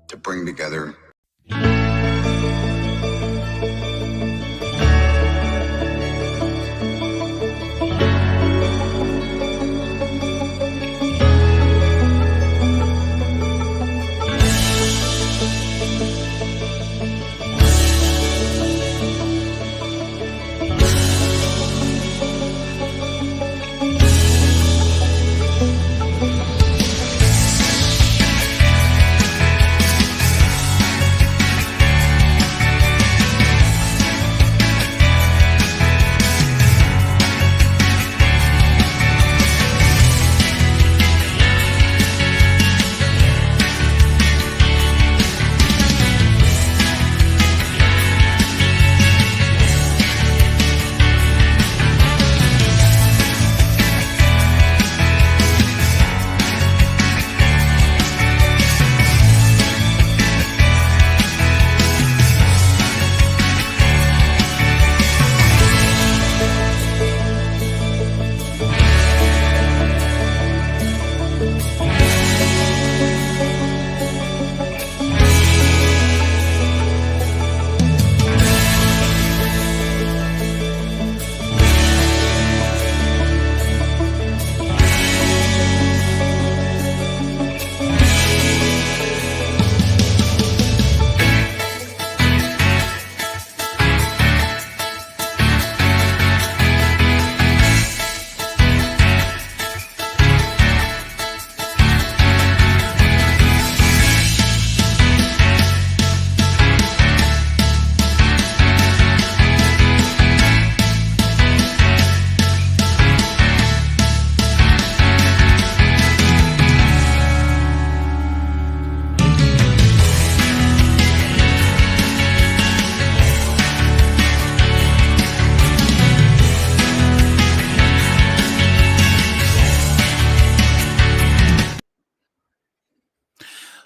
to bring together.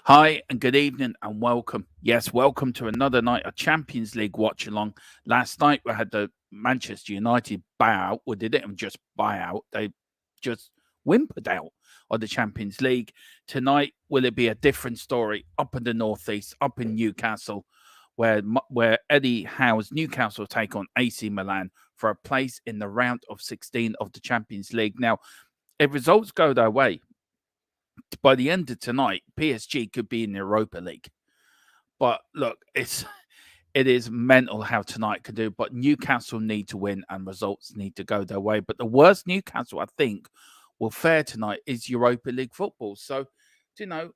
Hi and good evening and welcome. Yes, welcome to another night of Champions League watch along. Last night we had the Manchester United buyout. Well, they didn't just buy out, they just whimpered out of the Champions League. Tonight, will it be a different story up in the northeast, up in Newcastle, where Eddie Howe's Newcastle take on AC Milan for a place in the round of 16 of the Champions League. Now, if results go their way, by the end of tonight, PSG could be in the Europa League. But look, it is mental how tonight could do. But Newcastle need to win and results need to go their way. But the worst Newcastle, I think, will fare tonight is Europa League football. So, you know,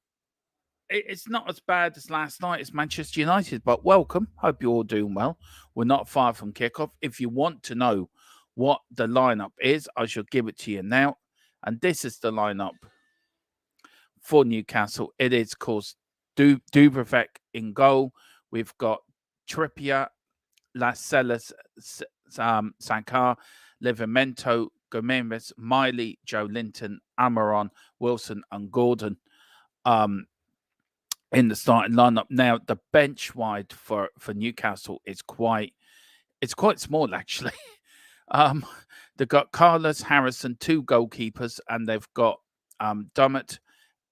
it's not as bad as last night as Manchester United. But welcome. Hope you're all doing well. We're not far from kickoff. If you want to know what the lineup is, I shall give it to you now. And this is the lineup for Newcastle. It is, of course, Dubravec in goal. We've got Trippier, Lascelles, Sankar, Livramento, Gomez, Miley, Joe Linton, Amaron, Wilson, and Gordon in the starting lineup. Now, the bench wide for Newcastle is quite small, actually. They've got Carlos Harrison, two goalkeepers, and they've got Dummett,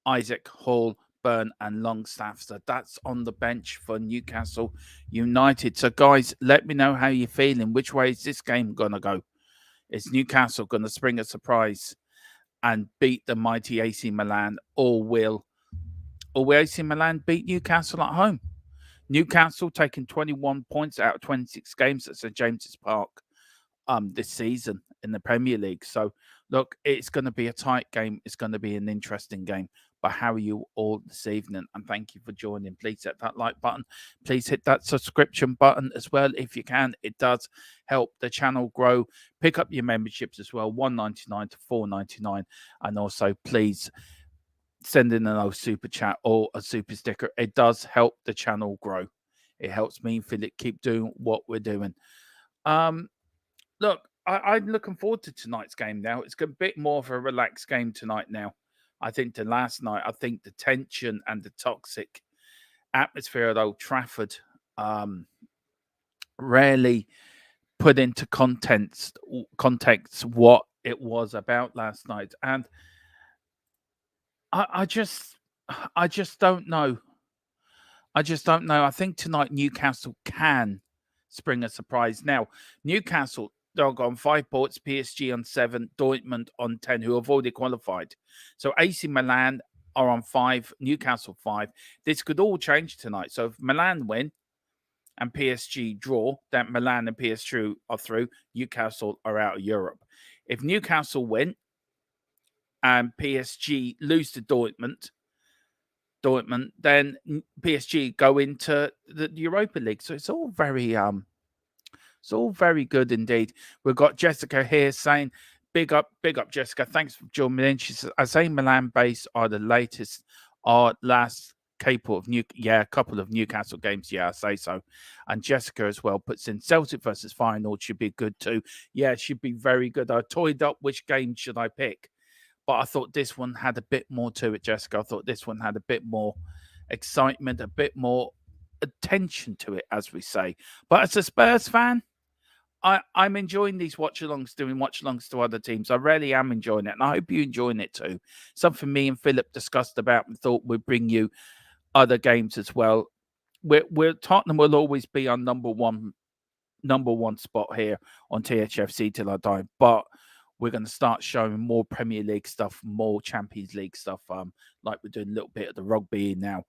Isaac, Hall, Byrne, and Longstaff. So that's on the bench for Newcastle United. So, guys, let me know how you're feeling. Which way is this game going to go? Is Newcastle going to spring a surprise and beat the mighty AC Milan, or will AC Milan beat Newcastle at home? Newcastle taking 21 points out of 26 games at St James's Park this season in the Premier League. So, look, it's going to be a tight game. It's going to be an interesting game. But how are you all this evening? And thank you for joining. Please hit that like button. Please hit that subscription button as well if you can. It does help the channel grow. Pick up your memberships as well, $1.99 to $4.99. And also, please send in a super chat or a super sticker. It does help the channel grow. It helps me and Philip keep doing what we're doing. Look, I'm looking forward to tonight's game now. It's a bit more of a relaxed game tonight now. I think the last night, I think the tension and the toxic atmosphere at Old Trafford rarely put into context what it was about last night. And I just don't know I just don't know. I think tonight Newcastle can spring a surprise. Now, Newcastle, they're on 5 points, PSG on 7, Dortmund on 10, who have already qualified. So AC Milan are on 5, Newcastle 5. This could all change tonight. So if Milan win and PSG draw, then Milan and PSG are through, Newcastle are out of Europe. If Newcastle win and PSG lose to Dortmund, then PSG go into the Europa League. So it's all very good indeed. We've got Jessica here saying, big up, Jessica. Thanks for joining in. She says, I say Milan base are the latest, are last capable of a couple of Newcastle games. Yeah, I say so. And Jessica as well puts in Celtic versus Feyenoord should be good too. Yeah, it should be very good. I toyed up which game should I pick, but I thought this one had a bit more to it, Jessica. I thought this one had a bit more excitement, a bit more attention to it, as we say. But as a Spurs fan, I'm enjoying these watch-alongs, doing watch-alongs to other teams. I really am enjoying it, and I hope you're enjoying it too. Something me and Philip discussed about and thought we'd bring you other games as well. We're Tottenham will always be our number one spot here on THFC till I die, but we're going to start showing more Premier League stuff, more Champions League stuff. Like we're doing a little bit of the rugby now.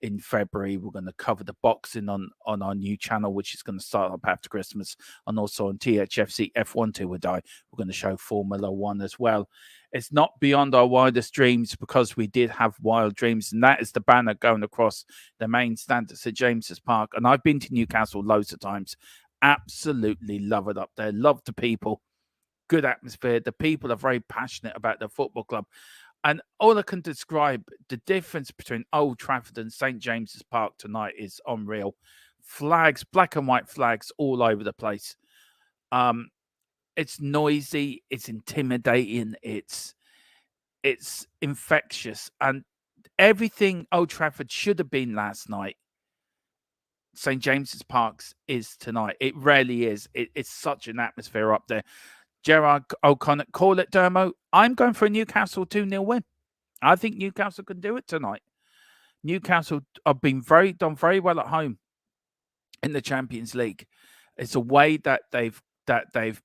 In February, we're going to cover the boxing on our new channel, which is going to start up after Christmas, and also on THFC F1 till we die. We're going to show Formula One as well. It's not beyond our wildest dreams because we did have wild dreams, and that is the banner going across the main stand at St James's Park. And I've been to Newcastle loads of times. Absolutely love it up there. Love the people. Good atmosphere. The people are very passionate about their football club. And all I can describe, the difference between Old Trafford and St James's Park tonight is unreal. Flags, black and white flags all over the place. It's noisy, it's intimidating, it's infectious. And everything Old Trafford should have been last night, St James's Park's is tonight. It really is. It's such an atmosphere up there. Gerard O'Connor, call it, Dermo. I'm going for a Newcastle 2-0 win. I think Newcastle can do it tonight. Newcastle have been done very well at home in the Champions League. It's a way that they've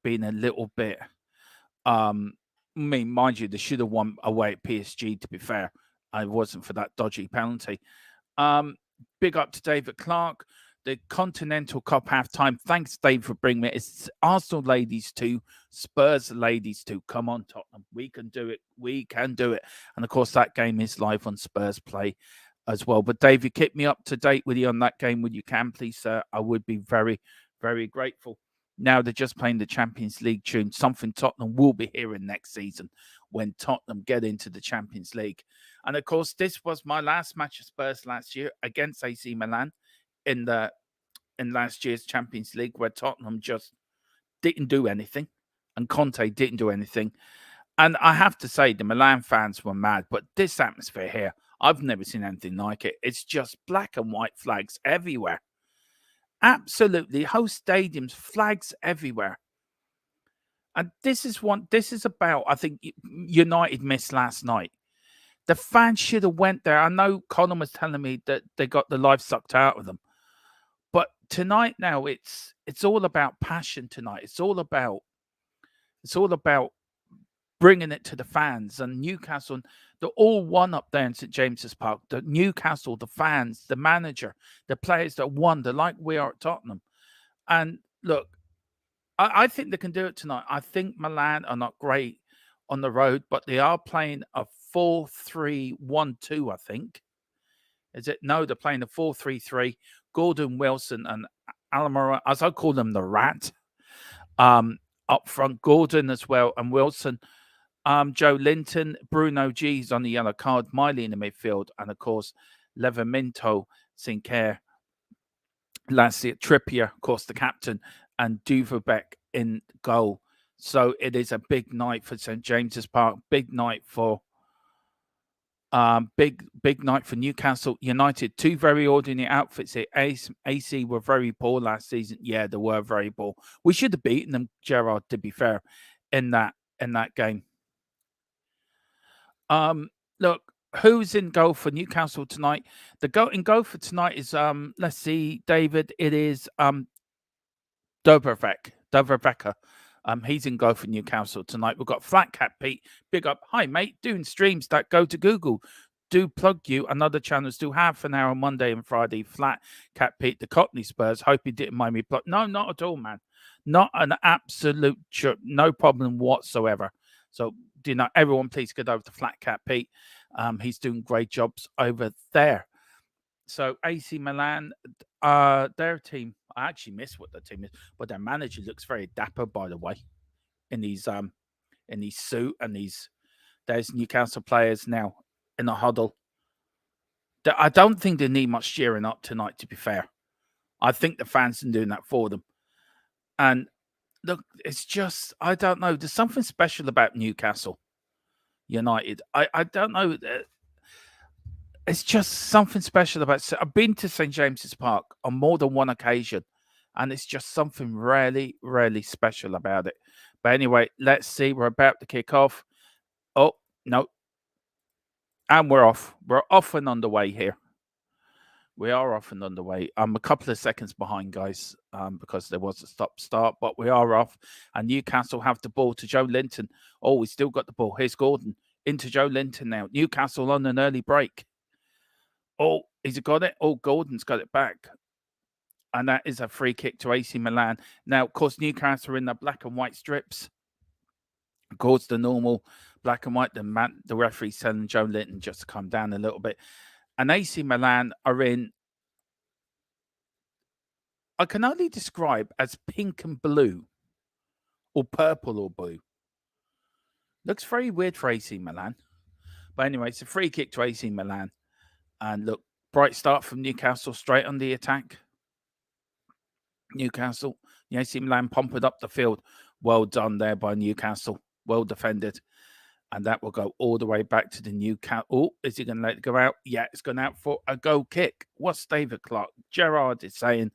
been a little bit. I mean, mind you, they should have won away at PSG. To be fair, it wasn't for that dodgy penalty. Big up to David Clark. The Continental Cup halftime. Thanks, Dave, for bringing me. It's Arsenal ladies too, Spurs ladies too. Come on, Tottenham. We can do it. We can do it. And of course, that game is live on Spurs Play as well. But Dave, you keep me up to date with you on that game when you can, please, sir. I would be very, very grateful. Now they're just playing the Champions League tune, something Tottenham will be hearing next season when Tottenham get into the Champions League. And of course, this was my last match of Spurs last year against AC Milan in last year's Champions League, where Tottenham just didn't do anything and Conte didn't do anything. And I have to say, the Milan fans were mad, but this atmosphere here, I've never seen anything like it. It's just black and white flags everywhere. Absolutely. Host stadiums, flags everywhere. And this is about, I think, United missed last night. The fans should have went there. I know Colin was telling me that they got the life sucked out of them. But tonight now it's all about passion tonight. It's all about bringing it to the fans. And Newcastle, they're all one up there in St James's Park. The Newcastle, the fans, the manager, the players that won, they're like we are at Tottenham. And look, I think they can do it tonight. I think Milan are not great on the road, but they are playing a 4-3-1-2, I think. Is it? No, they're playing a 4-3-3. Gordon, Wilson, and Alamara, as I call them, the Rat. Up front, Gordon as well, and Wilson. Joe Linton, Bruno G's on the yellow card, Miley in the midfield, and of course, Leverminto, Sinclair, Lassie, Trippier, of course, the captain, and Duverbeck in goal. So it is a big night for St James's Park. Big night for big night for Newcastle United. Two very ordinary outfits here. AC were very poor last season. Yeah, they were very poor. We should have beaten them, Gerard, to be fair, in that game. Look, who's in goal for Newcastle tonight? In goal for tonight is let's see, David. It is Dobrovec. He's in goal for Newcastle tonight. We've got Flat Cat Pete. Big up. Hi, mate. Doing streams that go to Google. Do plug you and other channels. Do half an hour on Monday and Friday. Flat Cat Pete, the Cockney Spurs. Hope you didn't mind me. No, not at all, man. Not an absolute no problem whatsoever. So, everyone please get over to Flat Cat Pete. He's doing great jobs over there. So AC Milan, their team, I actually miss what their team is, but their manager looks very dapper, by the way, in his suit and there's Newcastle players now in a huddle. I don't think they need much cheering up tonight, to be fair. I think the fans are doing that for them. And look, it's just, I don't know. There's something special about Newcastle United. I don't know. It's just something special about. I've been to St. James's Park on more than one occasion, and it's just something really, really special about it. But anyway, let's see. We're about to kick off. Oh, no. And we're off. We're off and underway here. We are off and underway. I'm a couple of seconds behind, guys, because there was a stop-start, but we are off. And Newcastle have the ball to Joe Linton. Oh, we still got the ball. Here's Gordon into Joe Linton now. Newcastle on an early break. Oh, he's got it. Oh, Gordon's got it back. And that is a free kick to AC Milan. Now, of course, Newcastle are in the black and white strips. Of course, the normal black and white. The referee's telling Joe Linton just to come down a little bit. And AC Milan are in, I can only describe as pink and blue, or purple or blue. Looks very weird for AC Milan. But anyway, it's a free kick to AC Milan. And look, bright start from Newcastle, straight on the attack. Newcastle, AC Milan pumping up the field. Well done there by Newcastle. Well defended. And that will go all the way back to the Newcastle. Oh, is he going to let it go out? Yeah, it's gone out for a goal kick. What's David Clark? Gerard is saying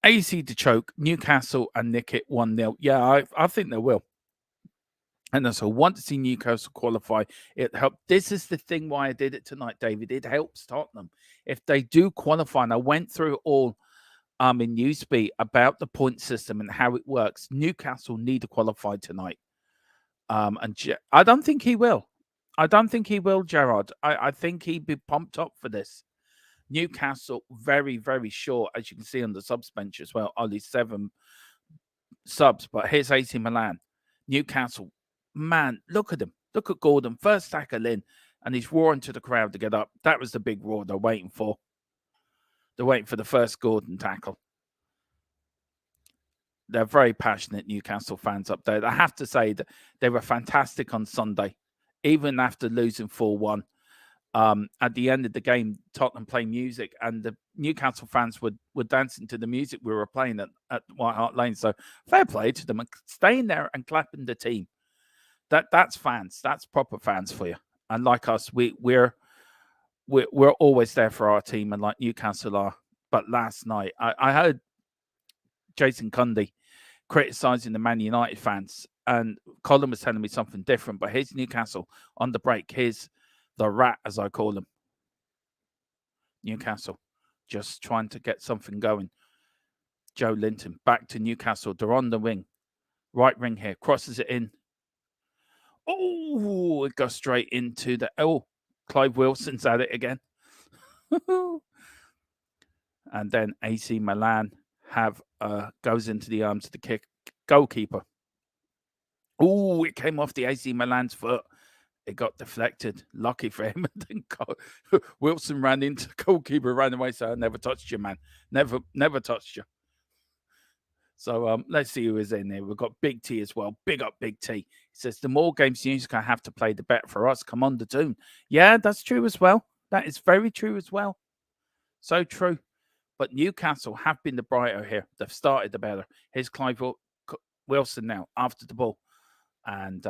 AC to choke, Newcastle and nick it 1-0. Yeah, I think they will. And so I want to see Newcastle qualify. It helped. This is the thing why I did it tonight, David. It helps Tottenham. If they do qualify, and I went through it all in Newsbeat about the point system and how it works, Newcastle need to qualify tonight. And I don't think he will. I don't think he will, Gerard. I think he'd be pumped up for this. Newcastle, very, very short, as you can see on the subs bench as well. Only 7 subs, but here's AC Milan. Newcastle, man, look at him. Look at Gordon. First tackle in, and he's roaring to the crowd to get up. That was the big roar they're waiting for. They're waiting for the first Gordon tackle. They're very passionate Newcastle fans up there. I have to say that they were fantastic on Sunday, even after losing 4-1. At the end of the game, Tottenham played music, and the Newcastle fans were dancing to the music we were playing at White Hart Lane. So fair play to them, and staying there and clapping the team. That's fans. That's proper fans for you. And like us, we're always there for our team, and like Newcastle are. But last night, I heard Jason Cundy criticising the Man United fans, and Colin was telling me something different. But here's Newcastle on the break. Here's the rat, as I call them. Newcastle just trying to get something going. Joe Linton back to Newcastle. They're on the wing. Right wing here. Crosses it in. Oh, it goes straight into the... Oh, Clive Wilson's at it again. And then AC Milan goes into the arms of the goalkeeper. Oh, it came off the AC Milan's foot. It got deflected. Lucky for him. And then Wilson ran into the goalkeeper, ran away. So I never touched you, man. Never touched you. So let's see who is in there. We've got Big T as well. Big up Big T. He says, the more games Newcastle have to play, the better for us. Come on, the tune. Yeah, that's true as well. That is very true as well. So true. But Newcastle have been the brighter here. They've started the better. Here's Clive Wilson now after the ball. And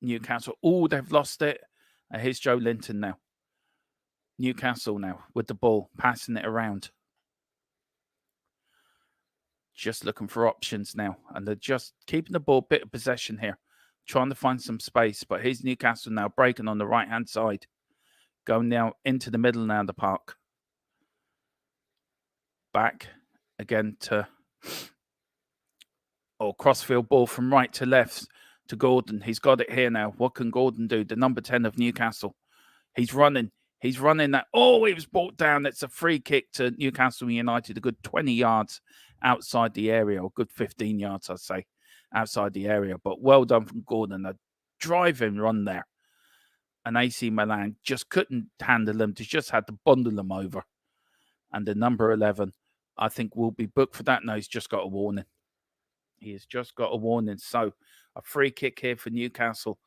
Newcastle, they've lost it. And here's Joe Linton now. Newcastle now with the ball, passing it around. Just looking for options now. And they're just keeping the ball, bit of possession here. trying to find some space. But here's Newcastle now breaking on the right-hand side. Going now into the middle now of the park. Back again to... crossfield ball from right to left to Gordon. He's got it here now. What can Gordon do? The number 10 of Newcastle. He's running. He's running that. Oh, it was brought down. It's a free kick to Newcastle United. A good 20 yards outside the area, or good 15 yards, I'd say, outside the area. But well done from Gordon. A driving run there. And AC Milan just couldn't handle them. They just had to bundle them over. And the number 11, I think, will be booked for that. No, he's just got a warning. He has just got a warning. So a free kick here for Newcastle.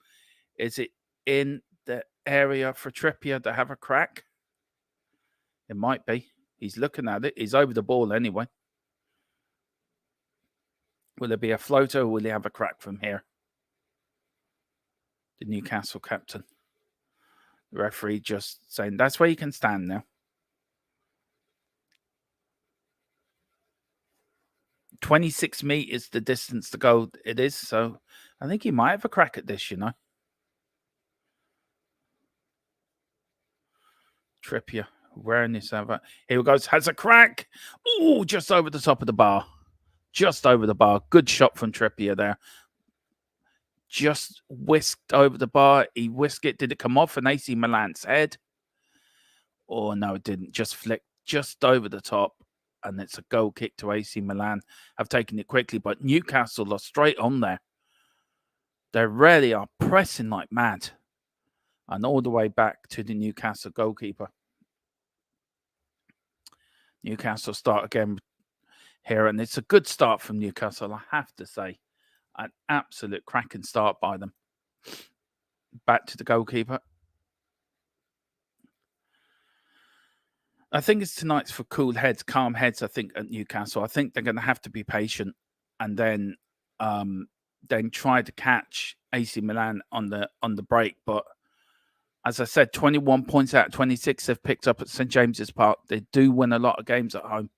Is it in the area for Trippier to have a crack? It might be. He's looking at it. He's over the ball anyway. Will there be a floater, or will he have a crack from here? The Newcastle captain. The referee just saying, that's where you can stand now. 26 meters the distance to go it is, so I think he might have a crack at this, you know. Trippier wearing this over. Here he goes, has a crack. Oh, just over the top of the bar. Just over the bar. Good shot from Trippier there. Just whisked over the bar. He whisked it. Did it come off an AC Milan's head? Oh, no, it didn't. Just flicked just over the top. And it's a goal kick to AC Milan. Have taken it quickly, but Newcastle are straight on there. They really are pressing like mad. And all the way back to the Newcastle goalkeeper. Newcastle start again here, and it's a good start from Newcastle, I have to say. An absolute cracking start by them. Back to the goalkeeper. I think it's tonight's for cool heads, calm heads, I think, at Newcastle. I think they're going to have to be patient and then try to catch AC Milan on the break. But as I said, 21 points out of 26 they've picked up at St. James's Park. They do win a lot of games at home.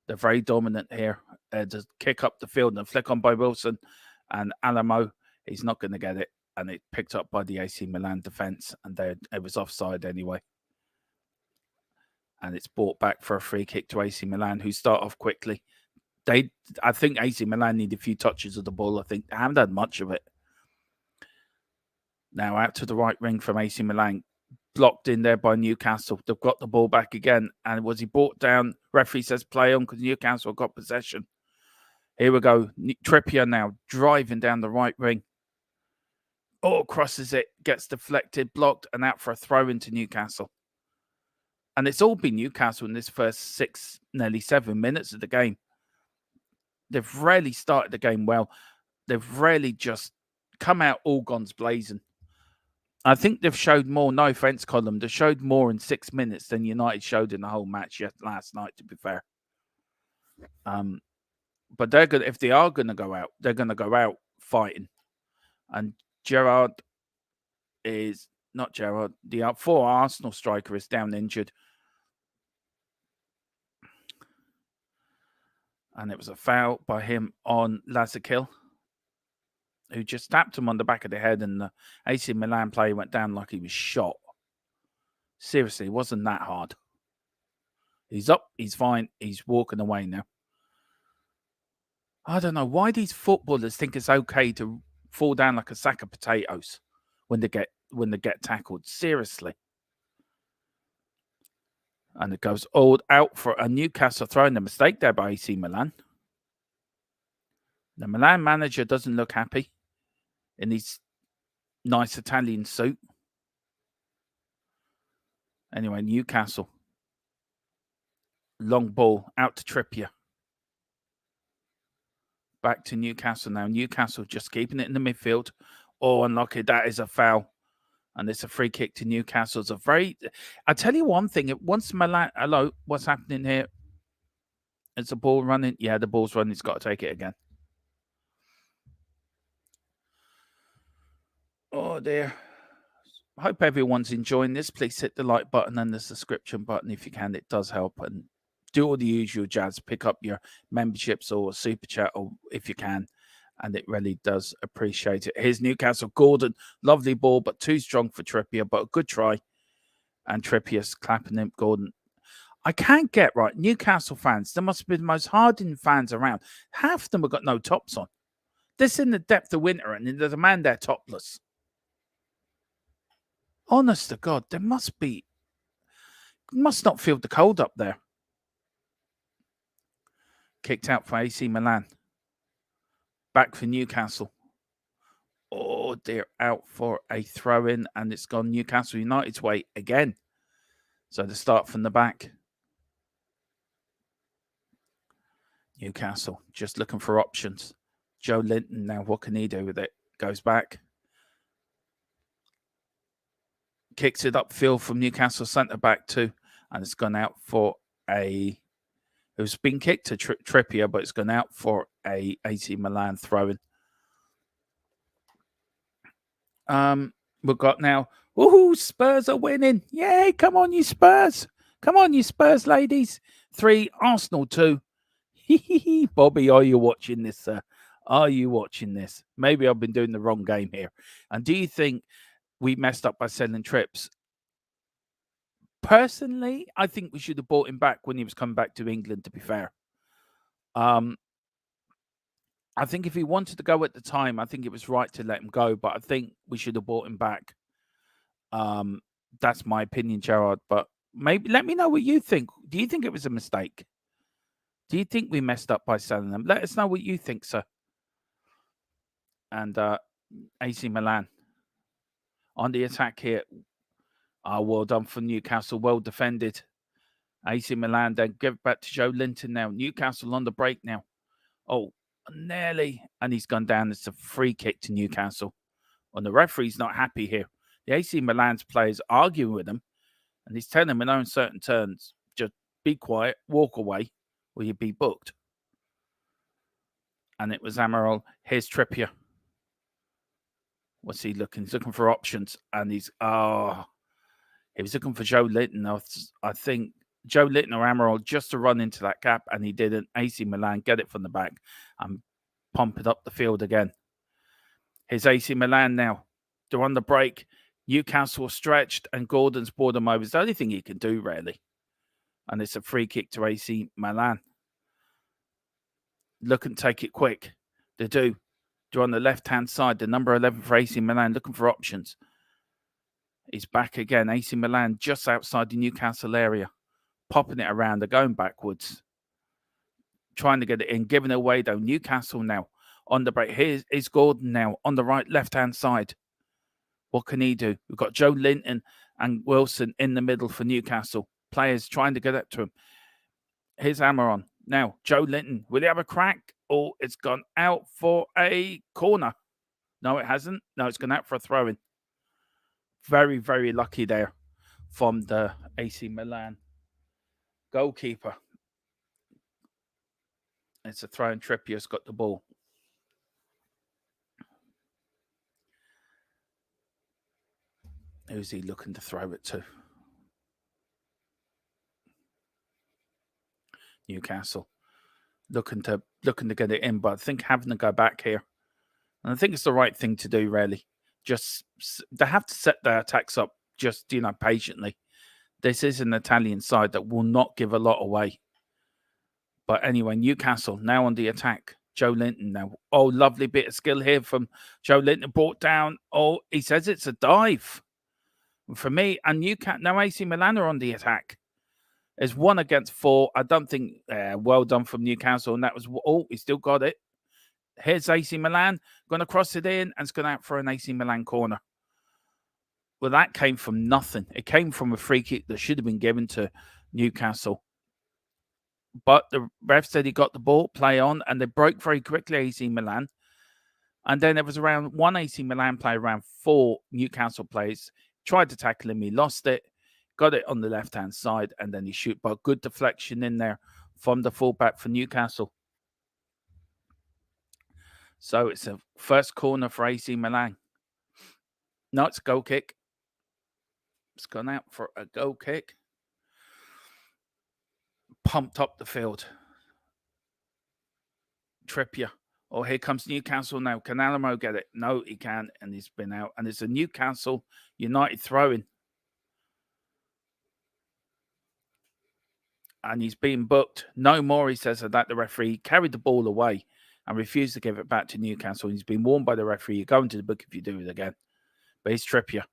They're very dominant here. Just kick up the field and flick on by Wilson. And Alamo, he's not going to get it. And it picked up by the AC Milan defence. And it was offside anyway. And it's brought back for a free kick to AC Milan, who start off quickly. I think AC Milan need a few touches of the ball. I think they haven't had much of it. Now out to the right wing from AC Milan. Blocked in there by Newcastle. They've got the ball back again. And was he brought down? Referee says play on because Newcastle got possession. Here we go. Trippier now driving down the right wing. Oh, crosses it. Gets deflected, blocked, and out for a throw into Newcastle. And it's all been Newcastle in this first 6, nearly 7 minutes of the game. They've really started the game well. They've really just come out all guns blazing. I think they've showed more, no offence, Colin, they showed more in 6 minutes than United showed in the whole match last night, to be fair. But they're good. If they are going to go out, they're going to go out fighting. And Gerrard is... Not Gerrard. The former Arsenal striker is down injured. And it was a foul by him on Lazakil, who just tapped him on the back of the head, and the AC Milan player went down like he was shot. Seriously, it wasn't that hard. He's up, he's fine, he's walking away now. I don't know why these footballers think it's okay to fall down like a sack of potatoes when they get tackled. Seriously. And it goes all out for a Newcastle throwing a mistake there by AC Milan. The Milan manager doesn't look happy in his nice Italian suit. Anyway, Newcastle. Long ball out to Trippier. Back to Newcastle now. Newcastle just keeping it in the midfield. Oh, unlucky. That is a foul. And it's a free kick to Newcastle. It's a very... I'll tell you one thing. Once Milan... Hello, what's happening here? Is the ball running? Yeah, the ball's running. It's got to take it again. Oh, dear. I hope everyone's enjoying this. Please hit the like button and the subscription button if you can. It does help. And do all the usual jazz. Pick up your memberships or super chat or if you can. And it really does appreciate it. Here's Newcastle. Gordon, lovely ball, but too strong for Trippier, but a good try. And Trippier's clapping him, Gordon. I can't get right. Newcastle fans, there must be the most hardened fans around. Half of them have got no tops on. This in the depth of winter, and there's a man there topless. Honest to God, there must not feel the cold up there. Kicked out for AC Milan. Back for Newcastle. Oh, they're out for a throw-in, and it's gone Newcastle United's way again. So the start from the back. Newcastle just looking for options. Joe Linton now, what can he do with it? Goes back. Kicks it upfield from Newcastle centre-back too, and it's gone out for a... It was been kicked to Trippier, but it's gone out for a AC Milan throw-in. We've got now, woohoo, Spurs are winning. Yay, come on, you Spurs. Come on, you Spurs ladies. 3, Arsenal 2. Bobby, are you watching this, sir? Are you watching this? Maybe I've been doing the wrong game here. And do you think we messed up by selling trips? Personally, I think we should have bought him back when he was coming back to England, to be fair. I think if he wanted to go at the time, I think it was right to let him go, but I think we should have bought him back. That's my opinion, Gerard, but maybe let me know what you think. Do you think it was a mistake? Do you think we messed up by selling them? Let us know what you think, sir. And AC Milan on the attack here. Well done for Newcastle. Well defended. AC Milan then give it back to Joe Linton now. Newcastle on the break now. Oh, nearly. And he's gone down. It's a free kick to Newcastle. And the referee's not happy here. The AC Milan's players arguing with him. And he's telling them in uncertain terms, just be quiet, walk away, or you'll be booked. And it was Amaral. Here's Trippier. What's he looking? He's looking for options. And he's, he was looking for Joe Linton. I think Joe Linton or Amaral just to run into that gap, and he didn't. AC Milan get it from the back and pump it up the field again. Here's AC Milan now. They're on the break. Newcastle stretched, and Gordon's brought them over. It's the only thing he can do, really. And it's a free kick to AC Milan. Look and take it quick. They do. They're on the left-hand side. The number 11 for AC Milan looking for options. He's back again. AC Milan just outside the Newcastle area. Popping it around. They're going backwards. Trying to get it in. Giving it away, though. Newcastle now on the break. Here's Gordon now on the right, left-hand side. What can he do? We've got Joe Linton and Wilson in the middle for Newcastle. Players trying to get up to him. Here's Amaron. Now, Joe Linton. Will he have a crack? Oh, it's gone out for a corner. No, it hasn't. No, it's gone out for a throw-in. Very, very lucky there from the AC Milan goalkeeper. It's a throw, and Trippier's got the ball. Who's he looking to throw it to? Newcastle. Looking to get it in, but I think having to go back here. And I think it's the right thing to do, really. Just, they have to set their attacks up just, patiently. This is an Italian side that will not give a lot away. But anyway, Newcastle now on the attack. Joe Linton now. Oh, lovely bit of skill here from Joe Linton. Brought down. Oh, he says it's a dive. For me, and Newcastle, now AC Milan are on the attack. It's 1 against 4. I don't think, well done from Newcastle. And that was, he still got it. Here's AC Milan. Going to cross it in, and it's going out for an AC Milan corner. Well, that came from nothing. It came from a free kick that should have been given to Newcastle. But the ref said he got the ball, play on, and they broke very quickly, AC Milan. And then there was around 1 AC Milan player, around 4 Newcastle players. Tried to tackle him, he lost it, got it on the left-hand side, and then he shoot. But good deflection in there from the fullback for Newcastle. So it's a first corner for AC Milan. No, it's a goal kick. It's gone out for a goal kick. Pumped up the field. Trippier. Oh, here comes Newcastle now. Can Alamo get it? No, he can't, and he's been out. And it's a Newcastle United throw-in. And he's being booked. No more, he says, that the referee carried the ball away and refused to give it back to Newcastle. He's been warned by the referee, you're going to the book if you do it again. But he's Trippier.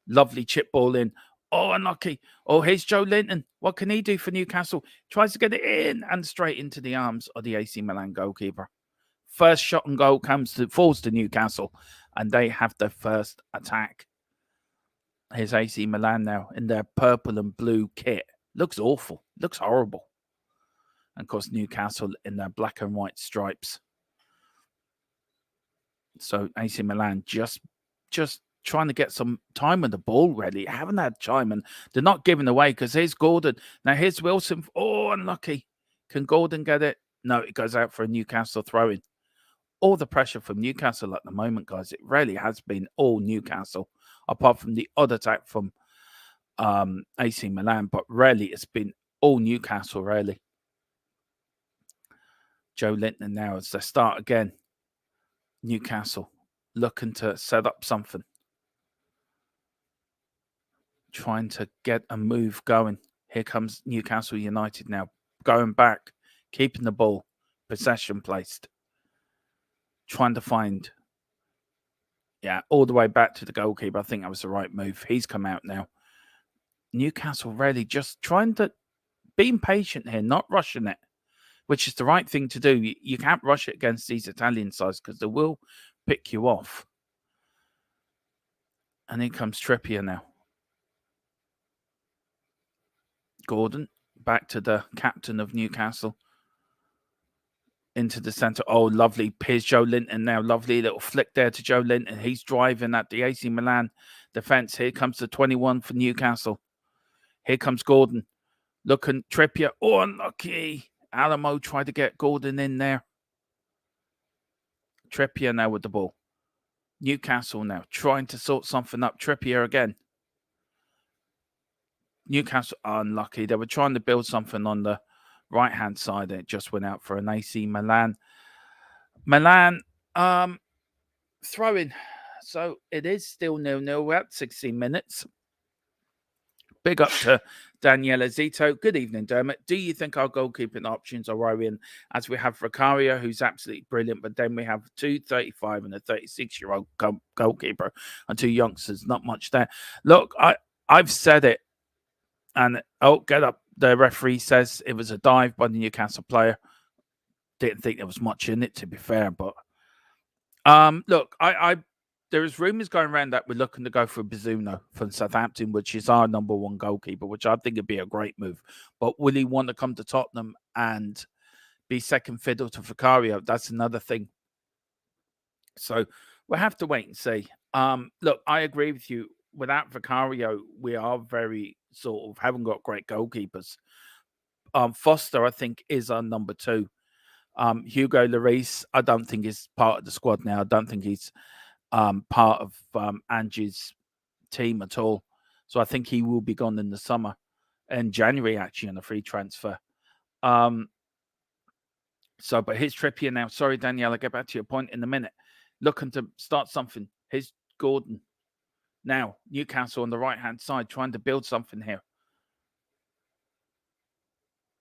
Lovely chip ball in. Oh, unlucky. Oh, here's Joe Linton. What can he do for Newcastle? Tries to get it in and straight into the arms of the AC Milan goalkeeper. First shot and goal falls to Newcastle, and they have the first attack. Here's AC Milan now in their purple and blue kit. Looks awful. Looks horrible. And of course, Newcastle in their black and white stripes. So AC Milan just trying to get some time on the ball, really. Haven't had time, and they're not giving away because here's Gordon. Now here's Wilson. Oh, unlucky. Can Gordon get it? No, it goes out for a Newcastle throw-in. All the pressure from Newcastle at the moment, guys. It really has been all Newcastle, apart from the odd attack from AC Milan. But really, it's been all Newcastle, really. Joe Linton now as they start again. Newcastle looking to set up something. Trying to get a move going. Here comes Newcastle United now. Going back, keeping the ball, possession placed. Trying to find, all the way back to the goalkeeper. I think that was the right move. He's come out now. Newcastle really just trying to be impatient here, not rushing it, which is the right thing to do. You can't rush it against these Italian sides because they will pick you off. And here comes Trippier now. Gordon back to the captain of Newcastle. Into the centre. Oh, lovely. Here's Joe Linton now. Lovely little flick there to Joe Linton. He's driving at the AC Milan defence. Here comes the 21 for Newcastle. Here comes Gordon. Looking Trippier. Oh, unlucky. Alamo tried to get Gordon in there. Trippier now with the ball. Newcastle now trying to sort something up. Trippier again. Newcastle unlucky. They were trying to build something on the right-hand side. And it just went out for an AC Milan. Throwing. So it is still 0-0. We're at 16 minutes. Big up to Daniela Zito. Good evening, Dermot. Do you think our goalkeeping options are worrying as we have Vicario, who's absolutely brilliant, but then we have two 35 and a 36-year-old goalkeeper and two youngsters? Not much there. Look, I've said it, and get up. The referee says it was a dive by the Newcastle player. Didn't think there was much in it, to be fair, but look, there is rumours going around that we're looking to go for Bizzuno from Southampton, which is our number one goalkeeper, which I think would be a great move. But will he want to come to Tottenham and be second fiddle to Vicario? That's another thing. So we'll have to wait and see. Look, I agree with you. Without Vicario, we are very sort of haven't got great goalkeepers. Foster, I think, is our number two. Hugo Lloris, I don't think is part of the squad now. I don't think he's part of Angie's team at all. So I think he will be gone in the summer, in January actually on a free transfer. But here's Trippier now. Sorry, Danielle, I'll get back to your point in a minute. Looking to start something. Here's Gordon. Now, Newcastle on the right-hand side trying to build something here.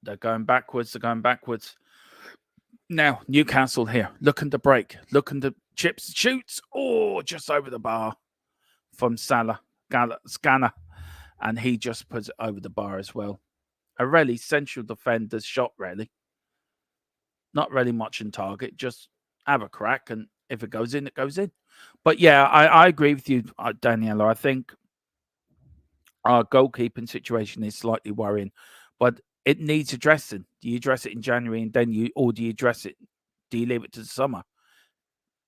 They're going backwards. Now, Newcastle here, looking to break, looking to chips, shoots. Oh, just over the bar from Scanner. And he just puts it over the bar as well. A really central defender's shot, really. Not really much in target, just have a crack. And if it goes in, it goes in. But yeah, I agree with you, Daniela. I think our goalkeeping situation is slightly worrying. But it needs addressing. Do you address it in January and then do you address it? Do you leave it to the summer?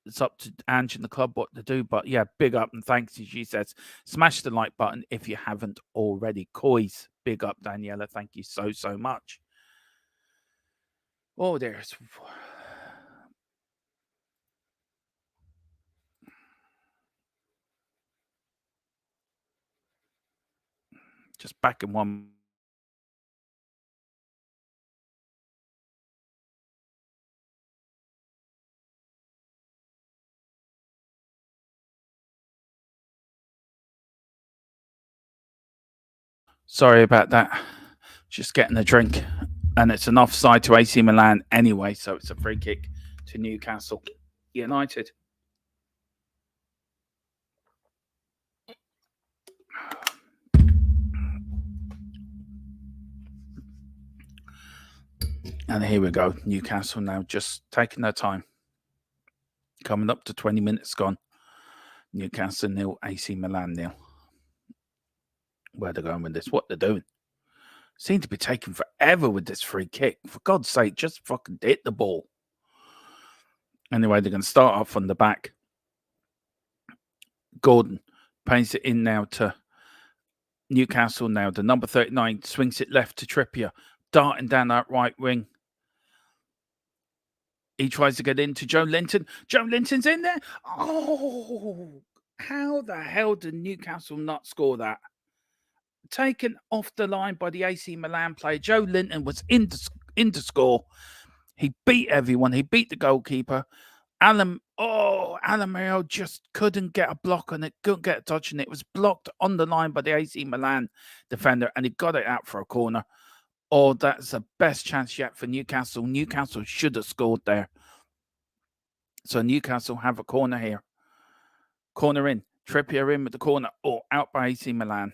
It's up to Ange and the club what to do. But yeah, big up and thanks. She says, smash the like button if you haven't already. Coys, big up, Daniela. Thank you so much. Oh, there's just back in one. Sorry about that. Just getting a drink. And it's an offside to AC Milan anyway, so it's a free kick to Newcastle United. And here we go. Newcastle now just taking their time. Coming up to 20 minutes gone. Newcastle 0, AC Milan 0. Where they're going with this, what they're doing. Seem to be taking forever with this free kick. For God's sake, just fucking hit the ball. Anyway, they're going to start off on the back. Gordon paints it in now to Newcastle now. The number 39 swings it left to Trippier, darting down that right wing. He tries to get into Joe Linton. Joe Linton's in there. Oh, how the hell did Newcastle not score that? Taken off the line by the AC Milan player. Joe Linton was in to score. He beat everyone. He beat the goalkeeper. Alan Mayo just couldn't get a block on it, couldn't get a touch on it. It was blocked on the line by the AC Milan defender, and he got it out for a corner. Oh, that's the best chance yet for Newcastle. Newcastle should have scored there. So Newcastle have a corner here. Corner in. Trippier in with the corner. Oh, out by AC Milan.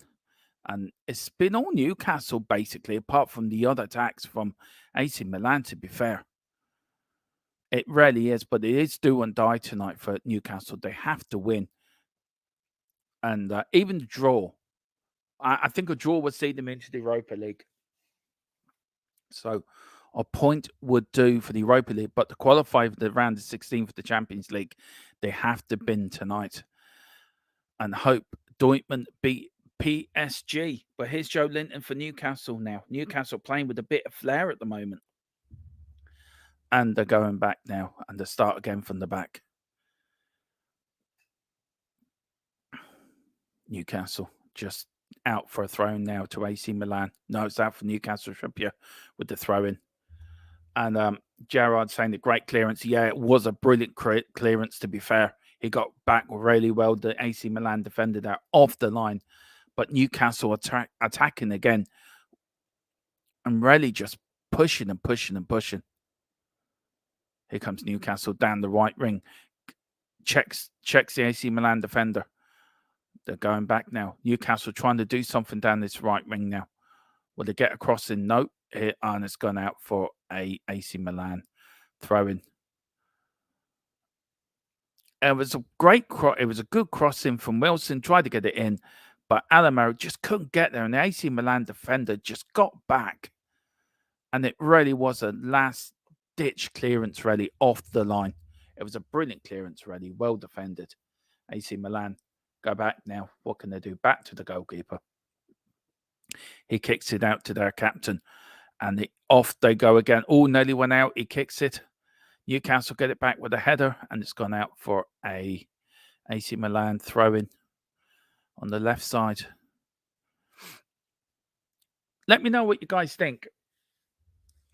And it's been all Newcastle, basically, apart from the other attacks from AC Milan, to be fair. It really is, but it is do and die tonight for Newcastle. They have to win. And even the draw, I think a draw would see them into the Europa League. So a point would do for the Europa League, but to qualify for the round of 16 for the Champions League, they have to win tonight and hope Dortmund beat PSG. But here's Joe Linton for Newcastle now. Newcastle playing with a bit of flair at the moment. And they're going back now, and they start again from the back. Newcastle just out for a throw now to AC Milan. No, it's out for Newcastle. Trippier with the throw in. And Gerrard saying the great clearance. Yeah, it was a brilliant clearance, to be fair. He got back really well. The AC Milan defended that off the line. But Newcastle attacking again. And really just pushing and pushing and pushing. Here comes Newcastle down the right ring. Checks the AC Milan defender. They're going back now. Newcastle trying to do something down this right wing now. Will they get across in? No. And it's gone out for a AC Milan throw-in. It was a great cross. It was a good crossing from Wilson. Tried to get it in, but Alamaro just couldn't get there. And the AC Milan defender just got back. And it really was a last-ditch clearance, really, off the line. It was a brilliant clearance, really. Well defended. AC Milan go back now. What can they do? Back to the goalkeeper. He kicks it out to their captain. And off they go again. Oh, nearly went out. He kicks it. Newcastle get it back with a header. And it's gone out for a AC Milan throw-in on the left side. Let me know what you guys think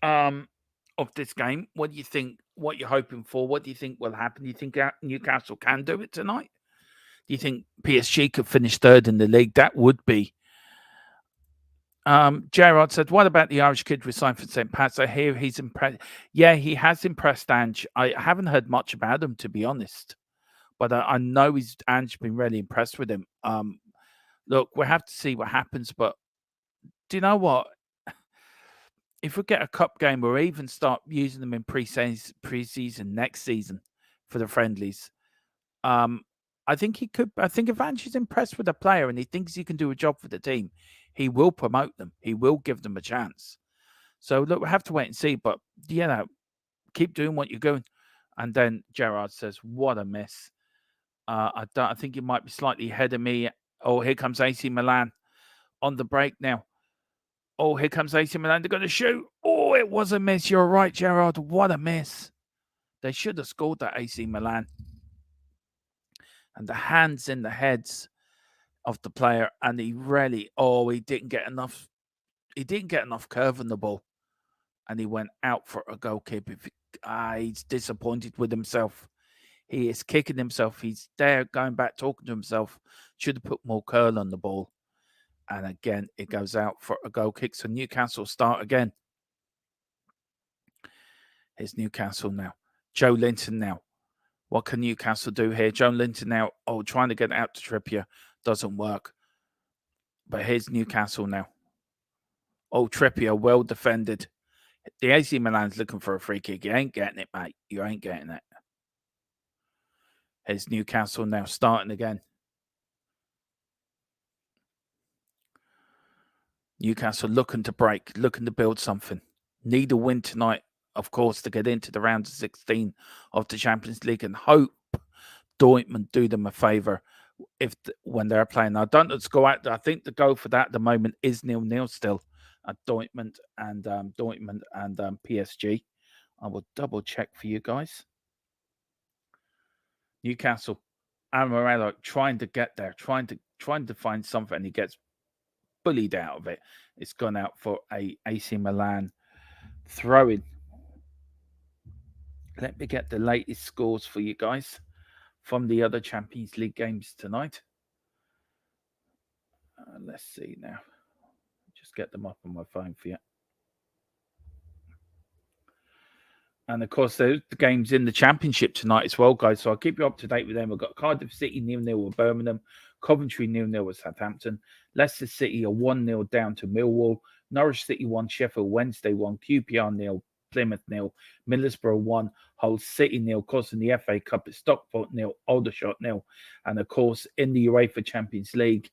of this game. What do you think? What you're hoping for? What do you think will happen? Do you think Newcastle can do it tonight? Do you think PSG could finish third in the league? That would be. Gerard said, what about the Irish kid we signed for St. Pat's? I hear he's impressed. Yeah, he has impressed Ange. I haven't heard much about him, to be honest. But I know Ange's been really impressed with him. Look, we'll have to see what happens. But do you know what? If we get a cup game or even start using them in pre-season next season for the friendlies, I think he could. I think if Ange is impressed with a player and he thinks he can do a job for the team, he will promote them. He will give them a chance. So look, we'll have to wait and see. But keep doing what you're doing. And then Gerrard says, "What a miss! I think you might be slightly ahead of me." Oh, here comes AC Milan on the break now. Oh, here comes AC Milan. They're going to shoot. Oh, it was a miss. You're right, Gerrard. What a miss! They should have scored that AC Milan. And the hands in the heads of the player, and he didn't get enough. He didn't get enough curve on the ball, and he went out for a goal kick. He's disappointed with himself. He is kicking himself. He's there going back, talking to himself. Should have put more curl on the ball. And again, it goes out for a goal kick. So Newcastle start again. Here's Newcastle now. Joe Linton now. What can Newcastle do here? Joe Linton now. Oh, trying to get out to Trippier. Doesn't work. But here's Newcastle now. Oh, Trippier, well defended. The AC Milan's looking for a free kick. You ain't getting it, mate. You ain't getting it. Here's Newcastle now starting again. Newcastle looking to break, looking to build something. Need a win tonight, of course, to get into the round of 16 of the Champions League and hope Dortmund do them a favour when they're playing. Now, don't let's go out there. I think the goal for that at the moment is 0-0 still at Dortmund and PSG. I will double check for you guys. Newcastle, Morello trying to get there, trying to find something. He gets bullied out of it. It's gone out for a AC Milan throw-in. Let me get the latest scores for you guys from the other Champions League games tonight. Let's see now. Just get them up on my phone for you. And of course, there's the games in the Championship tonight as well, guys. So I'll keep you up to date with them. We've got Cardiff City 0-0 with Birmingham, Coventry 0-0 with Southampton, Leicester City are 1-0 down to Millwall, Norwich City 1, Sheffield Wednesday 1, QPR 0, Plymouth 0, Middlesbrough 1, Hull City 0. Of course, in the FA Cup, it's Stockport 0, Aldershot 0. And of course, in the UEFA Champions League,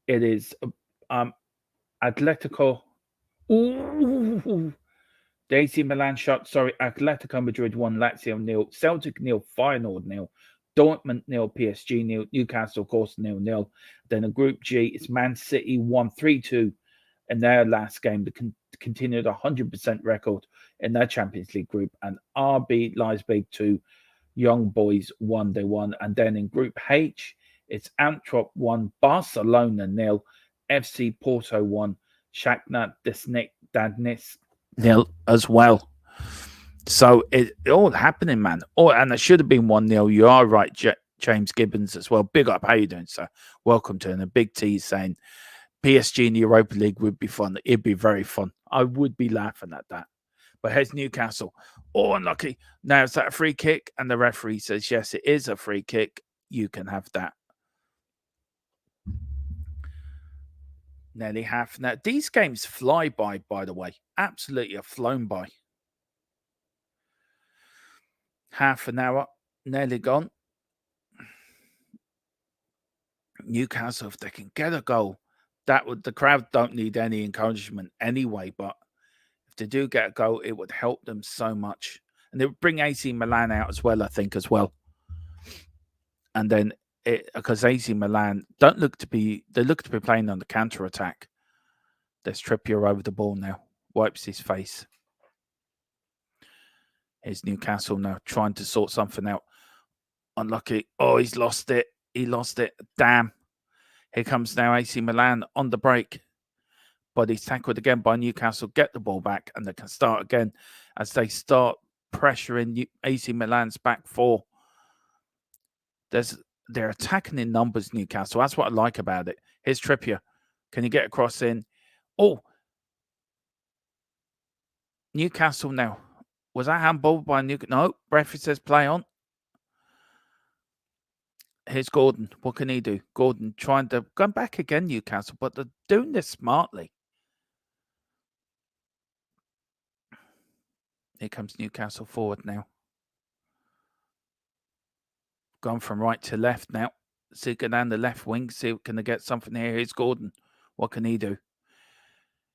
it is Atletico. Ooh. The AC Milan shot, Atletico Madrid 1, Lazio 0, Celtic 0, Feyenoord 0, Dortmund 0, PSG 0, Newcastle, of course, 0-0. Then in Group G, it's Man City 1, 3-2 in their last game to continue the 100% record in their Champions League group. And RB Leipzig 2, Young Boys 1, they won. And then in Group H, it's Antwerp 1, Barcelona 0, FC Porto 1, Shakhtar Donetsk 0 as well. So it all happening, man. Oh, and it should have been 1-0. You are right, James Gibbons as well. Big up. How you doing, sir? Welcome to it. And a big T saying PSG in the Europa League would be fun. It'd be very fun. I would be laughing at that. But here's Newcastle. Oh, unlucky. Now, is that a free kick? And the referee says, yes, it is a free kick. You can have that. Nearly half an hour. These games fly by the way. Absolutely have flown by. Half an hour. Nearly gone. Newcastle, if they can get a goal, the crowd don't need any encouragement anyway, but if they do get a goal, it would help them so much. And it would bring AC Milan out as well, I think, as well. And then because AC Milan look to be playing on the counter attack. There's Trippier over the ball now, wipes his face. Here's Newcastle now trying to sort something out. Unlucky. Oh, he's lost it. He lost it. Damn. Here comes now AC Milan on the break. But he's tackled again by Newcastle. Get the ball back and they can start again as they start pressuring AC Milan's back four. They're attacking in numbers, Newcastle. That's what I like about it. Here's Trippier. Can he get across in? Oh. Newcastle now. Was that handball by Newcastle? No. Referee says play on. Here's Gordon. What can he do? Gordon trying to go back again, Newcastle, but they're doing this smartly. Here comes Newcastle forward now. Gone from right to left now. See, go down the left wing. See, can they get something here? Here's Gordon. What can he do?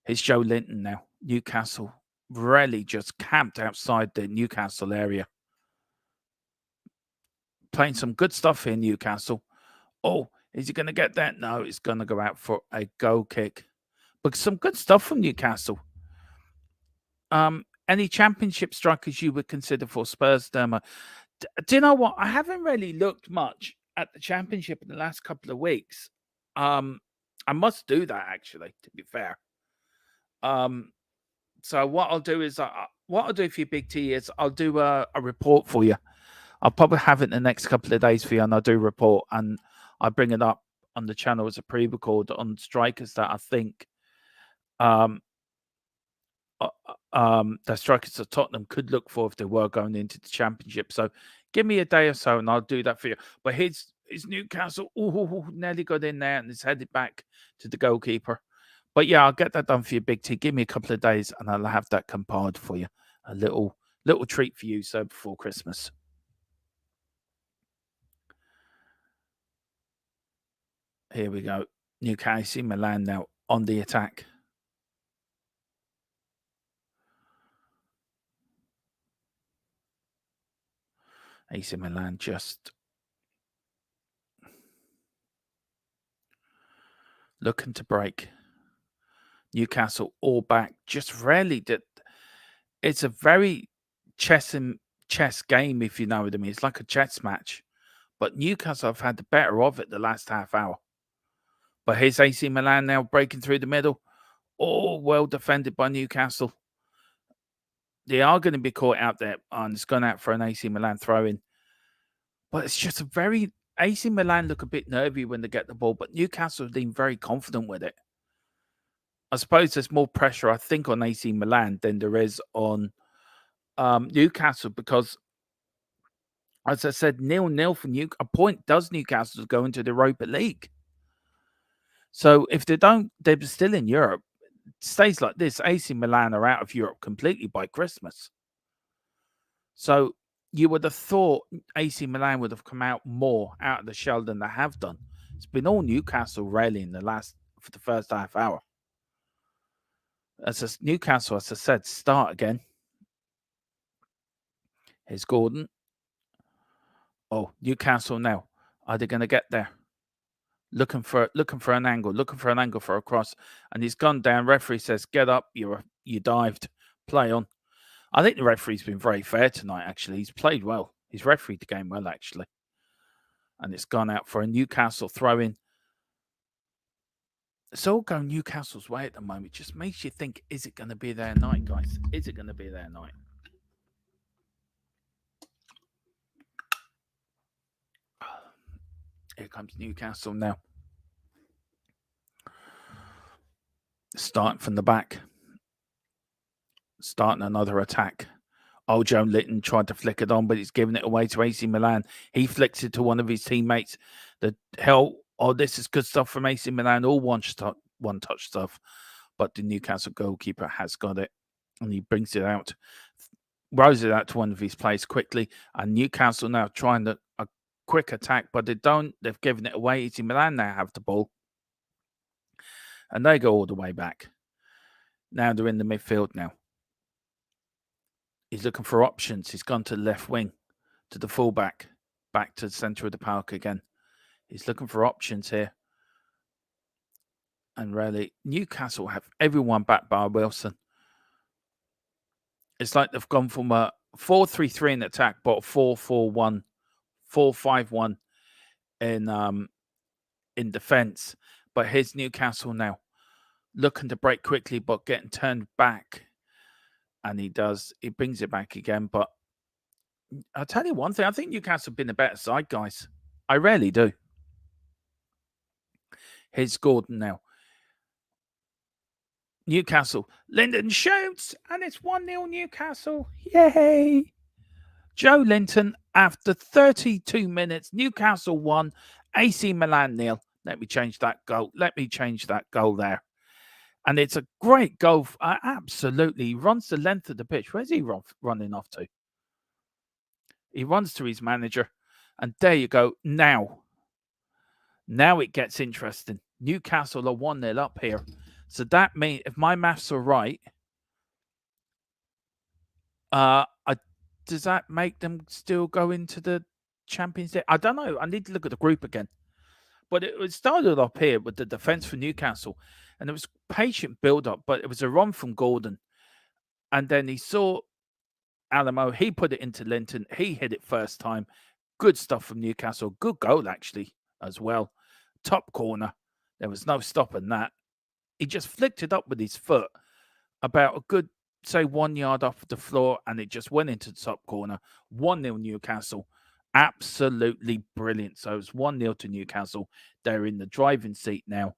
Here's Joe Linton now. Newcastle really just camped outside the Newcastle area. Playing some good stuff here, Newcastle. Oh, is he going to get that? No, it's going to go out for a goal kick. But some good stuff from Newcastle. Any championship strikers you would consider for Spurs, Derma? Do you know what? I haven't really looked much at the championship in the last couple of weeks. I must do that, actually, to be fair. So what I'll do is, what I'll do for you, Big T, is I'll do a report for you. I'll probably have it in the next couple of days for you, and I'll do a report, and I'll bring it up on the channel as a pre-record on strikers that I think the strikers of Tottenham could look for if they were going into the Championship. So give me a day or so and I'll do that for you. But here's Newcastle. Ooh, nearly got in there and it's headed back to the goalkeeper. But yeah, I'll get that done for you, Big T. Give me a couple of days and I'll have that compiled for you. A little treat for you, so before Christmas. Here we go. Newcastle, Milan now on the attack. AC Milan just looking to break. Newcastle all back. Just rarely did. It's a very chess game, if you know what I mean. It's like a chess match. But Newcastle have had the better of it the last half hour. But here's AC Milan now breaking through the middle. All well defended by Newcastle. They are going to be caught out there, and it's gone out for an AC Milan throw-in. But it's just a very... AC Milan look a bit nervy when they get the ball, but Newcastle have been very confident with it. I suppose there's more pressure, I think, on AC Milan than there is on Newcastle because, as I said, 0-0 for Newcastle. A point does Newcastle go into the Europa League. So if they don't, they're still in Europe. It stays like this, AC Milan are out of Europe completely by Christmas. So you would have thought AC Milan would have come out more out of the shell than they have done. It's been all Newcastle really for the first half hour. Newcastle, as I said, start again. Here's Gordon. Oh, Newcastle now. Are they going to get there? Looking for an angle for a cross, and he's gone down. Referee says, "Get up! You dived. Play on." I think the referee's been very fair tonight. Actually, he's played well. He's refereed the game well, actually, and it's gone out for a Newcastle throw-in. It's all going Newcastle's way at the moment. It just makes you think: is it going to be their night, guys? Is it going to be their night? Here comes Newcastle now. Starting from the back. Starting another attack. Oh, Joe Linton tried to flick it on, but he's giving it away to AC Milan. He flicks it to one of his teammates. This is good stuff from AC Milan. All one-touch stuff. But the Newcastle goalkeeper has got it. And he brings it out. Rolls it out to one of his players quickly. And Newcastle now trying a quick attack, but they don't. They've given it away. AC Milan now have the ball. And they go all the way back. Now they're in the midfield now. He's looking for options. He's gone to the left wing, to the fullback, back to the centre of the park again. He's looking for options here. And really, Newcastle have everyone back by Wilson. It's like they've gone from a 4-3-3 in attack, but a 4-4-1, 4-5-1 in defence. But here's Newcastle now, looking to break quickly, but getting turned back. And he does. He brings it back again. But I'll tell you one thing. I think Newcastle have been a better side, guys. I really do. Here's Gordon now. Newcastle. Linton shoots. And it's 1-0 Newcastle. Yay. Joe Linton, after 32 minutes, Newcastle 1, AC Milan 0. Let me change that goal. There. And it's a great goal. Absolutely. He runs the length of the pitch. Where's he running off to? He runs to his manager. And there you go. Now it gets interesting. Newcastle are 1-0 up here. So that means, if my maths are right, does that make them still go into the Champions League? I don't know. I need to look at the group again. But it started up here with the defence for Newcastle. And it was patient build-up, but it was a run from Gordon. And then he saw Alamo. He put it into Linton. He hit it first time. Good stuff from Newcastle. Good goal, actually, as well. Top corner. There was no stopping that. He just flicked it up with his foot about a good, say, 1 yard off the floor, and it just went into the top corner. 1-0 Newcastle. Absolutely brilliant. So it's 1-0 to Newcastle. They're in the driving seat now.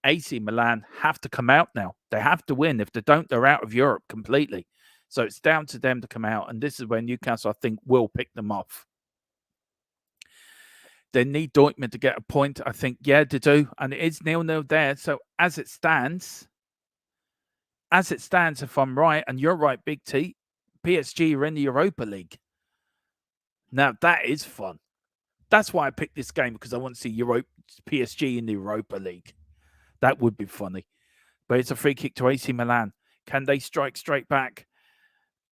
AC Milan have to come out now. They have to win. If they don't, they're out of Europe completely. So it's down to them to come out. And this is where Newcastle, I think, will pick them off. They need Dortmund to get a point. I think, yeah, they do. And it is 0-0 there. So as it stands, if I'm right, and you're right, Big T, PSG are in the Europa League. Now, that is fun. That's why I picked this game, because I want to see PSG in the Europa League. That would be funny. But it's a free kick to AC Milan. Can they strike straight back?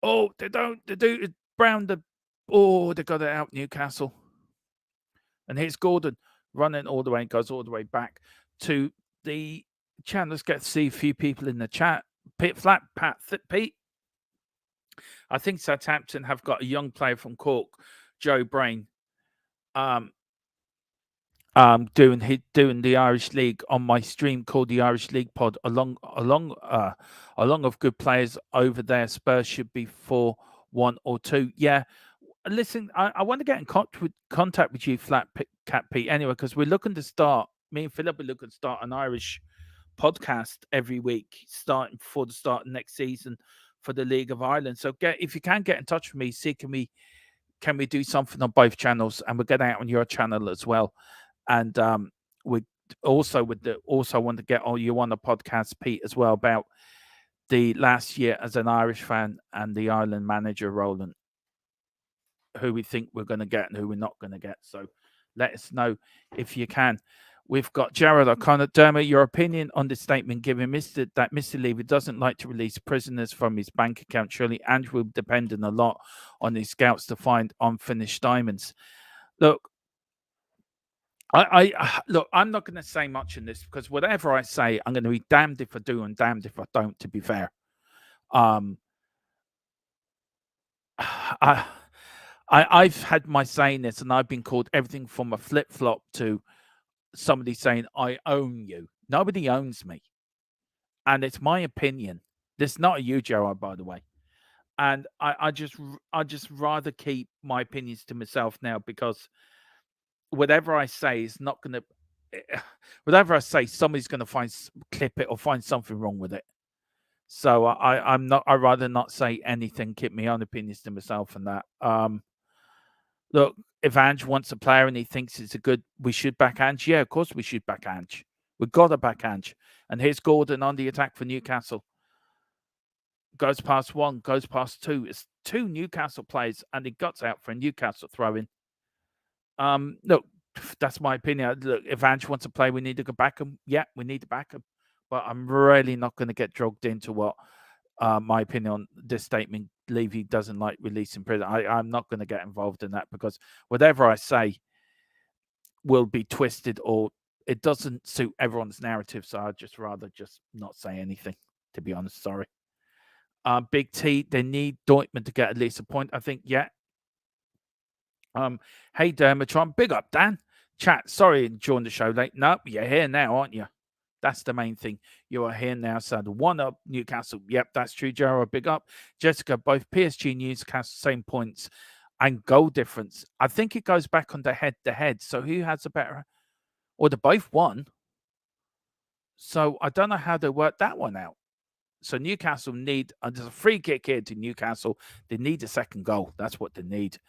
Oh, they don't. They do. Brown the. Oh, they got it out, Newcastle. And here's Gordon running all the way, goes all the way back to the chat. Let's get to see a few people in the chat. Pete, I think Southampton have got a young player from Cork, Joe Brain, doing the Irish League on my stream called the Irish League Pod. Along of good players over there. Spurs should be 4-1 or 2. Yeah. Listen, I want to get in contact with you, Flat Cat Pete, anyway, because we're looking to start. Me and Philip are looking to start an Irish podcast every week, starting before the start of next season for the League of Ireland. So if you can get in touch with me, see can we do something on both channels, and we'll get out on your channel as well. And we also want to get you on the podcast, Pete, as well, about the last year as an Irish fan and the Ireland manager role, and who we think we're going to get and who we're not going to get. So let us know if you can. We've got Jared O'Connor. Dermot, your opinion on this statement given that Mr. Levy doesn't like to release prisoners from his bank account. Surely Andrew will depend a lot on his scouts to find unfinished diamonds. Look, I'm not going to say much in this, because whatever I say, I'm going to be damned if I do and damned if I don't, to be fair. I've had my say in this, and I've been called everything from a flip-flop to somebody saying, I own you. Nobody owns me. And it's my opinion. This is not a you, Gerard, by the way. And I just rather keep my opinions to myself now, because whatever I say is not going to, whatever I say, somebody's going to clip it or find something wrong with it. So I'd rather not say anything, keep my own opinions to myself and that. Look, if Ange wants a player and he thinks it's we should back Ange. Yeah, of course we should back Ange. We've got to back Ange. And here's Gordon on the attack for Newcastle. Goes past one, goes past two. It's 2 Newcastle players, and he guts out for a Newcastle throw-in. Look, that's my opinion. Look, if Ange wants to play, we need to go back him. Yeah, we need to back him. But I'm really not going to get dragged into what my opinion on this statement. Levy doesn't like releasing prison. I'm not going to get involved in that, because whatever I say will be twisted, or it doesn't suit everyone's narrative. So I'd just rather not say anything, to be honest. Sorry. Big T, they need Dortmund to get at least a point, I think. Yeah. Hey, Dermatron, big up, Dan. Chat, sorry, joined the show late. No, you're here now, aren't you? That's the main thing. You are here now. So the 1-up Newcastle. Yep, that's true, Gerald. Big up. Jessica, both PSG and Newcastle, same points and goal difference. I think it goes back on the head-to-head. So who has a better, or they both won. So I don't know how they work that one out. So Newcastle need, there's a free kick here to Newcastle. They need a second goal. That's what they need.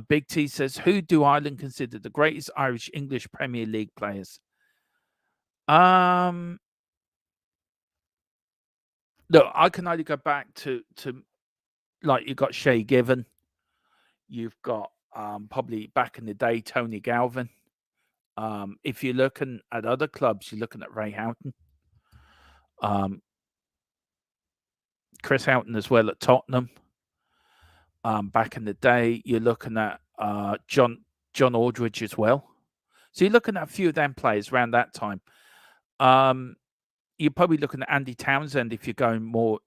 Big T says, who do Ireland consider the greatest Irish English Premier League players? Look, I can only go back to like, you've got Shay Given. You've got probably back in the day, Tony Galvin. If you're looking at other clubs, you're looking at Ray Houghton. Chris Houghton as well at Tottenham. Back in the day, you're looking at John Aldridge as well. So you're looking at a few of them players around that time. You're probably looking at Andy Townsend if you're going more,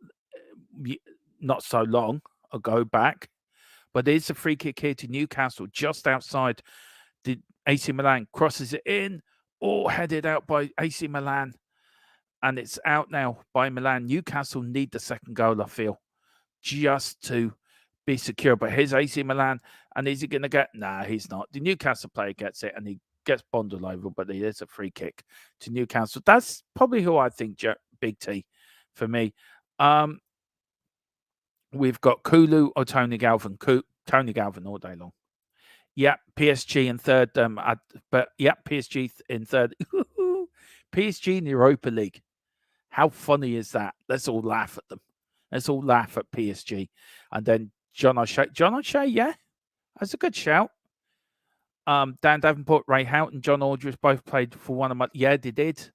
not so long ago back. But there's a free kick here to Newcastle, just outside the AC Milan. Crosses it in, or headed out by AC Milan. And it's out now by Milan. Newcastle need the second goal, I feel, just to be secure. But here's AC Milan, and is he going to get? Nah, he's not. The Newcastle player gets it, and he gets bonded over, but there's a free kick to Newcastle. That's probably who I think, Big T, for me. We've got Kulu or Tony Galvin. Tony Galvin all day long. Yeah, PSG in third. PSG in third. PSG in the Europa League. How funny is that? Let's all laugh at them. Let's all laugh at PSG. And then John O'Shea, yeah, that's a good shout. Dan Davenport, Ray Houghton, John Aldridge both played for one of my. Yeah, they did.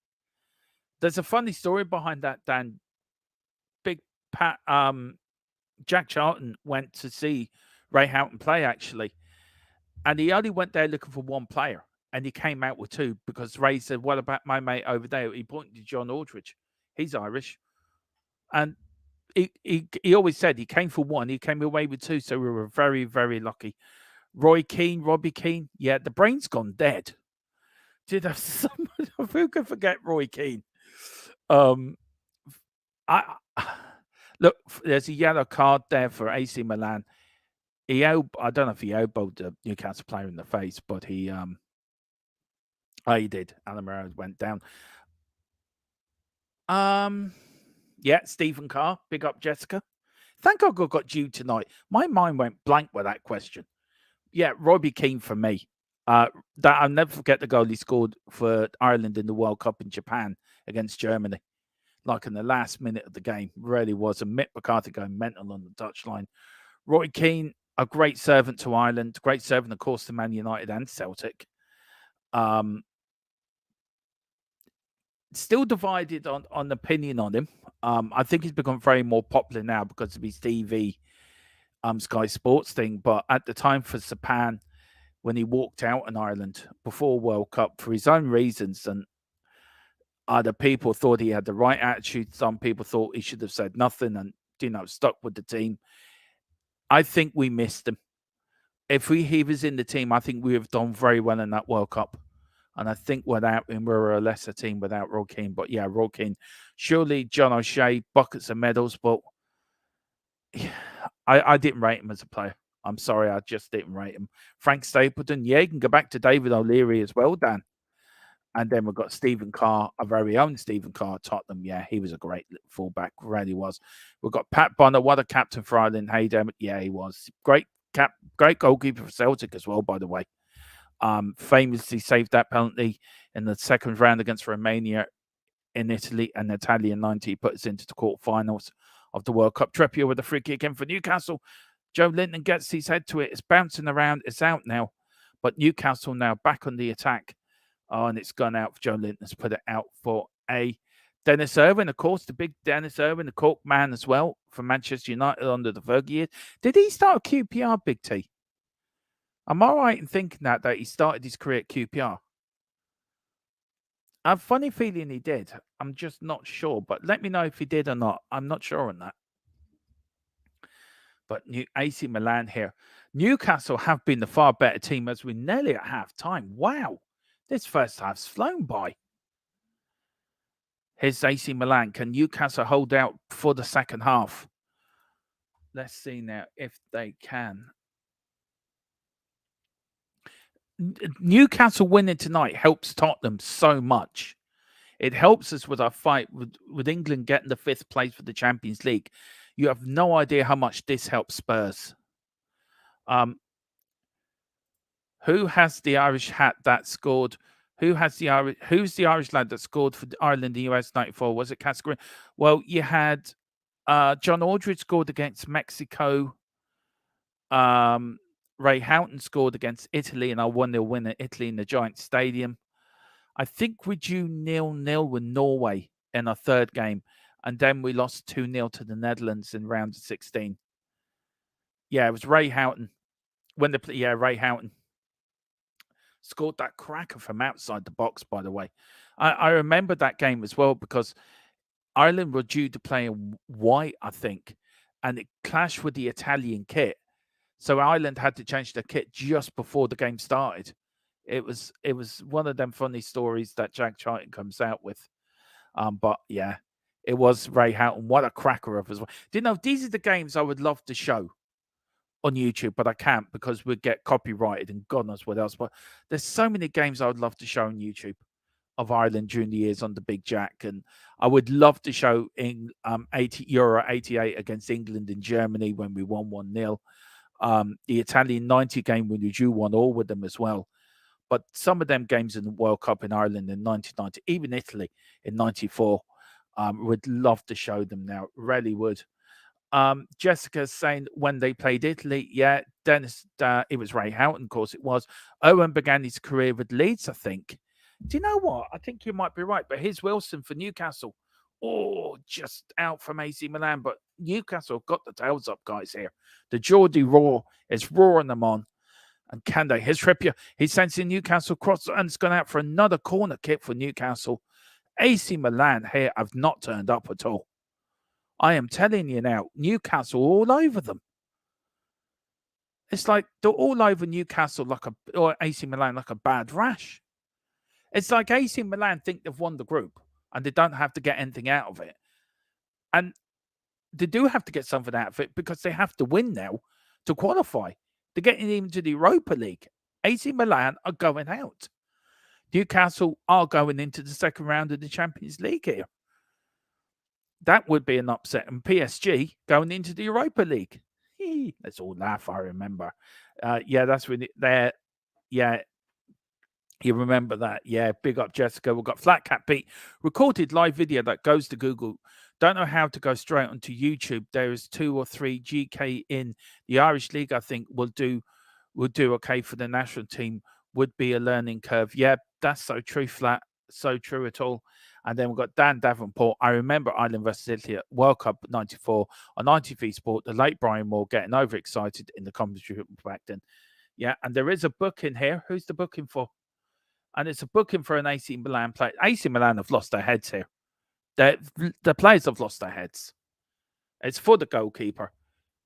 There's a funny story behind that, Dan. Big Pat, Jack Charlton went to see Ray Houghton play, actually. And he only went there looking for one player. And he came out with two because Ray said, what about my mate over there? He pointed to John Aldridge. He's Irish. And he always said he came for one. He came away with two. So we were very, very lucky. Robbie Keane. Yeah, the brain's gone dead. Did have someone who could forget Roy Keane? Look, there's a yellow card there for AC Milan. I don't know if he elbowed the Newcastle player in the face, but he did. Alan Moreira went down. Yeah, Stephen Carr, big up Jessica. Thank God I got you tonight. My mind went blank with that question. Yeah, Robbie Keane for me. That I'll never forget the goal he scored for Ireland in the World Cup in Japan against Germany. Like in the last minute of the game, really was. And Mick McCarthy going mental on the touchline. Roy Keane, a great servant to Ireland, great servant, of course, to Man United and Celtic. Still divided on opinion on him. I think he's become very more popular now because of his TV Sky Sports thing. But at the time for Japan, when he walked out in Ireland before World Cup for his own reasons, and other people thought he had the right attitude. Some people thought he should have said nothing and, stuck with the team. I think we missed him. If he was in the team, I think we have done very well in that World Cup. And I think without him, we're a lesser team without Roy Keane. But yeah, Roy Keane, surely John O'Shea, buckets of medals. But I didn't rate him as a player. I'm sorry, I just didn't rate him. Frank Stapleton, yeah, you can go back to David O'Leary as well, Dan. And then we've got Stephen Carr, our very own Stephen Carr, Tottenham. Yeah, he was a great fullback, really was. We've got Pat Bonner, what a captain for Ireland. Hey, Dermot, yeah, he was. Great goalkeeper for Celtic as well, by the way. Famously saved that penalty in the second round against Romania in Italy, and Italian 90 put us into the quarterfinals of the World Cup. Trippier with a free kick in for Newcastle. Joe Linton gets his head to it. It's bouncing around. It's out now. But Newcastle now back on the attack. Oh, and it's gone out for Joe Linton to put it out for a Dennis Irwin, of course, the big Dennis Irwin, the Cork man as well, from Manchester United under the Fergie years. Did he start QPR, Big T? Am I right in thinking that he started his career at QPR? I have a funny feeling he did. I'm just not sure, but let me know if he did or not. I'm not sure on that. But AC Milan here. Newcastle have been the far better team as we're nearly at half-time. Wow. This first half's flown by. Here's AC Milan. Can Newcastle hold out for the second half? Let's see now if they can. Newcastle winning tonight helps Tottenham so much. It helps us with our fight with England getting the 5th place for the Champions League. You have no idea how much this helps Spurs. Who has the Irish hat that scored? Who's the Irish lad that scored for Ireland in the US 94? Was it Cascarino? Well, you had John Aldridge scored against Mexico. Ray Houghton scored against Italy in our 1-0 win at Italy in the Giant Stadium. I think we drew 0-0 with Norway in our third game, and then we lost 2-0 to the Netherlands in round of 16. Yeah, it was Ray Houghton. Ray Houghton scored that cracker from outside the box, by the way. I remember that game as well because Ireland were due to play in white, I think, and it clashed with the Italian kit. So Ireland had to change their kit just before the game started. It was one of them funny stories that Jack Charlton comes out with. But yeah, it was Ray Houghton. What a cracker of as well. These are the games I would love to show. on YouTube, but I can't because we'd get copyrighted and God knows what else. But there's so many games I would love to show on YouTube of Ireland during the years on the Big Jack, and I would love to show in Euro 88 against England in Germany when we won 1-0. The Italian 90 game when we drew 1-1 with them as well. But some of them games in the World Cup in Ireland in 1990, even Italy in 94, would love to show them now. Really would. Jessica's saying when they played Italy, yeah, Dennis, it was Ray Houghton, of course it was. Owen began his career with Leeds, I think. Do you know what? I think you might be right, but here's Wilson for Newcastle. Oh, just out from AC Milan, but Newcastle got the tails up, guys, here. The Geordie Roar is roaring them on. And can they? Here's Trippier. He's sensing Newcastle cross and it's gone out for another corner kick for Newcastle. AC Milan here have not turned up at all. I am telling you now, Newcastle all over them. It's like they're all over Newcastle or AC Milan like a bad rash. It's like AC Milan think they've won the group and they don't have to get anything out of it. And they do have to get something out of it because they have to win now to qualify. They're getting into the Europa League. AC Milan are going out. Newcastle are going into the second round of the Champions League here. That would be an upset. And PSG going into the Europa League. Let's all laugh, I remember. Yeah, that's when they're, yeah, you remember that. Yeah, big up, Jessica. We've got Flat Cat Pete. Recorded live video that goes to Google. Don't know how to go straight onto YouTube. There is 2 or 3 GK in the Irish League, I think, will do okay for the national team. Would be a learning curve. Yeah, that's so true, Flat. So true at all. And then we've got Dan Davenport. I remember Ireland versus Italy at World Cup 94 on ITV Sport. The late Brian Moore getting overexcited in the commentary back then. Yeah, and there is a booking here. Who's the booking for? And it's a booking for an AC Milan player. AC Milan have lost their heads here. The players have lost their heads. It's for the goalkeeper.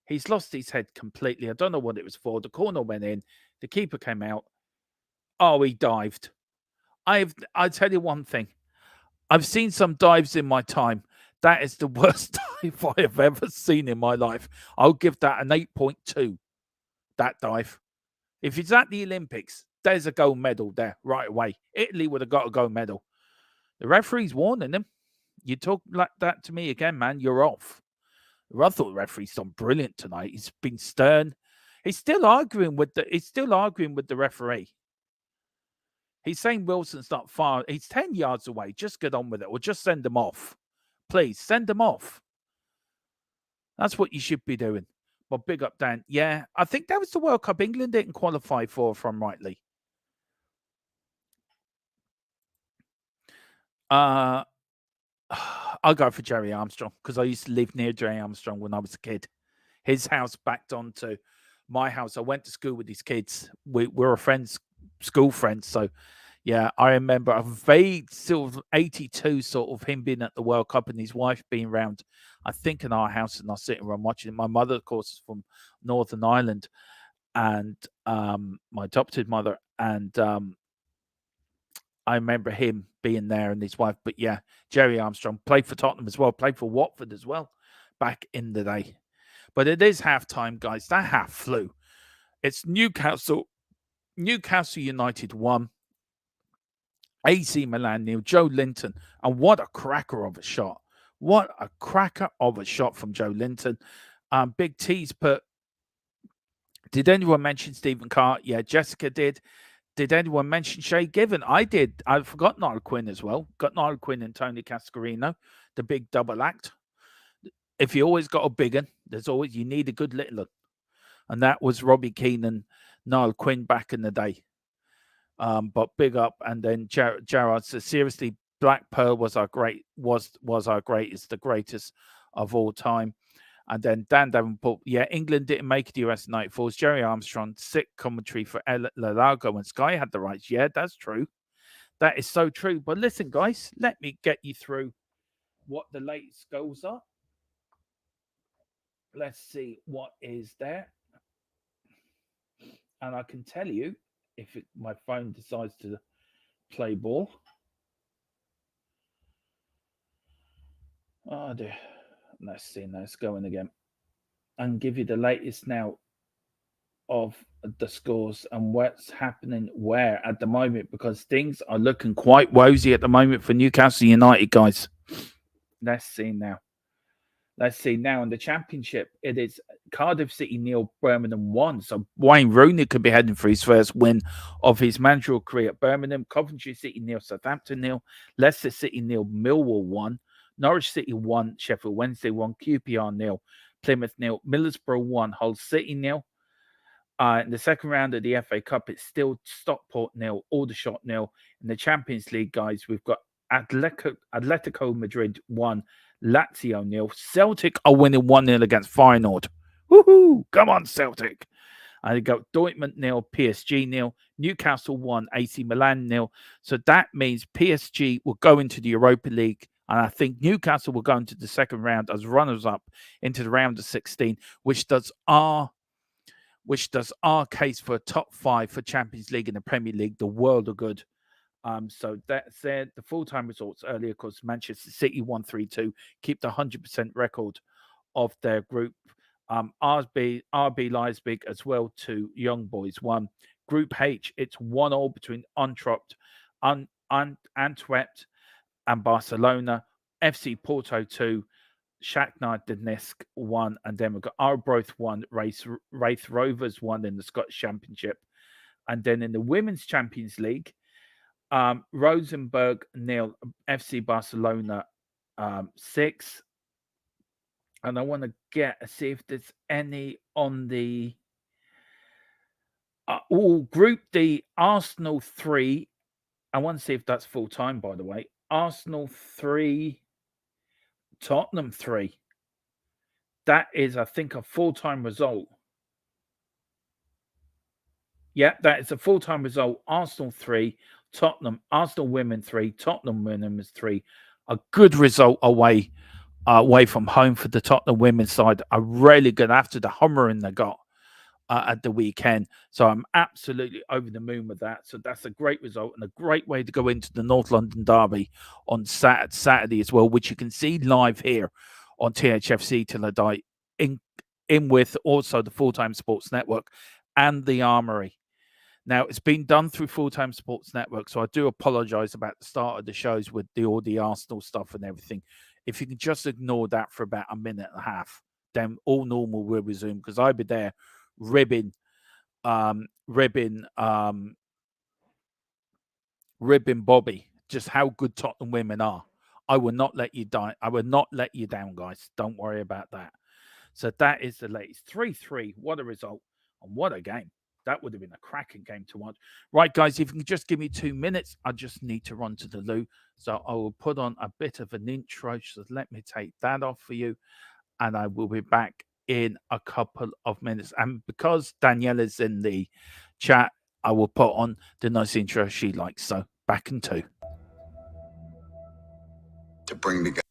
He's lost his head completely. I don't know what it was for. The corner went in. The keeper came out. Oh, he dived. I tell you one thing. I've seen some dives in my time. That is the worst dive I have ever seen in my life. I'll give that an 8.2, that dive. If it's at the Olympics, there's a gold medal there right away. Italy would have got a gold medal. The referee's warning him. You talk like that to me again, man, you're off. I thought the referee's done brilliant tonight. He's been stern. He's still arguing with the referee. He's saying Wilson's not far. He's 10 yards away. Just get on with it or just send him off. Please, send him off. That's what you should be doing. But big up, Dan. Yeah, I think that was the World Cup England didn't qualify for, if I'm rightly. I'll go for Jerry Armstrong because I used to live near Jerry Armstrong when I was a kid. His house backed onto my house. I went to school with his kids. We were friends, school friends. So, yeah, I remember a vague sort of 82 sort of him being at the World Cup and his wife being around, I think, in our house and I was sitting around watching it. My mother, of course, is from Northern Ireland and my adopted mother. And I remember him being there and his wife. But yeah, Jerry Armstrong played for Tottenham as well, played for Watford as well back in the day. But it is halftime, guys. That half flew. It's Newcastle United 1, AC Milan 0, Joe Linton. And what a cracker of a shot. What a cracker of a shot from Joe Linton. Big T's put, did anyone mention Stephen Carr? Yeah, Jessica did. Did anyone mention Shay Given? I did. I forgot Niall Quinn as well. Got Niall Quinn and Tony Cascarino, the big double act. If you always got a big one, you need a good little one. And that was Robbie Keane and Niall Quinn back in the day. But big up. And then Gerard says, seriously, Black Pearl was our greatest, the greatest of all time. And then Dan Davenport, yeah, England didn't make it US 94s. Jerry Armstrong, sick commentary for El Lago and Sky had the rights. Yeah, that's true. That is so true. But listen, guys, let me get you through what the latest goals are. Let's see what is there. And I can tell you if my phone decides to play ball. Oh dear. Let's see. Now it's going again. And give you the latest now of the scores and what's happening where at the moment, because things are looking quite rosy at the moment for Newcastle United, guys. Let's see now. In the Championship, it is Cardiff City 0, Birmingham 1. So Wayne Rooney could be heading for his first win of his managerial career at Birmingham. Coventry City 0, Southampton 0, Leicester City 0, Millwall 1, Norwich City 1, Sheffield Wednesday 1, QPR 0, Plymouth 0, Middlesbrough 1, Hull City 0. In the second round of the FA Cup, it's still Stockport 0, Aldershot 0. In the Champions League, guys, we've got Atletico Madrid 1, Lazio 0. Celtic are winning 1-0 against Feyenoord. Woohoo! Come on, Celtic. And they got Dortmund 0, PSG 0, Newcastle 1, AC Milan 0. So that means PSG will go into the Europa League. And I think Newcastle will go into the second round as runners-up into the round of 16, which does our case for a top 5 for Champions League and the Premier League the world of good. So that's the full-time results earlier. Of course, Manchester City 1-3-2, keep the 100% record of their group. RB Leipzig as well to Young Boys 1. Group H, it's 1-1 between Antwerp and Barcelona. FC Porto 2, Shakhtar Donetsk 1, and then we've got Arbroath 1, Wraith Rovers 1 in the Scottish Championship. And then in the Women's Champions League, Rosenborg 0, FC Barcelona 6. And I want to see if there's any on the Group D, Arsenal 3. I want to see if that's full time, by the way. Arsenal 3, Tottenham 3. That is, I think, a full-time result. Yeah, that is a full-time result. Arsenal 3, Arsenal women 3, Tottenham women's 3. A good result away from home for the Tottenham women's side. A really good after the hammering they got at the weekend. So I'm absolutely over the moon with that. So that's a great result and a great way to go into the North London Derby on Saturday as well, which you can see live here on Thfc Till I Die, in with also the Full-Time Sports Network and the Armory. Now, it's been done through Full-Time Sports Network, so I do apologize about the start of the shows with all the Arsenal stuff and everything. If you can just ignore that for about a minute and a half, then all normal will resume, because I'll be there ribbing Bobby, just how good Tottenham women are. I will not let you die. I will not let you down, guys. Don't worry about that. So that is the latest. 3-3. What a result. And what a game. That would have been a cracking game to watch. Right, guys, if you can just give me 2 minutes, I just need to run to the loo. So I will put on a bit of an intro. So let me take that off for you. And I will be back in a couple of minutes. And because Danielle is in the chat, I will put on the nice intro she likes. So back in 2. To bring together.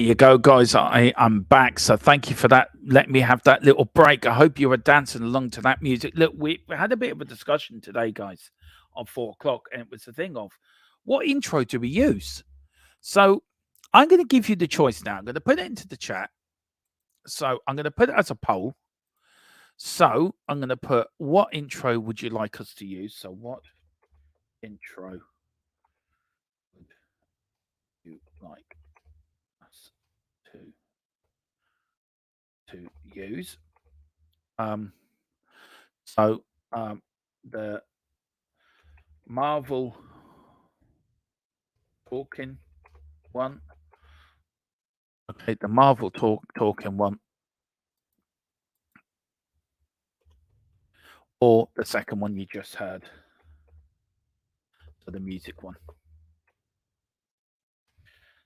you go, guys. I'm back. So thank you for that. Let me have that little break. I hope you were dancing along to that music. Look, we had a bit of a discussion today, guys, on 4 o'clock, and it was the thing of what intro do we use? So I'm going to give you the choice now. I'm going to put it into the chat. So I'm going to put it as a poll. So I'm going to put, what intro would you like us to use? So what intro would you like us to use? So the Marvel talking one. Okay, the Marvel talking one. Or the second one you just heard. So the music one.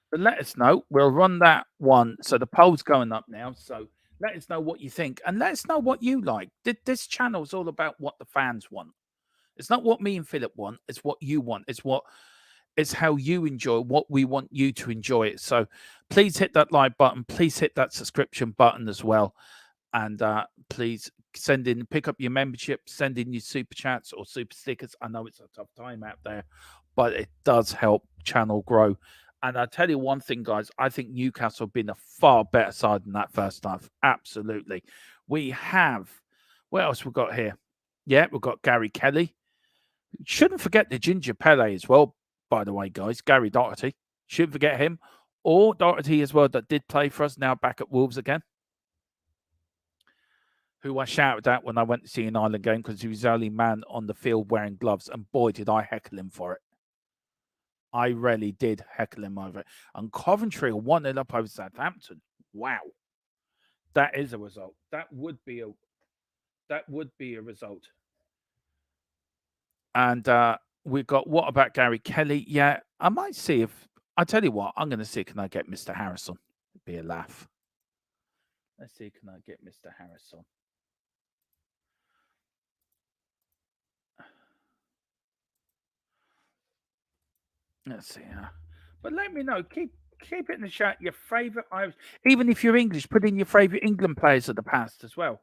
But let us know. We'll run that one. So the poll's going up now. So let us know what you think. And let us know what you like. This channel is all about what the fans want. It's not what me and Philip want. It's what you want. It's how you enjoy what we want you to enjoy it. So please hit that like button. Please hit that subscription button as well. And please pick up your membership, send in your super chats or super stickers. I know it's a tough time out there, but it does help channel grow. And I tell you one thing, guys, I think Newcastle have been a far better side than that first half. Absolutely. We have, what else we got here? Yeah, we've got Gary Kelly. Shouldn't forget the Ginger Pele as well, by the way, guys. Gary Doherty. Shouldn't forget him. Or Doherty as well, that did play for us, now back at Wolves again. Who I shouted at when I went to see an Ireland game because he was the only man on the field wearing gloves. And boy, did I heckle him for it. I really did heckle him over it. And Coventry are 1-0 up over Southampton. Wow. That is a result. That would be a result. And we've got, what about Gary Kelly? Yeah, I might see if, I tell you what, I'm going to see, can I get Mr. Harrison? It'd be a laugh. Let's see, can I get Mr. Harrison? Let's see. But let me know. Keep it in the chat. Your favourite Irish, even if you're English, put in your favourite England players of the past as well.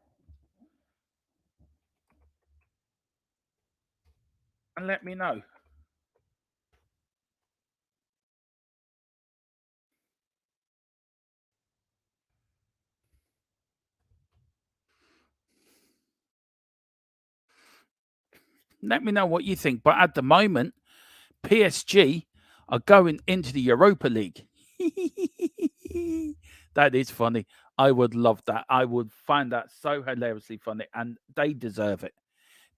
And let me know. Let me know what you think. But at the moment, PSG are going into the Europa League. That is funny. I would love that. I would find that so hilariously funny. And they deserve it.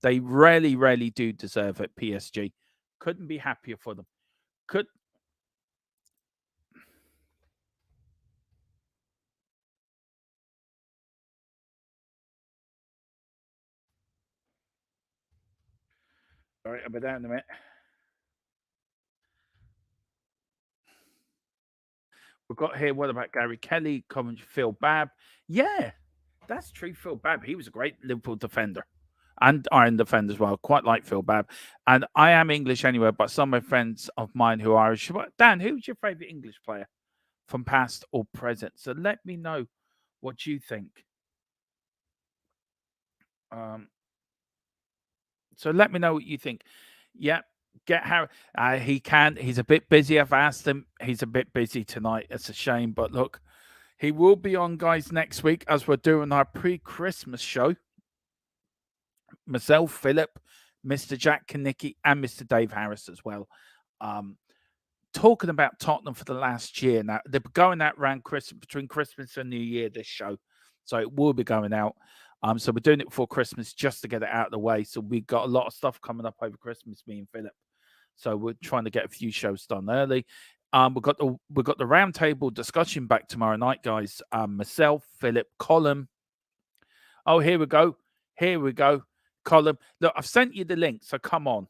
They really, really do deserve it, PSG. Couldn't be happier for them. Sorry, I'll be down in a minute. We've got here, what about Gary Kelly, Coventry, Phil Babb? Yeah, that's true. Phil Babb, he was a great Liverpool defender and Iron defender as well. Quite like Phil Babb. And I am English anyway, but some of my friends of mine who are Irish. Dan, who's your favourite English player from past or present? So let me know what you think. So let me know what you think. Yeah, get Harry. He can. He's a bit busy. I've asked him. He's a bit busy tonight. It's a shame, but look, he will be on, guys, next week as we're doing our pre-Christmas show. Myself, Philip, Mr. Jack Kanicki, and Mr. Dave Harris as well. Talking about Tottenham for the last year now. They're going out around Christmas, between Christmas and New Year, this show. So it will be going out. So we're doing it before Christmas just to get it out of the way. So we've got a lot of stuff coming up over Christmas, me and Philip. So we're trying to get a few shows done early. We've got the roundtable discussion back tomorrow night, guys. Myself, Philip, Colin. Oh, here we go. Here we go. Colin. Look, I've sent you the link, so come on.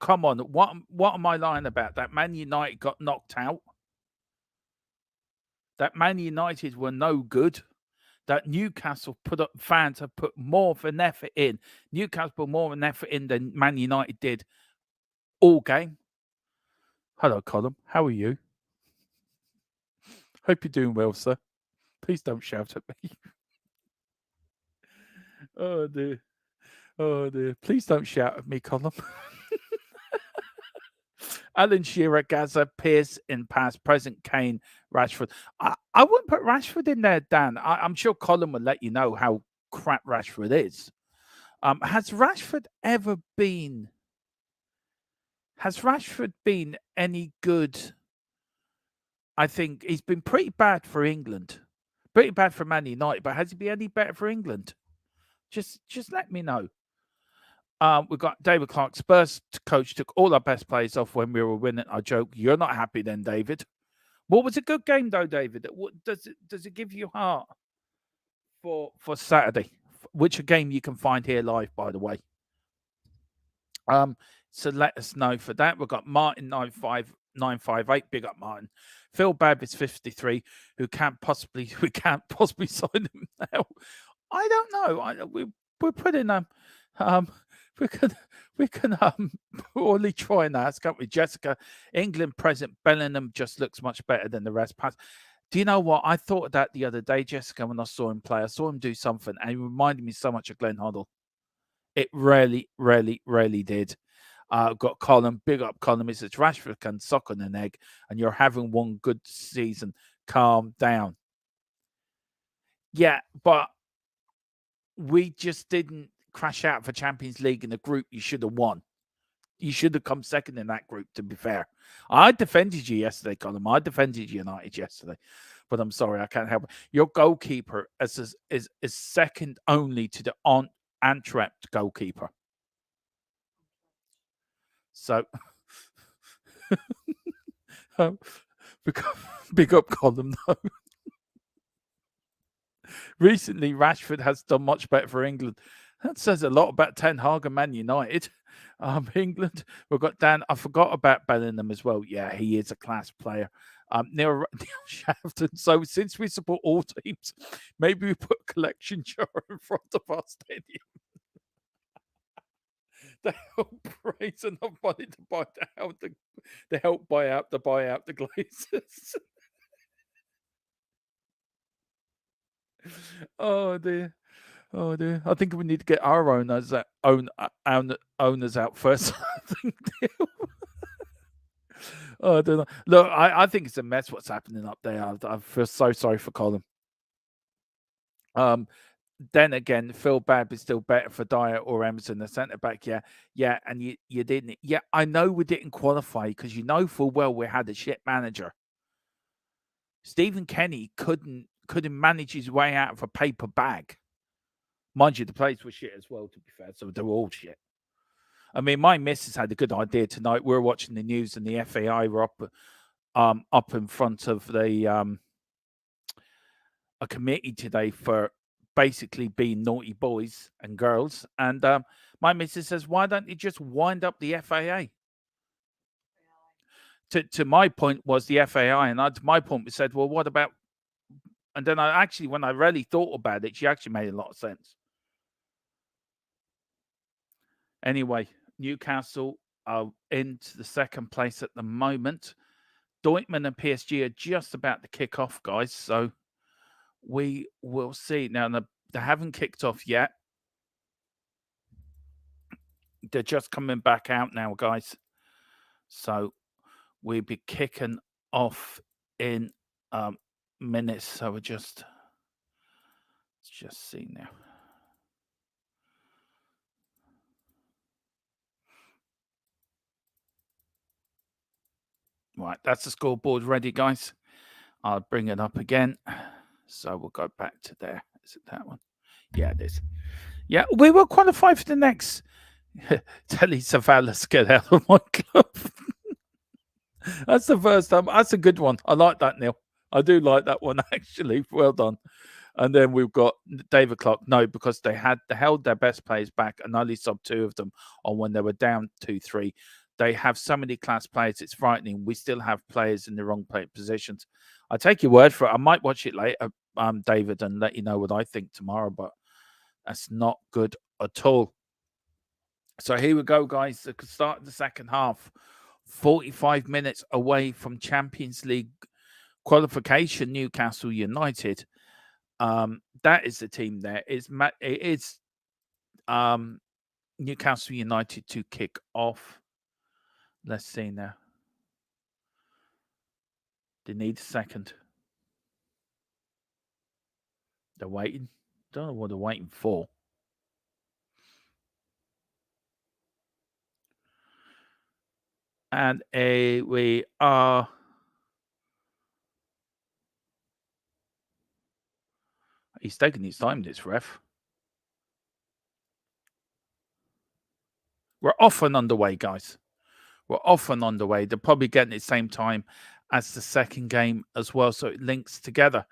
Come on. What am I lying about? That Man United got knocked out. That Man United were no good. That Newcastle fans have put more of an effort in. Newcastle put more of an effort in than Man United did all game. Hello, Colin. How are you? Hope you're doing well, sir. Please don't shout at me. Oh dear. Oh dear. Please don't shout at me, Colin. Alan Shearer, Gaza, Pierce in past, present, Kane, Rashford. I wouldn't put Rashford in there, Dan. I'm sure Colin will let you know how crap Rashford is. Has Rashford been any good? I think he's been pretty bad for England. Pretty bad for Man United, but has he been any better for England? Just let me know. We've got David Clark. Spurs coach took all our best players off when we were winning. I joke. You're not happy then, David. What was a good game though, David? What does it give you heart for Saturday? Which a game you can find here live, by the way. So let us know for that. We've got Martin 95958. Big up Martin. Phil Babb is 53. We can't possibly sign him now. I don't know. We're putting we can only try and ask, can't we? Jessica, England present, Bellingham just looks much better than the rest. Do you know what? I thought of that the other day, Jessica, when I saw him play. I saw him do something, and it reminded me so much of Glenn Hoddle. It really, really, really did. Got Colin, big up Colin. He says Rashford can suck on an egg, and you're having one good season. Calm down. Yeah, but we just didn't crash out for Champions League in the group you should have won. You should have come second in that group, to be fair. I defended you yesterday, Colin. I defended United yesterday. But I'm sorry, I can't help it. Your goalkeeper is second only to the Antwerp goalkeeper. So, big up Colin, though. Recently, Rashford has done much better for England. That says a lot about Ten Hag and Man United. England, we've got Dan. I forgot about Bellingham as well. Yeah, he is a class player. Neil Shafton. So since we support all teams, maybe we put a collection jar in front of our stadium. They help raise enough money to buy they help buy out the Glazers. Oh dear. Oh dear! I think we need to get our owners out first. I think. Oh, I don't know. Look, I think it's a mess what's happening up there. I feel so sorry for Colin. Then again, Phil Babb is still better for Dyer or Emerson, the centre back. Yeah, and you didn't. Yeah, I know we didn't qualify because you know full well we had a shit manager. Stephen Kenny couldn't manage his way out of a paper bag. Mind you, the players were shit as well, to be fair, so they were all shit. I mean, my missus had a good idea tonight. We were watching the news, and the FAI were up in front of a committee today for basically being naughty boys and girls. And my missus says, "Why don't you just wind up the FAA?" To my point was the FAI, and my point was said, "Well, what about?" And then when I really thought about it, she actually made a lot of sense. Anyway, Newcastle are into the second place at the moment. Dortmund and PSG are just about to kick off, guys. So we will see. Now, they haven't kicked off yet. They're just coming back out now, guys. So we'll be kicking off in minutes. So let's just see now. Right, that's the scoreboard ready, guys. I'll bring it up again. So we'll go back to there. Is it that one? Yeah, it is. Yeah, we will qualify for the next. Telly Savalas, get out of my club. That's the first time. That's a good one. I like that, Neil. I do like that one, actually. Well done. And then we've got David Clark. No, because they held their best players back and only subbed 2 of them on when they were down 2-3. They have so many class players, it's frightening. We still have players in the wrong positions. I take your word for it. I might watch it later, David, and let you know what I think tomorrow, but that's not good at all. So here we go, guys. The start of the second half. 45 minutes away from Champions League qualification, Newcastle United. That is the team there. It is Newcastle United to kick off. Let's see now. They need a second. They're waiting. Don't know what they're waiting for. And we are. He's taking his time, this ref. We're off and underway, guys. We're off and underway. They're probably getting it the same time as the second game as well, so it links together.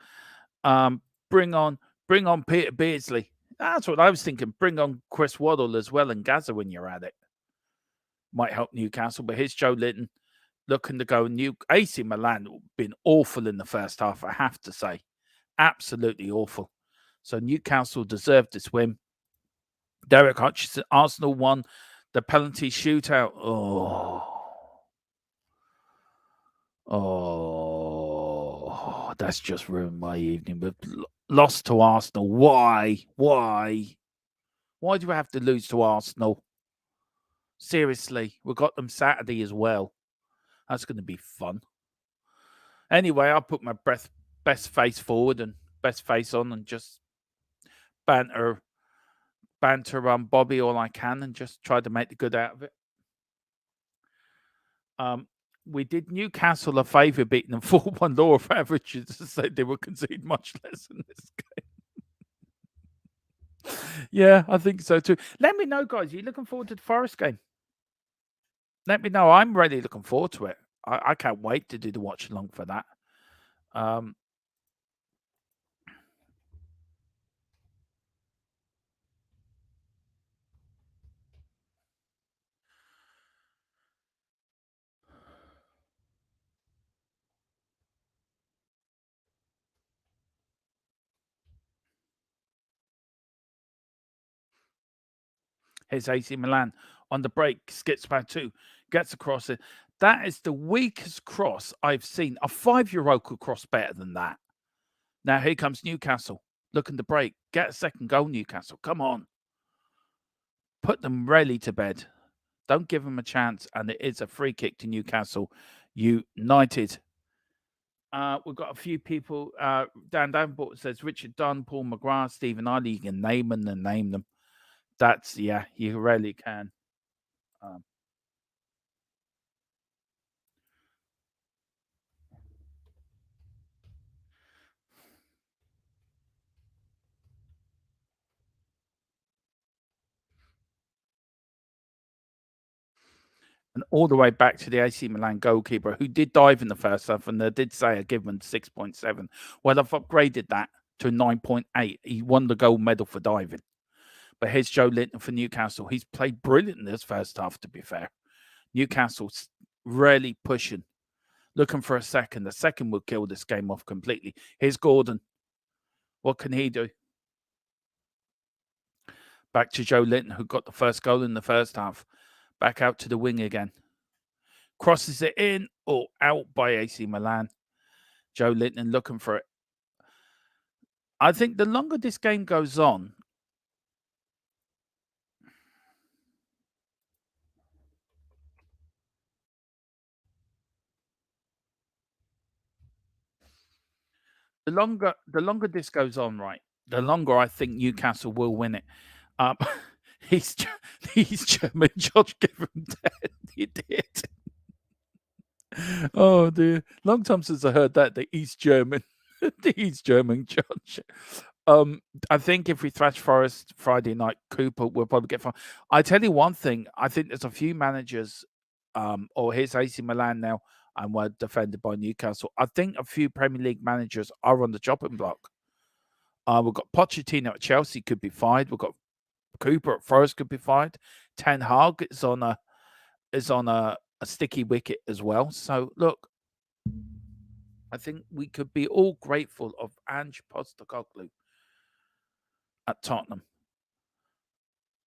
Bring on Peter Beardsley. That's what I was thinking. Bring on Chris Waddle as well and Gaza when you're at it. Might help Newcastle, but here's Joe Linton looking to go. AC Milan been awful in the first half, I have to say. Absolutely awful. So Newcastle deserved this win. Derek Hutchinson, Arsenal won the penalty shootout. Oh, that's just ruined my evening. But lost to Arsenal. Why? Why do we have to lose to Arsenal? Seriously, we got them Saturday as well. That's going to be fun. Anyway, I'll put my best face forward and best face on and just banter Bobby all I can and just try to make the good out of it. We did Newcastle a favour beating them 4-1 law of averages to say they will concede much less in this game. Yeah, I think so too. Let me know, guys. Are you looking forward to the Forest game? Let me know. I'm really looking forward to it. I can't wait to do the watch along for that. Here's AC Milan on the break, skips back 2, gets across it. That is the weakest cross I've seen. A 5-year-old could cross better than that. Now here comes Newcastle, looking to break. Get a second goal, Newcastle. Come on. Put them really to bed. Don't give them a chance. And it is a free kick to Newcastle United. We've got a few people. Dan Davenport says Richard Dunn, Paul McGrath, Stephen Eiley. You can name them and name them. That's, yeah, you really can. And all the way back to the AC Milan goalkeeper who did dive in the first half, and they did say I give him 6.7. Well, I've upgraded that to 9.8. He won the gold medal for diving. But here's Joe Linton for Newcastle. He's played brilliant in this first half, to be fair. Newcastle's really pushing, looking for a second. The second will kill this game off completely. Here's Gordon. What can he do? Back to Joe Linton, who got the first goal in the first half. Back out to the wing again. Crosses it in or out by AC Milan. Joe Linton looking for it. I think the longer this game goes on, the longer this goes on, right, the longer I think Newcastle will win it. He's German. George gave him 10. He did. Oh dear. Long time since I heard that. The East German. The East German judge. I think if we thrash Forest Friday night, Cooper will probably get fine. I tell you one thing, I think there's a few managers, or here's AC Milan now, and we're defended by Newcastle. I think a few Premier League managers are on the chopping block. We've got Pochettino at Chelsea could be fired. We've got Cooper at Forest could be fired. Ten Hag is on a sticky wicket as well. So look, I think we could be all grateful of Ange Postecoglou at Tottenham.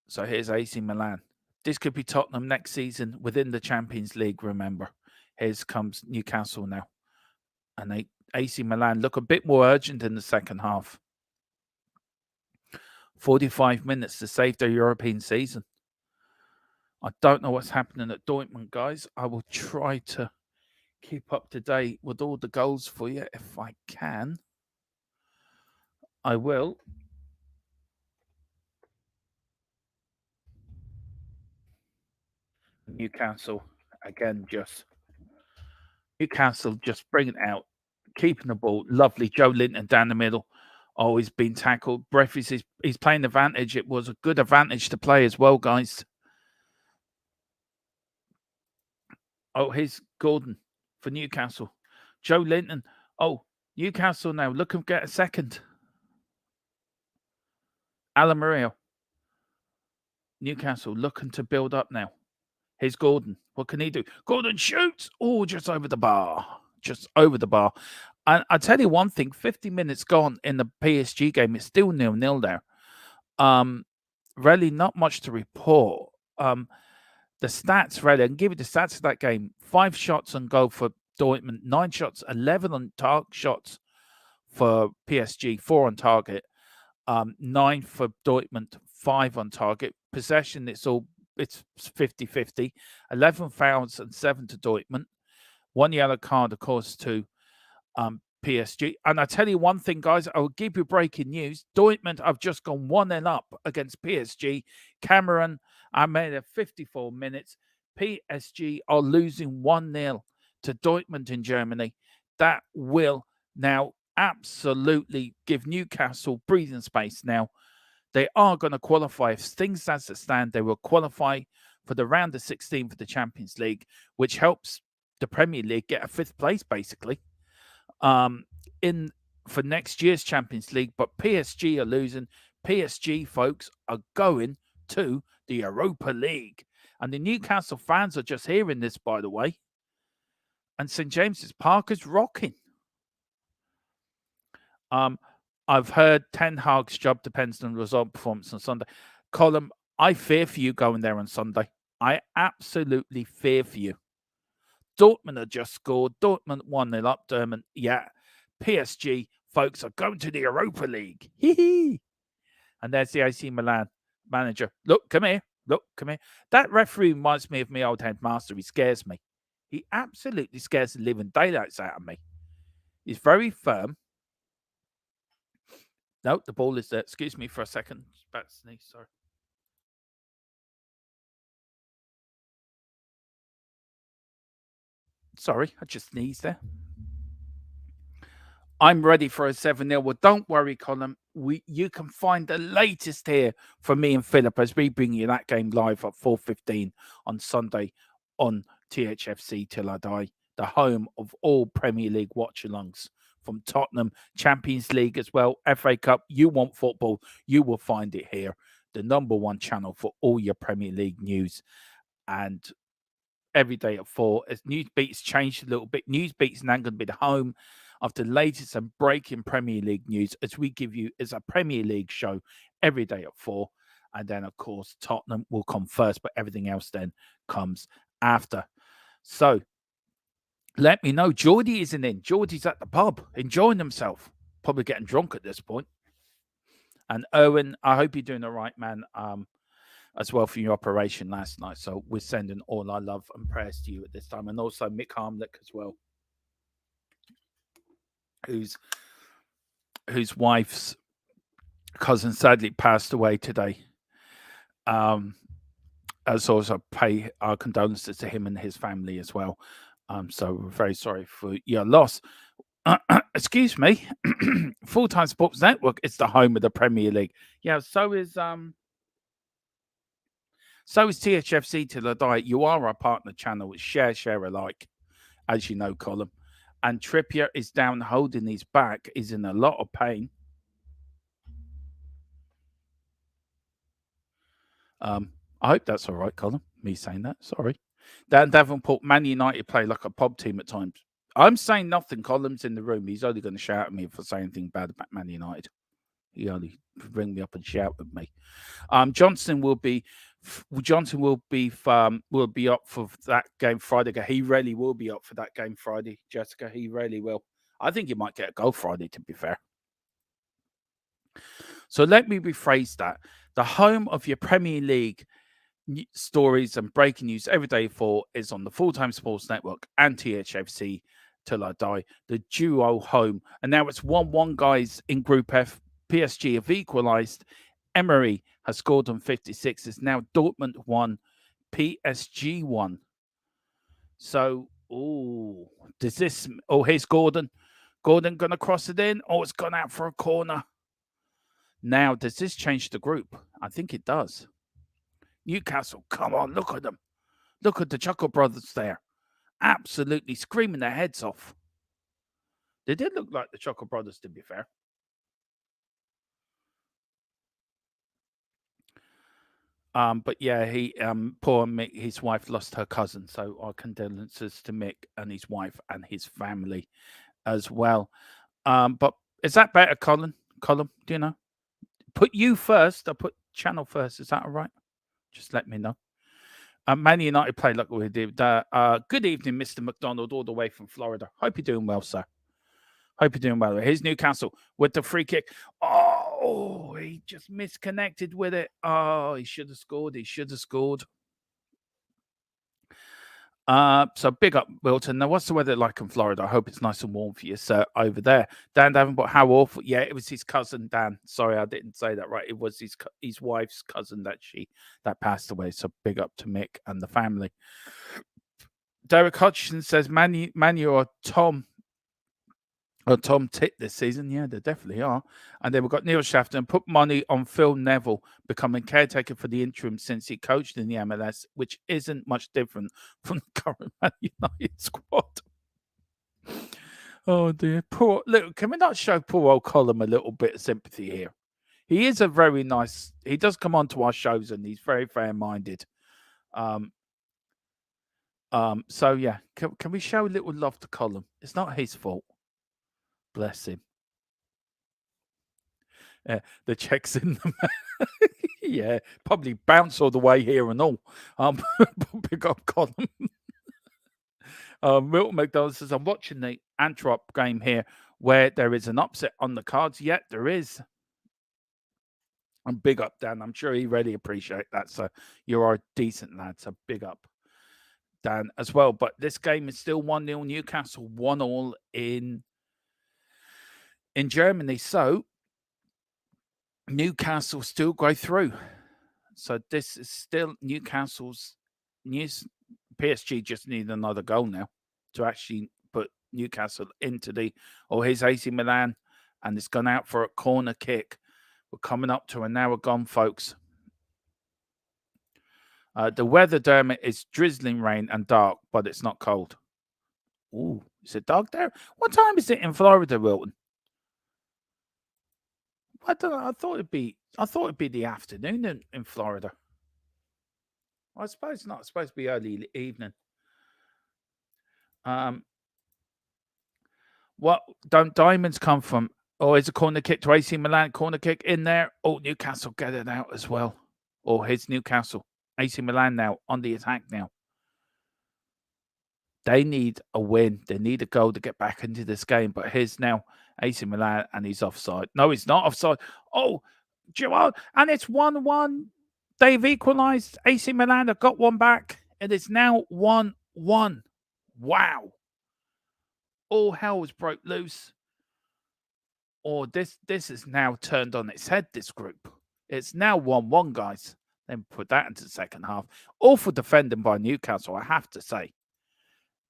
So here's AC Milan. This could be Tottenham next season within the Champions League, remember. Here comes Newcastle now. And AC Milan look a bit more urgent in the second half. 45 minutes to save their European season. I don't know what's happening at Dortmund, guys. I will try to keep up to date with all the goals for you if I can. I will. Newcastle, again, Newcastle just bringing it out, keeping the ball. Lovely. Joe Linton down the middle. Always been tackled. Breathes, he's playing advantage. It was a good advantage to play as well, guys. Oh, here's Gordon for Newcastle. Joe Linton. Oh, Newcastle now. Look and get a second. Alan Murillo. Newcastle looking to build up now. Here's Gordon. What can he do? Gordon shoots. Oh, just over the bar. Just over the bar. And I tell you one thing, 50 minutes gone in the PSG game. It's still 0-0 there. Really not much to report. The stats, really, I can give you the stats of that game. 5 shots on goal for Dortmund, 9 shots, 11 on target shots for PSG, 4 on target, 9 for Dortmund, 5 on target. Possession, it's 50-50. 11 fouls and 7 to Dortmund. 1 yellow card, of course, to PSG. And I tell you one thing, guys, I will give you breaking news. Dortmund have just gone 1-0 up against PSG. Cameron, I made it 54 minutes. PSG are losing 1-0 to Dortmund in Germany. That will now absolutely give Newcastle breathing space. Now, they are going to qualify. If things as it stand, they will qualify for the round of 16 for the Champions League, which helps the Premier League get a 5th place, basically, for next year's Champions League. But PSG are losing. PSG, folks, are going to the Europa League. And the Newcastle fans are just hearing this, by the way. And St. James's Park is rocking. I've heard Ten Hag's job depends on result performance on Sunday. Colin, I fear for you going there on Sunday. I absolutely fear for you. Dortmund have just scored. Dortmund 1-0 up. Dortmund, yeah. PSG, folks, are going to the Europa League. Hee. And there's the AC Milan manager. Look, come here. Look, come here. That referee reminds me of my old headmaster. He scares me. He absolutely scares the living daylights out of me. He's very firm. No, the ball is there. Excuse me for a second. About to sneeze, sorry. Sorry, I just sneezed there. I'm ready for a 7-0. Well, don't worry, Colin. You can find the latest here from me and Philip as we bring you that game live at 4:15 on Sunday on Thfc Till I Die, the home of all Premier League watchalongs from Tottenham, Champions League as well, FA Cup. You want football, you will find it here. The #1 channel for all your Premier League news. And every day at 4, as Newsbeat's changed a little bit, Newsbeat's now going to be the home of the latest and breaking Premier League news as we give you as a Premier League show every day at 4. And then, of course, Tottenham will come first, but everything else then comes after. So let me know. Geordie isn't in. Geordie's at the pub, enjoying himself, probably getting drunk at this point. And Owen, I hope you're doing all right, man, as well for your operation last night. So we're sending all our love and prayers to you at this time. And also Mick Harmlick as well, whose wife's cousin sadly passed away today. As also pay our condolences to him and his family as well. So we're very sorry for your loss. Excuse me. Full Time Sports Network is the home of the Premier League. Yeah, so is THFC Till I Die. You are our partner channel. It's share alike, as you know, Colin. And Trippier is down holding his back. He's in a lot of pain. I hope that's all right, Colin. Me saying that. Sorry. Dan Davenport, Man United play like a pub team at times. I'm saying nothing. Colin's in the room. He's only going to shout at me for saying anything bad about Man United. He only bring me up and shout at me. Johnson will be up for that game Friday. He really will be up for that game Friday, Jessica. He really will. I think he might get a goal Friday, to be fair. So let me rephrase that. The home of your Premier League stories and breaking news every day for is on the Full-Time Sports Network and Thfc Till I Die, the duo home. And now it's 1-1, guys, in Group F. PSG have equalised. Emery has scored on 56. It's now Dortmund 1, PSG 1. So, does this... Oh, here's Gordon. Gordon going to cross it in. Oh, it's gone out for a corner. Now, does this change the group? I think it does. Newcastle, come on, look at them. Look at the Chuckle brothers there. Absolutely screaming their heads off. They did look like the Chuckle brothers, to be fair. But yeah, poor Mick, his wife lost her cousin. So our condolences to Mick and his wife and his family as well. But is that better, Colin? Colin, do you know? Put you first. I'll put channel first. Is that all right? Just let me know. Man United played like we did. Good evening, Mr. McDonald, all the way from Florida. Hope you're doing well, sir. Hope you're doing well. Here's Newcastle with the free kick. Oh, he just misconnected with it. Oh, he should have scored. He should have scored. So big up, Wilton. Now, what's the weather like in Florida? I hope it's nice and warm for you, sir, over there. Dan Davenport, how awful. Yeah, it was his cousin, Dan. Sorry, I didn't say that right. It was his wife's cousin that passed away. So big up to Mick and the family. Derek Hodgson says, Manu or Tom Tit this season. Yeah, they definitely are. And then we've got Neil Shafton, put money on Phil Neville becoming caretaker for the interim since he coached in the MLS, which isn't much different from the current Man United squad. Oh dear. Look, can we not show poor old Colin a little bit of sympathy here? He is a very nice, he does come on to our shows and he's very fair-minded. So yeah, can we show a little love to Colin? It's not his fault. Bless him. The checks in the yeah, probably bounce all the way here and all. Pick up Colin. Milton McDonald says, I'm watching the Antwerp game here where there is an upset on the cards. Yet there is. And big up, Dan. I'm sure he really appreciate that. So you're a decent lad. So big up, Dan, as well. But this game is still 1-0 Newcastle, 1-1 in Germany. So Newcastle still go through. So this is still Newcastle's news. PSG just need another goal now to actually put Newcastle into here's AC Milan, and it's gone out for a corner kick. We're coming up to an hour gone, folks. The weather, Dermot, is drizzling rain and dark, but it's not cold. Ooh, is it dark there? What time is it in Florida, Wilton? I don't know. I thought it'd be the afternoon in Florida. I suppose not. It's supposed to be early evening. What don't diamonds come from? Oh, it's a corner kick to AC Milan. Corner kick in there. Oh, Newcastle get it out as well. Oh, here's Newcastle. AC Milan now on the attack now. They need a win. They need a goal to get back into this game. But here's now AC Milan, and he's offside. No, he's not offside. Oh, Joel, and it's 1-1. They've equalised. AC Milan have got one back. It is now 1-1. Wow. All hell was broke loose. Or this is now turned on its head, this group. It's now 1-1, guys. Then put that into the second half. Awful defending by Newcastle, I have to say.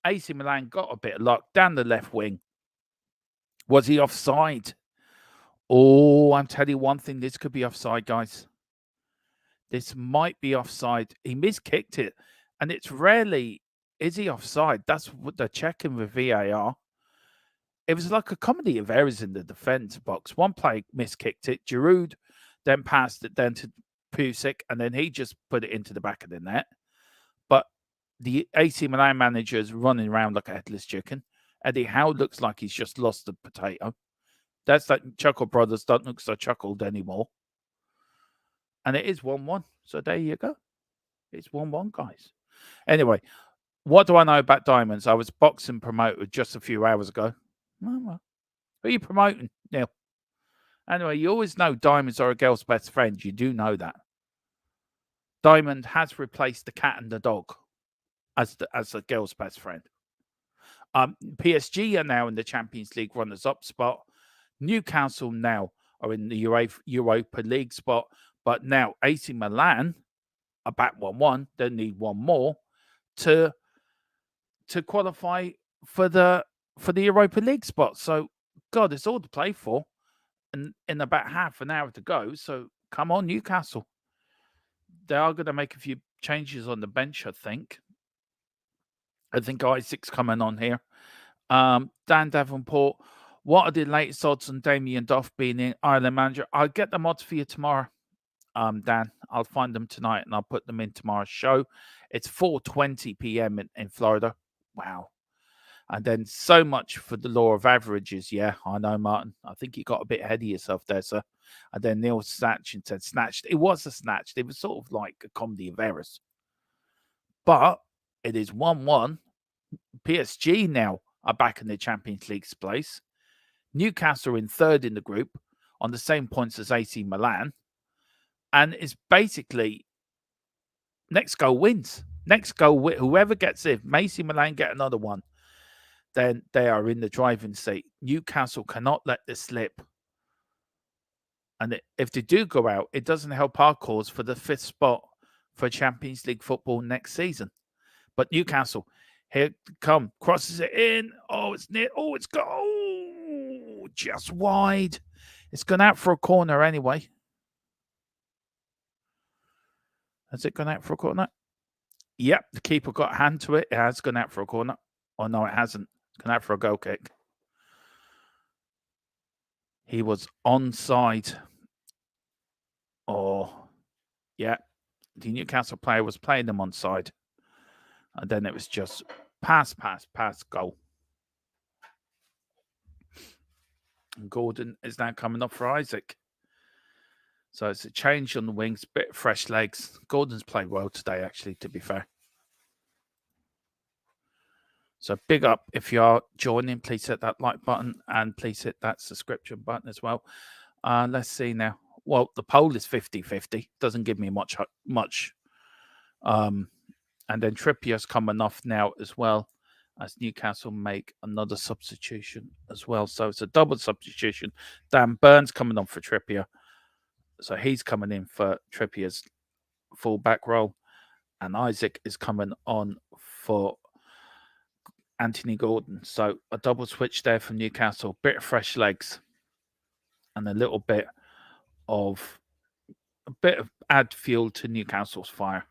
AC Milan got a bit of luck down the left wing. Was he offside? Oh, I'm telling you one thing. This could be offside, guys. This might be offside. He miskicked it. And it's rarely, is he offside? That's what they're checking with VAR. It was like a comedy of errors in the defence box. One player miskicked it. Giroud then passed it then to Pulisic, and then he just put it into the back of the net. But the AC Milan manager is running around like a headless chicken. Eddie Howe looks like he's just lost the potato. That's like Chuckle Brothers don't look so chuckled anymore. And it is 1-1. So there you go. It's 1-1, guys. Anyway, what do I know about diamonds? I was boxing promoted just a few hours ago. Well. Who are you promoting, Neil? Anyway, you always know diamonds are a girl's best friend. You do know that. Diamond has replaced the cat and the dog as a girl's best friend. PSG are now in the Champions League runners-up spot. Newcastle now are in the Europa League spot. But now AC Milan are back 1-1. They need one more to qualify for the Europa League spot. So, God, it's all to play for. And in about half an hour to go. So, come on, Newcastle. They are going to make a few changes on the bench, I think. I think Isaac's coming on here. Dan Davenport, what are the latest odds on Damien Duff being in Ireland manager? I'll get them odds for you tomorrow, Dan. I'll find them tonight and I'll put them in tomorrow's show. It's 4:20 p.m. in Florida. Wow. And then so much for the law of averages. Yeah, I know, Martin. I think you got a bit ahead of yourself there, sir. And then Neil Snatchin said snatched. It was a snatched. It was sort of like a comedy of errors. But it is 1-1. PSG now are back in the Champions League place. Newcastle are in third in the group on the same points as AC Milan. And it's basically next goal wins. Next goal, whoever gets it, if AC Milan get another one, then they are in the driving seat. Newcastle cannot let this slip. And if they do go out, it doesn't help our cause for the 5th spot for Champions League football next season. But Newcastle, here come, crosses it in. Oh, it's near. Oh, it's gone. Oh, just wide. It's gone out for a corner anyway. Has it gone out for a corner? Yep, the keeper got a hand to it. It has gone out for a corner. Oh, no, it hasn't. It's gone out for a goal kick. He was onside. Oh, yeah. The Newcastle player was playing them onside. And then it was just pass, goal. And Gordon is now coming up for Isaac. So it's a change on the wings, bit of fresh legs. Gordon's played well today, actually, to be fair. So big up if you are joining. Please hit that like button and please hit that subscription button as well. Let's see now. Well, the poll is 50-50. Doesn't give me much. And then Trippier's coming off now as well as Newcastle make another substitution as well. So it's a double substitution. Dan Burns coming on for Trippier. So he's coming in for Trippier's full-back role. And Isaac is coming on for Anthony Gordon. So a double switch there from Newcastle. Bit of fresh legs. And a little bit of add fuel to Newcastle's fire.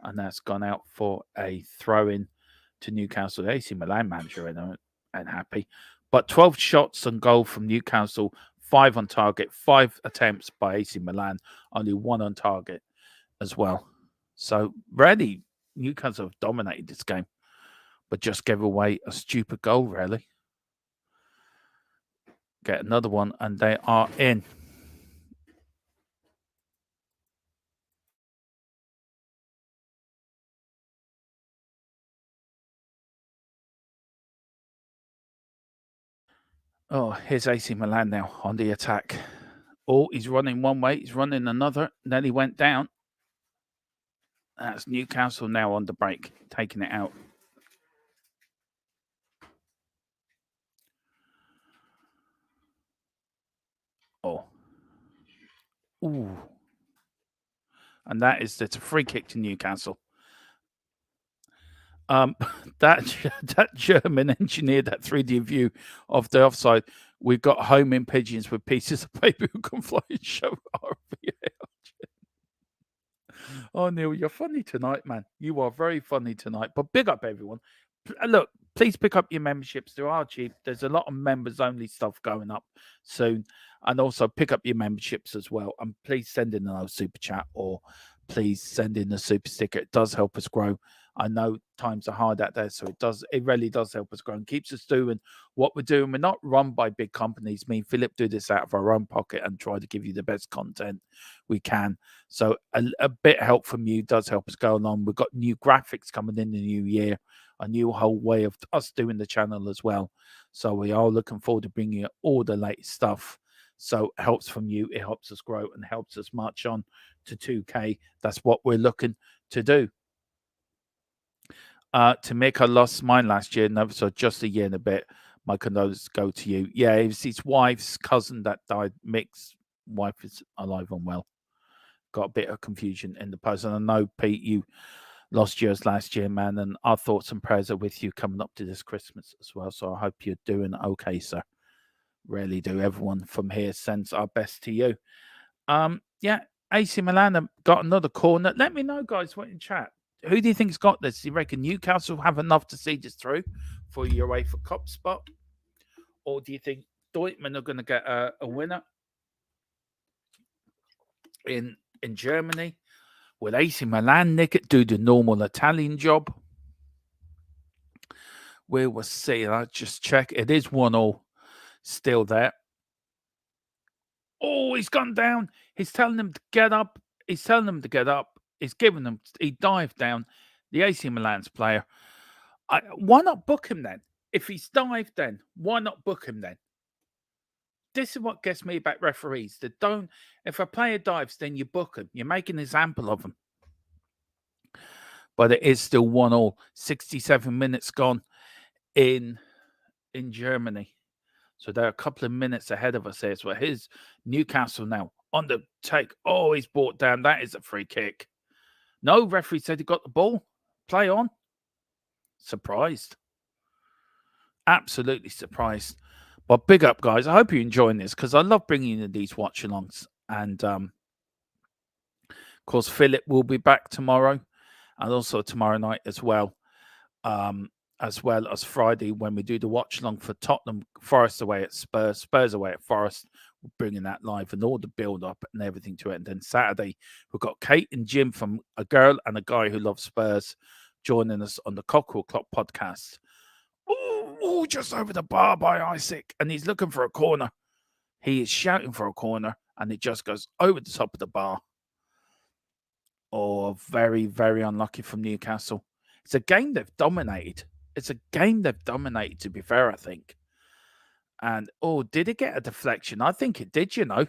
And that's gone out for a throw-in to Newcastle. The AC Milan manager and happy. But 12 shots on goal from Newcastle, 5 on target, 5 attempts by AC Milan, only 1 on target as well. So really, Newcastle have dominated this game, but just gave away a stupid goal, really. Get another one, and they are in. Oh, here's AC Milan now on the attack. Oh, he's running one way, he's running another. Then he went down. That's Newcastle now on the break, taking it out. Oh. Ooh. And it's a free kick to Newcastle. That German engineer, that 3D view of the offside, we've got homing pigeons with pieces of paper who can fly and show RVA. Oh, Neil, you're funny tonight, man. You are very funny tonight. But big up, everyone. Look, please pick up your memberships. They are cheap. There's a lot of members-only stuff going up soon. And also pick up your memberships as well. And please send in a super chat or please send in a super sticker. It does help us grow. I know times are hard out there, so it really does help us grow and keeps us doing what we're doing. We're not run by big companies. Me and Philip do this out of our own pocket and try to give you the best content we can. So a bit of help from you does help us go along. We've got new graphics coming in the new year. a new whole way of us doing the channel as well. So we are looking forward to bringing you all the latest stuff. So it helps from you, it helps us grow and helps us march on to 2K. That's what we're looking to do. Tamika lost mine last year, no, so just a year and a bit. My condolences go to you. Yeah, it was his wife's cousin that died. Mick's wife is alive and well. Got a bit of confusion in the post. And I know, Pete, you lost yours last year, man, and our thoughts and prayers are with you coming up to this Christmas as well. So I hope you're doing okay, sir. Really do. Everyone from here sends our best to you. Yeah, AC Milan have got another corner. Let me know, guys, what in chat. Who do you think's got this? Do you reckon Newcastle have enough to see this through for your UEFA Cup spot? Or do you think Dortmund are going to get a winner in Germany? Will AC Milan nick it, do the normal Italian job? We will see. I'll just check. It is 1-1 still there. Oh, he's gone down. He's telling them to get up. He's telling them to get up. He's giving them. He dived down. The AC Milan's player. Why not book him then? If he's dived, then why not book him then? This is what gets me about referees. That don't. If a player dives, then you book him. You make an example of him. But it is still 1-1. 67 minutes gone in Germany. So they're a couple of minutes ahead of us here. So here's Newcastle now on the take. Oh, he's brought down. That is a free kick. No, referee said he got the ball. Play on. Surprised. Absolutely surprised. But big up, guys. I hope you're enjoying this because I love bringing you these watch-alongs. And, of course, Philip will be back tomorrow and also tomorrow night as well. As well as Friday when we do the watch-along for Tottenham, Forest away at Spurs, Spurs away at Forest. We're bringing that live and all the build-up and everything to it. And then Saturday, we've got Kate and Jim from A Girl and a Guy Who Loves Spurs joining us on the Cockerel Clock podcast. Oh, just over the bar by Isaac. And he's looking for a corner. He is shouting for a corner and it just goes over the top of the bar. Oh, very, very unlucky from Newcastle. It's a game they've dominated. It's a game they've dominated, to be fair, I think. And, oh, did it get a deflection? I think it did, you know.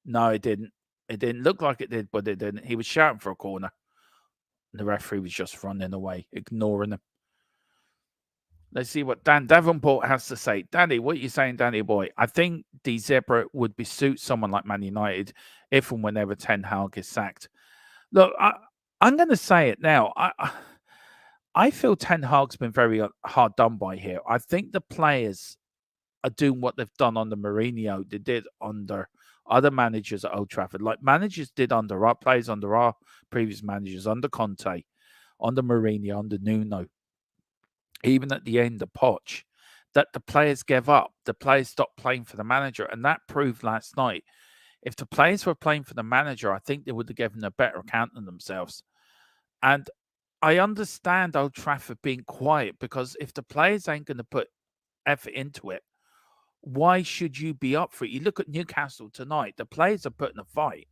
No, it didn't. It didn't look like it did, but it didn't. He was shouting for a corner. The referee was just running away, ignoring him. Let's see what Dan Davenport has to say. Danny, what are you saying, Danny boy? I think the Zebra would suit someone like Man United if and whenever Ten Hag is sacked. Look, I'm going to say it now. I feel Ten Hag's been very hard done by here. I think the players are doing what they've done under Mourinho. They did under other managers at Old Trafford, like managers did under our players, under our previous managers, under Conte, under Mourinho, under Nuno. Even at the end of Poch, that the players gave up. The players stopped playing for the manager, and that proved last night. If the players were playing for the manager, I think they would have given a better account of themselves. And I understand Old Trafford being quiet because if the players ain't going to put effort into it, why should you be up for it? You look at Newcastle tonight, the players are putting a fight.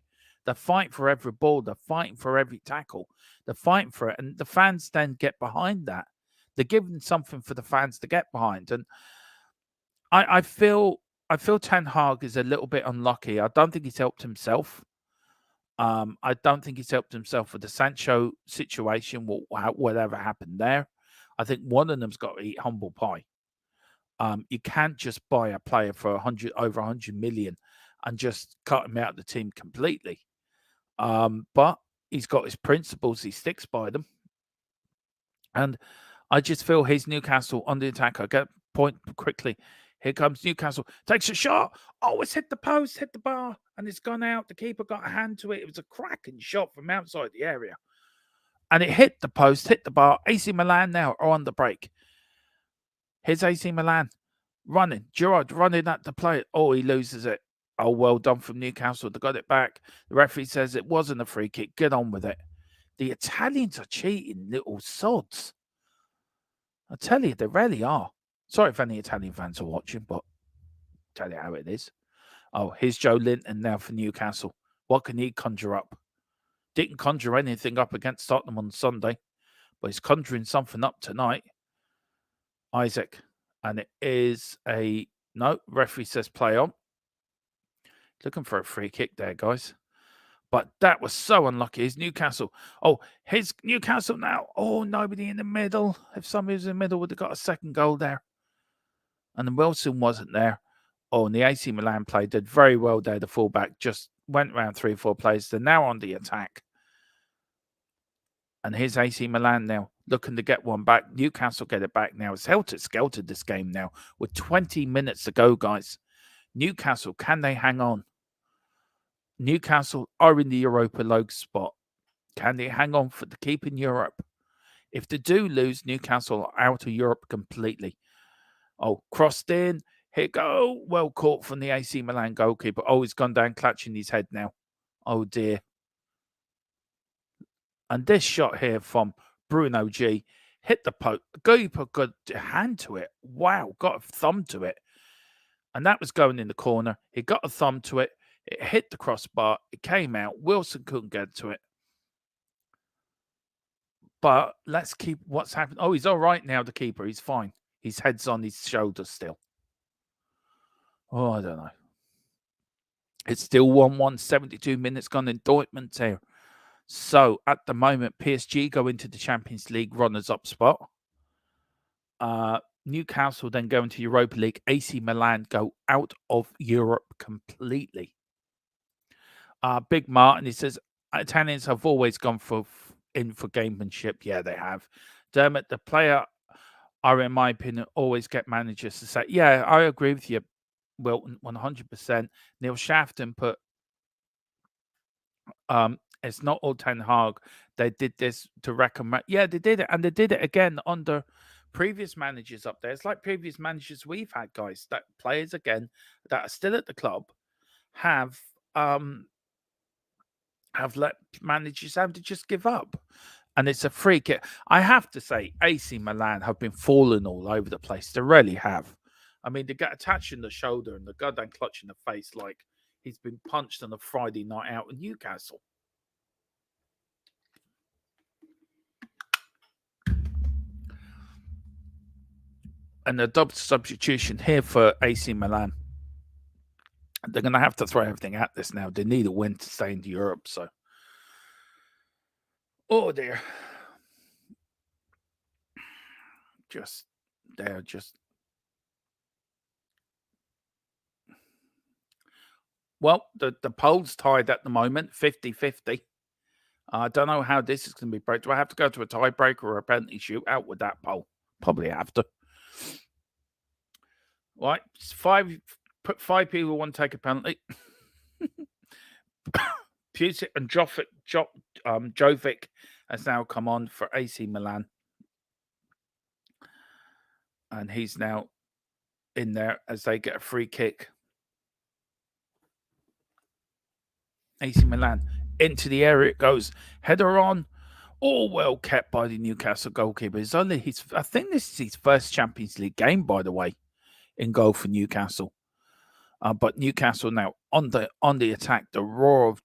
They're fighting for every ball. They're fighting for every tackle. They're fighting for it. And the fans then get behind that. They're giving something for the fans to get behind. And I feel Ten Hag is a little bit unlucky. I don't think he's helped himself. I don't think he's helped himself with the Sancho situation, whatever happened there. I think one of them's got to eat humble pie. You can't just buy a player for over 100 million and just cut him out of the team completely. But he's got his principles. He sticks by them. And I just feel his Newcastle on the attack. I get point quickly. Here comes Newcastle. Takes a shot. Oh, it's hit the post, hit the bar, and it's gone out. The keeper got a hand to it. It was a cracking shot from outside the area. And it hit the post, hit the bar. AC Milan now are on the break. Here's AC Milan running. Giroud running at the play. Oh, he loses it. Oh, well done from Newcastle. They got it back. The referee says it wasn't a free kick. Get on with it. The Italians are cheating, little sods. I tell you, they really are. Sorry if any Italian fans are watching, but I'll tell you how it is. Oh, here's Joe Linton now for Newcastle. What can he conjure up? Didn't conjure anything up against Tottenham on Sunday. but he's conjuring something up tonight. Isaac. And it is a... No, referee says play on. Looking for a free kick there, guys. But that was so unlucky. His Newcastle. Oh, his Newcastle now. Oh, nobody in the middle. If somebody was in the middle, would have got a second goal there. And then Wilson wasn't there. Oh, and the AC Milan play did very well there. The fullback just went around 3 or 4 players. They're now on the attack. And here's AC Milan now, looking to get one back. Newcastle get it back now. It's helter-skelter this game now with 20 minutes to go, guys. Newcastle, can they hang on? Newcastle are in the Europa League spot. Can they hang on for the keep in Europe? If they do lose, Newcastle are out of Europe completely. Oh, crossed in. Here go. Well caught from the AC Milan goalkeeper. Oh, he's gone down clutching his head now. Oh, dear. And this shot here from Bruno G hit the post. The goalkeeper got a hand to it. Wow, got a thumb to it. And that was going in the corner. He got a thumb to it. It hit the crossbar. It came out. Wilson couldn't get to it. But let's keep what's happened. Oh, he's all right now, the keeper. He's fine. His head's on his shoulders still. Oh, I don't know. It's still 1-1, 72 minutes gone in Dortmund here. So, at the moment, PSG go into the Champions League runners-up spot. Newcastle then go into Europa League. AC Milan go out of Europe completely. Big Martin, he says, Italians have always gone in for gamemanship. Yeah, they have. Dermot, the player are, in my opinion, always get managers to say, yeah, I agree with you, Wilton, 100%. Neil Shafton put, it's not all Ten Hag. They did this to recommend. Yeah, they did it. And they did it again under previous managers up there. It's like previous managers we've had, guys, that players, again, that are still at the club have let managers have to just give up. And it's a free kick. I have to say, AC Milan have been falling all over the place. They really have. I mean, they get attached in the shoulder and the goddamn clutch in the face like he's been punched on a Friday night out in Newcastle. And a double substitution here for AC Milan. They're going to have to throw everything at this now. They need a win to stay in Europe. So, oh dear. Well, the poll's tied at the moment, 50-50. I don't know how this is going to be broke. Do I have to go to a tiebreaker or a penalty shootout with that poll? Probably have to. Right, put 5 people who want to take a penalty. Pusic and Jovic has now come on for AC Milan. And he's now in there as they get a free kick. AC Milan into the area it goes. Header on. All well kept by the Newcastle goalkeeper. It's only I think this is his first Champions League game, by the way, in goal for Newcastle. But Newcastle now on the attack. The roar of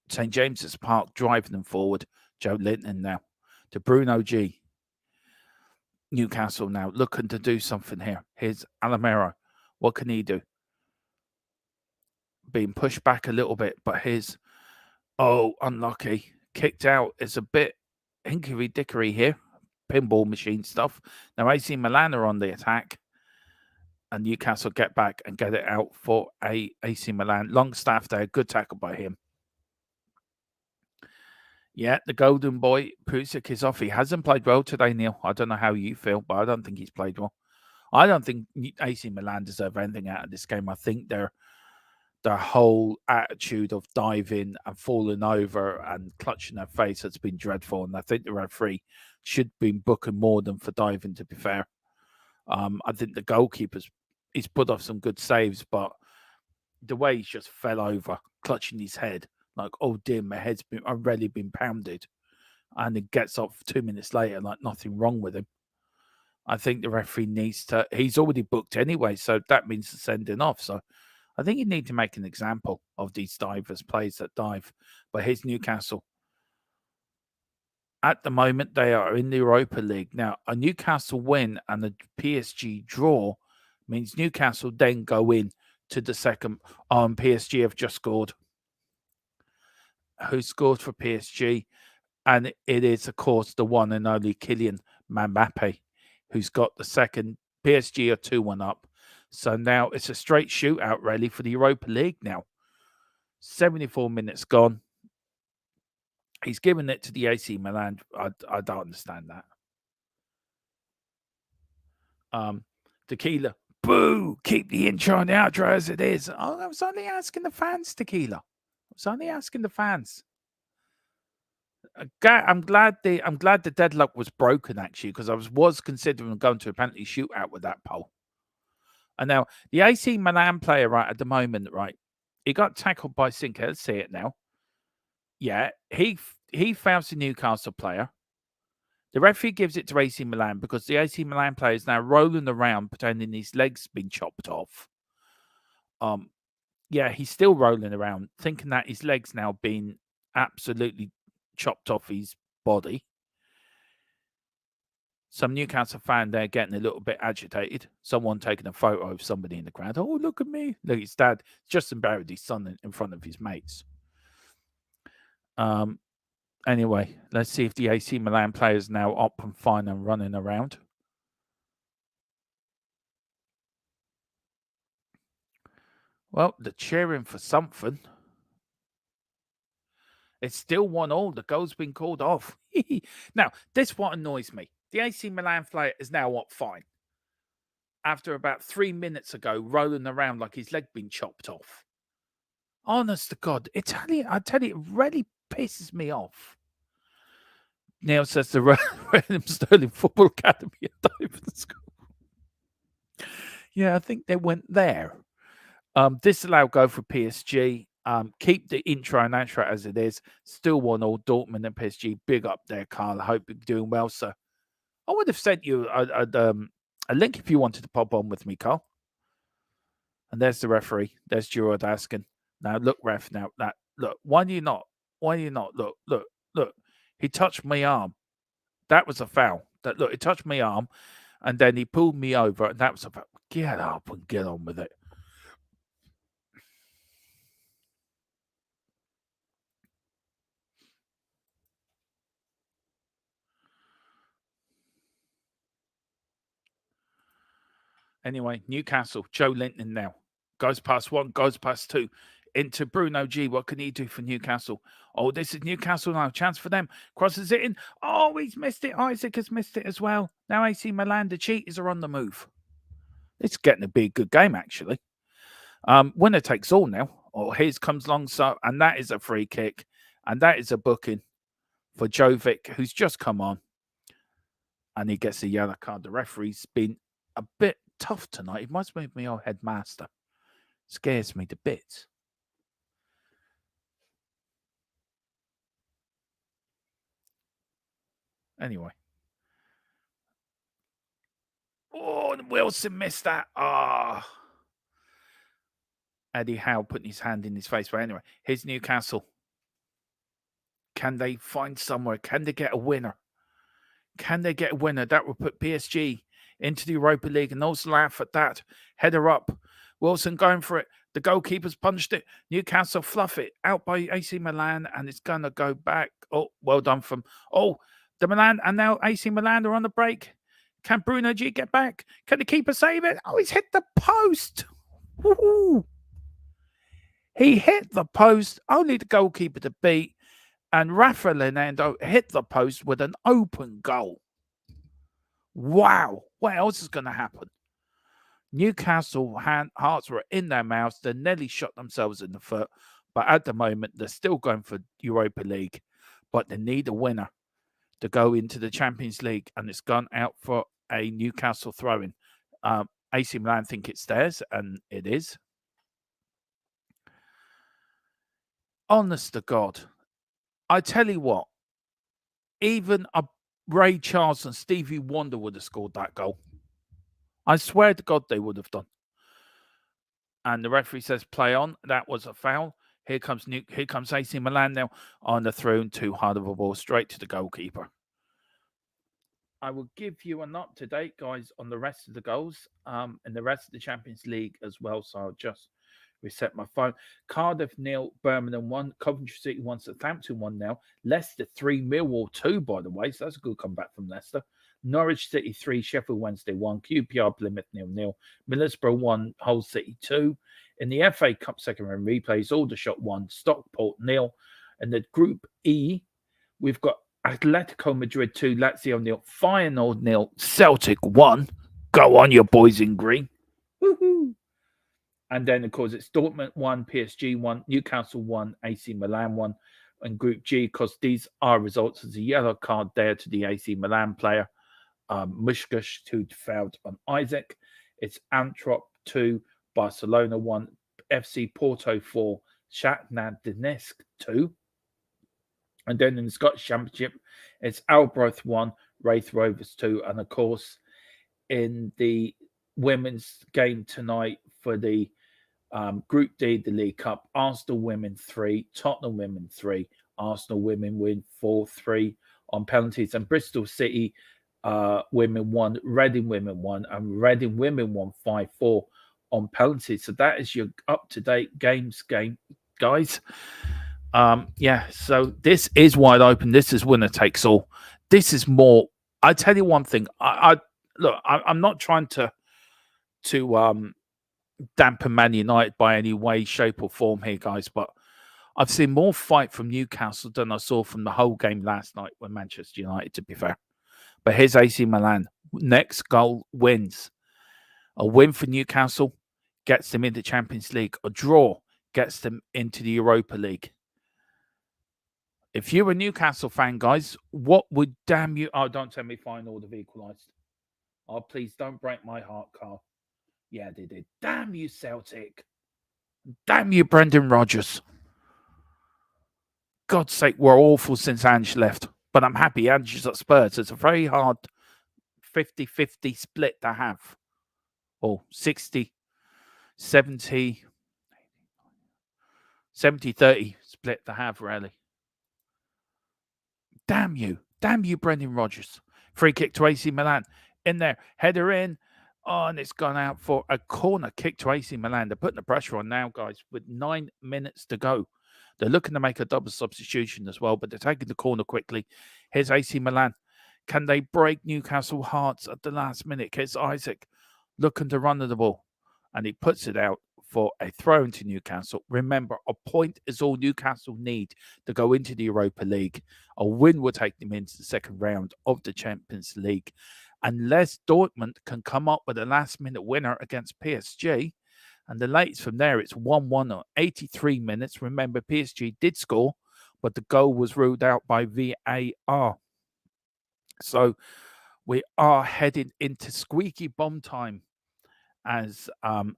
St. James's Park driving them forward. Joe Linton now to Bruno G. Newcastle now looking to do something here. Here's Alamero. What can he do? Being pushed back a little bit, but here's unlucky. Kicked out. It's a bit hinkery dickery here. Pinball machine stuff. Now AC Milan are on the attack. And Newcastle get back and get it out for AC Milan. Longstaff there. Good tackle by him. Yeah, the golden boy, Pusic, is off. He hasn't played well today, Neil. I don't know how you feel, but I don't think he's played well. I don't think AC Milan deserve anything out of this game. I think their whole attitude of diving and falling over and clutching their face has been dreadful. And I think the referee should be booking more than for diving, to be fair. I think the goalkeeper's he's put off some good saves, but the way he's just fell over, clutching his head, like, oh dear, my head's already been pounded. And he gets off 2 minutes later, like nothing wrong with him. I think the referee needs to, he's already booked anyway, so that means sending off. So I think you need to make an example of these divers, players that dive. But here's Newcastle. At the moment, they are in the Europa League. Now, a Newcastle win and a PSG draw means Newcastle then go in to the second. PSG have just scored. Who scored for PSG? And it is, of course, the one and only Kylian Mbappe, who's got the second. PSG are 2-1 up. So now it's a straight shootout, really, for the Europa League now. 74 minutes gone. He's given it to the AC Milan. I don't understand that. Tequila. Boo! Keep the intro and the outro as it is. Oh, I was only asking the fans, Tequila. I was only asking the fans. I'm glad the deadlock was broken, actually, because I was considering going to a penalty shootout with that poll. And now the AC Milan player, right, at the moment, right, he got tackled by Sinker. Let's see it now. Yeah, he fouls the Newcastle player. The referee gives it to AC Milan because the AC Milan player is now rolling around pretending his leg's been chopped off. Yeah, he's still rolling around thinking that his leg's now been absolutely chopped off his body. Some Newcastle fan there getting a little bit agitated. Someone taking a photo of somebody in the crowd. Oh, look at me. Look, his dad just embarrassed his son in front of his mates. Anyway, let's see if the AC Milan players now up and fine and running around. Well, they're cheering for something. It's still 1-1. The goal's been called off. Now, this what annoys me. The AC Milan player is now up fine. After about 3 minutes ago, rolling around like his leg been chopped off. Honest to God, I tell you, it really pisses me off. Neil says the Raheem Sterling Football Academy at Dover School. Yeah, I think they went there. Disallowed go for PSG. Keep the intro and outro as it is. Still 1-1. Dortmund and PSG. Big up there, Carl. I hope you're doing well, sir. I would have sent you a link if you wanted to pop on with me, Carl. And there's the referee. There's Gerard Askin. Now look, ref. Now that look. Why do you not? Look. He touched my arm. That was a foul. Look, he touched my arm, and then he pulled me over, and that was a foul. Get up and get on with it. Anyway, Newcastle, Joe Linton now. Goes past 1, goes past 2. Into Bruno G. What can he do for Newcastle? Oh, this is Newcastle now. Chance for them. Crosses it in. Oh, he's missed it. Isaac has missed it as well. Now AC Milan, the cheaters are on the move. It's getting to be a good game, actually. Winner takes all now. Oh, here's comes Longso, and that is a free kick. And that is a booking for Jovic, who's just come on. And he gets a yellow card. The referee's been a bit tough tonight. It must be my old headmaster. Scares me to bits. Anyway. Oh, Wilson missed that. Ah. Oh. Eddie Howe putting his hand in his face. But anyway, here's Newcastle. Can they find somewhere? Can they get a winner? Can they get a winner? That will put PSG into the Europa League, and also laugh at that. Header up. Wilson going for it. The goalkeeper's punched it. Newcastle fluff it out by AC Milan, and it's going to go back. Oh, well done from... Oh, the Milan, and now AC Milan are on the break. Can Bruno G get back? Can the keeper save it? Oh, he's hit the post. Woo-hoo. He hit the post, only the goalkeeper to beat, and Rafa Lenando hit the post with an open goal. Wow. What else is going to happen? Newcastle hearts were in their mouths. They nearly shot themselves in the foot. But at the moment, they're still going for Europa League. But they need a winner to go into the Champions League. And it's gone out for a Newcastle throw-in. AC Milan think it's theirs, and it is. Honest to God, I tell you what, even a Ray Charles and Stevie Wonder would have scored that goal. I swear to God they would have done. And the referee says play on. That was a foul. Here comes AC Milan now on the throw, too hard of a ball straight to the goalkeeper. I will give you an up-to-date, guys, on the rest of the goals and the rest of the Champions League as well. So I'll just reset my phone. Cardiff 0, Birmingham 1, Coventry City 1, Southampton 1 now. Leicester 3, Millwall 2, by the way. So that's a good comeback from Leicester. Norwich City 3, Sheffield Wednesday 1, QPR Plymouth 0-0, Middlesbrough 1, Hull City 2. In the FA Cup second round replays, Aldershot 1, Stockport 0. And the Group E, we've got Atletico Madrid 2, Lazio 0, Feyenoord 0, Celtic 1. Go on, your boys in green. Woohoo! And then, of course, it's Dortmund 1, PSG 1, Newcastle 1, AC Milan 1. And Group G, because these are results, there's a yellow card there to the AC Milan player. Mushkush 2 fouled on Isaac. It's Antwerp 2, Barcelona 1, FC Porto 4, Shakhtar Donetsk 2. And then in the Scottish Championship, it's Arbroath 1, Wraith Rovers 2. And of course, in the women's game tonight for the Group D, the League Cup, Arsenal women 3, Tottenham women 3. Arsenal women win 4-3 on penalties. And Bristol City women 1, Reading women 1, and Reading women won 5-4 on penalties. So that is your up-to-date game, guys. So this is wide open. This is winner takes all. This is more. I tell you one thing. I'm not trying to dampen Man United by any way, shape, or form here, guys. But I've seen more fight from Newcastle than I saw from the whole game last night with Manchester United. To be fair, but here's AC Milan. Next goal wins. A win for Newcastle gets them into Champions League. A draw gets them into the Europa League. If you're a Newcastle fan, guys, what would damn you? Oh, don't tell me Feyenoord have equalised. Oh, please don't break my heart, Carl. Yeah, they did. Damn you, Celtic. Damn you, Brendan Rodgers. God's sake, we're awful since Ange left. But I'm happy Ange's at Spurs. It's a very hard 50-50 split to have. Or 60, 70, 70-30 split to have, really. Damn you, Brendan Rodgers. Free kick to AC Milan. In there, header in. Oh, and it's gone out for a corner kick to AC Milan. They're putting the pressure on now, guys, with 9 minutes to go. They're looking to make a double substitution as well, but they're taking the corner quickly. Here's AC Milan. Can they break Newcastle hearts at the last minute? Here's Isaac looking to run the ball, and he puts it out for a throw into Newcastle. Remember, a point is all Newcastle need to go into the Europa League. A win will take them into the second round of the Champions League. Unless Dortmund can come up with a last-minute winner against PSG. And the latest from there, it's 1-1 on 83 minutes. Remember, PSG did score, but the goal was ruled out by VAR. So we are heading into squeaky bomb time, as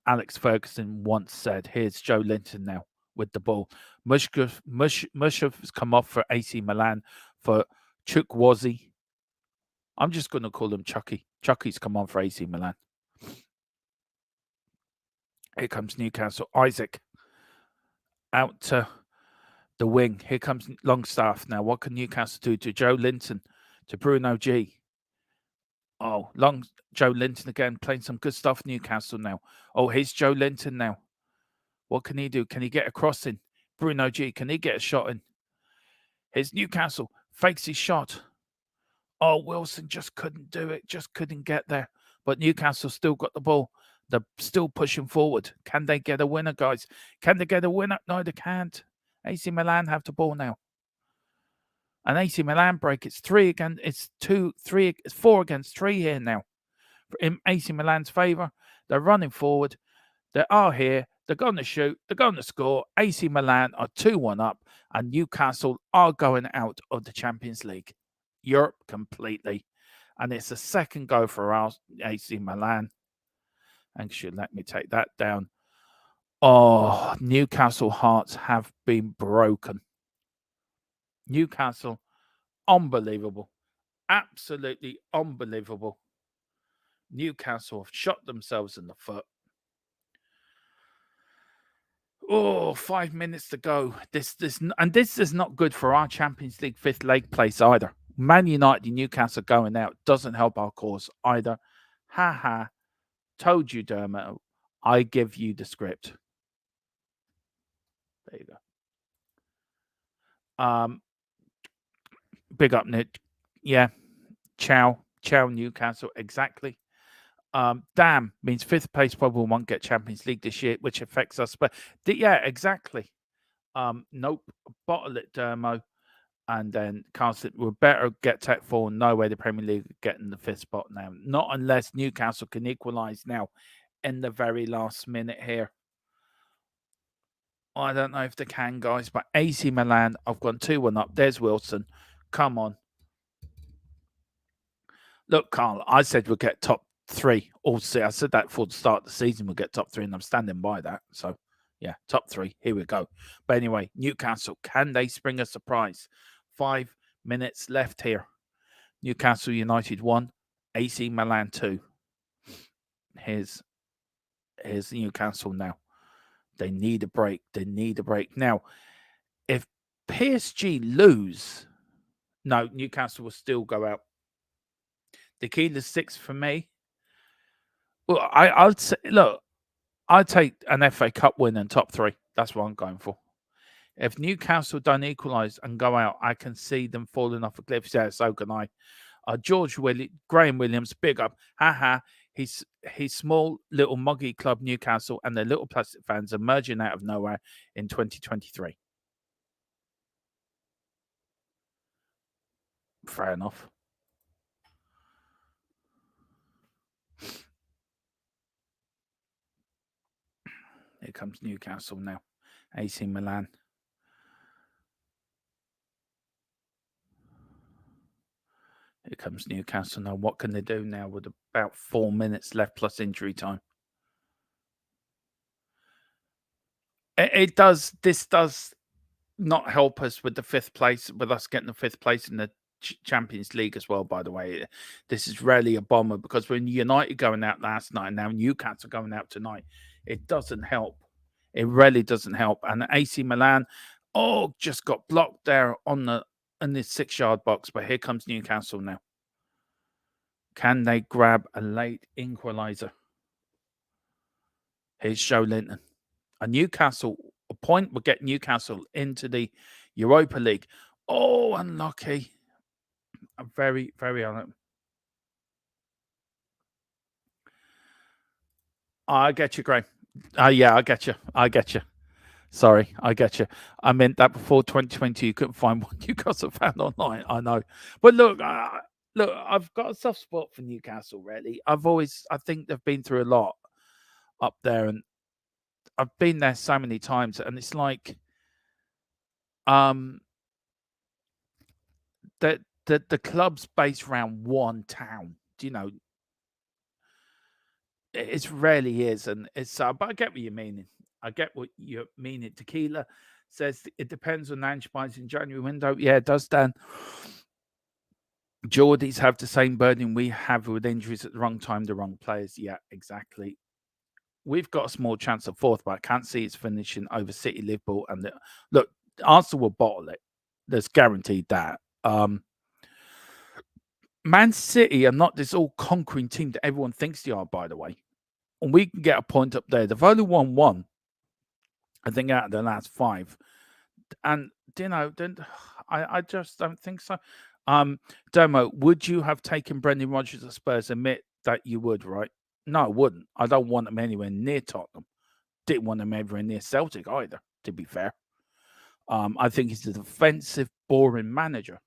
Alex Ferguson once said. Here's Joe Linton now with the ball. Mushaf has come off for AC Milan for Chukwueze. I'm just going to call him Chucky. Chucky's come on for AC Milan. Here comes Newcastle. Isaac out to the wing. Here comes Longstaff now. What can Newcastle do to Joe Linton, to Bruno G? Oh, Joe Linton again, playing some good stuff, Newcastle now. Oh, here's Joe Linton now. What can he do? Can he get a cross in? Bruno G, can he get a shot in? Here's Newcastle, fakes his shot. Oh, Wilson just couldn't do it, just couldn't get there. But Newcastle still got the ball. They're still pushing forward. Can they get a winner, guys? Can they get a winner? No, they can't. AC Milan have the ball now. An AC Milan break. It's 4 against 3 here now. In AC Milan's favour. They're running forward. They are here. They're going to shoot. They're going to score. AC Milan are 2-1 up. And Newcastle are going out of the Champions League. Europe completely. And it's a second go for AC Milan. Actually, let me take that down. Oh, Newcastle hearts have been broken. Newcastle, unbelievable. Absolutely unbelievable. Newcastle have shot themselves in the foot. Oh, 5 minutes to go. This is not good for our Champions League fifth leg place either. Man United and Newcastle going out doesn't help our cause either. Ha ha. Told you, Dermot. I give you the script. There you go. Big up, Nick. Yeah. Ciao, Newcastle. Exactly. Damn means fifth place probably won't get Champions League this year, which affects us. But yeah, exactly. Nope. Bottle it, Dermo. And then Carlson will better get Tech 4. No way the Premier League getting the fifth spot now. Not unless Newcastle can equalise now in the very last minute here. I don't know if they can, guys, but AC Milan, I've gone 2-1 up. There's Wilson. Come on. Look, Carl, I said we'll get top 3 all season. I said that before the start of the season, we'll get top 3, and I'm standing by that. So, yeah, top 3. Here we go. But anyway, Newcastle, can they spring a surprise? 5 minutes left here. Newcastle United 1, AC Milan 2. Here's Newcastle now. They need a break. They need a break. Now, if PSG lose, no, Newcastle will still go out. Tequila's 6 for me. Well, I'd say, look, I'd take an FA Cup win and top 3. That's what I'm going for. If Newcastle don't equalise and go out, I can see them falling off a cliff. Yeah, so can I. Graham Williams, big up. Haha. He's small, little muggy club Newcastle and their little plastic fans emerging out of nowhere in 2023. Fair enough. Here comes Newcastle now. AC Milan. Here comes Newcastle now. What can they do now with about 4 minutes left plus injury time? This does not help us with the 5th place, with us getting the 5th place in the Champions League as well, by the way. This is really a bomber because when United going out last night and now Newcastle going out tonight, it doesn't help. It really doesn't help. And AC Milan, just got blocked there in the 6-yard box. But here comes Newcastle now. Can they grab a late equaliser? Here's Joe Linton. A point will get Newcastle into the Europa League. Oh, unlucky. Very, very unlucky. I get you, Graham. Yeah, I get you. Sorry, I get you. I meant that before 2020, you couldn't find one Newcastle fan online. I know. But look, I've got a soft spot for Newcastle, really. I think they've been through a lot up there, and I've been there so many times, and it's like, the club's based around one town. You know, it really is, and it's. But I get what you're meaning. I get what you're meaning. Tequila says it depends on Ange buys in January window. Yeah, it does, Dan. Geordies have the same burden we have with injuries at the wrong time, the wrong players. Yeah, exactly. We've got a small chance of 4th, but I can't see it's finishing over City, Liverpool, and look, Arsenal will bottle it. There's guaranteed that. Man City are not this all conquering team that everyone thinks they are, by the way. And we can get a point up there. They've only won 1, I think, out of the last 5. And, I just don't think so. Demo, would you have taken Brendan Rodgers at Spurs? Admit that you would, right? No, I wouldn't. I don't want him anywhere near Tottenham. Didn't want him anywhere near Celtic either, to be fair. I think he's a defensive, boring manager.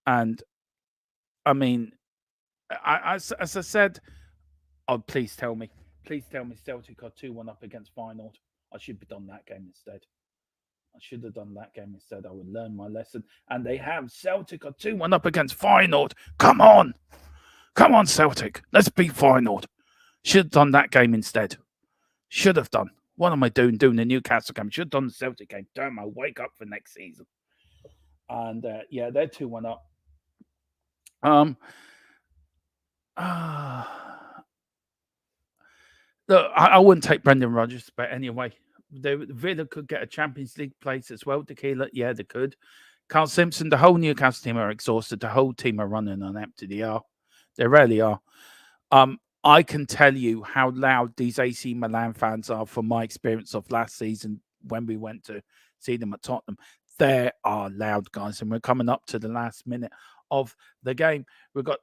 And, I mean, as I said, please tell me Celtic are 2-1 up against Feyenoord. I should have done that game instead. I would learn my lesson. And they have. Celtic are 2-1 up against Feyenoord. Come on, Celtic. Let's beat Feyenoord. Should have done that game instead. Should have done. What am I doing the Newcastle game? Should have done the Celtic game. Damn, I wake up for next season. And yeah, they're 2-1 up. Look, I wouldn't take Brendan Rodgers, but anyway, Villa could get a Champions League place as well. Tequila, yeah, they could. Carl Simpson, the whole Newcastle team are exhausted. The whole team are running on empty. They are. They really are. I can tell you how loud these AC Milan fans are from my experience of last season when we went to see them at Tottenham. They are loud, guys, and we're coming up to the last minute of the game.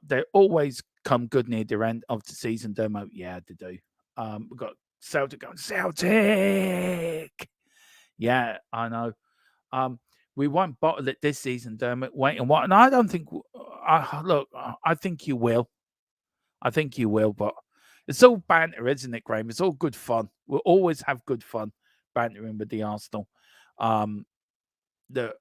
They always come good near the end of the season, Dermo. Yeah, they do. We've got Celtic going, Celtic. Yeah, I know. We won't bottle it this season, Dermot. Wait and what? And I don't think. I think you will. I think you will, but it's all banter, isn't it, Graham? It's all good fun. We'll always have good fun bantering with the Arsenal. The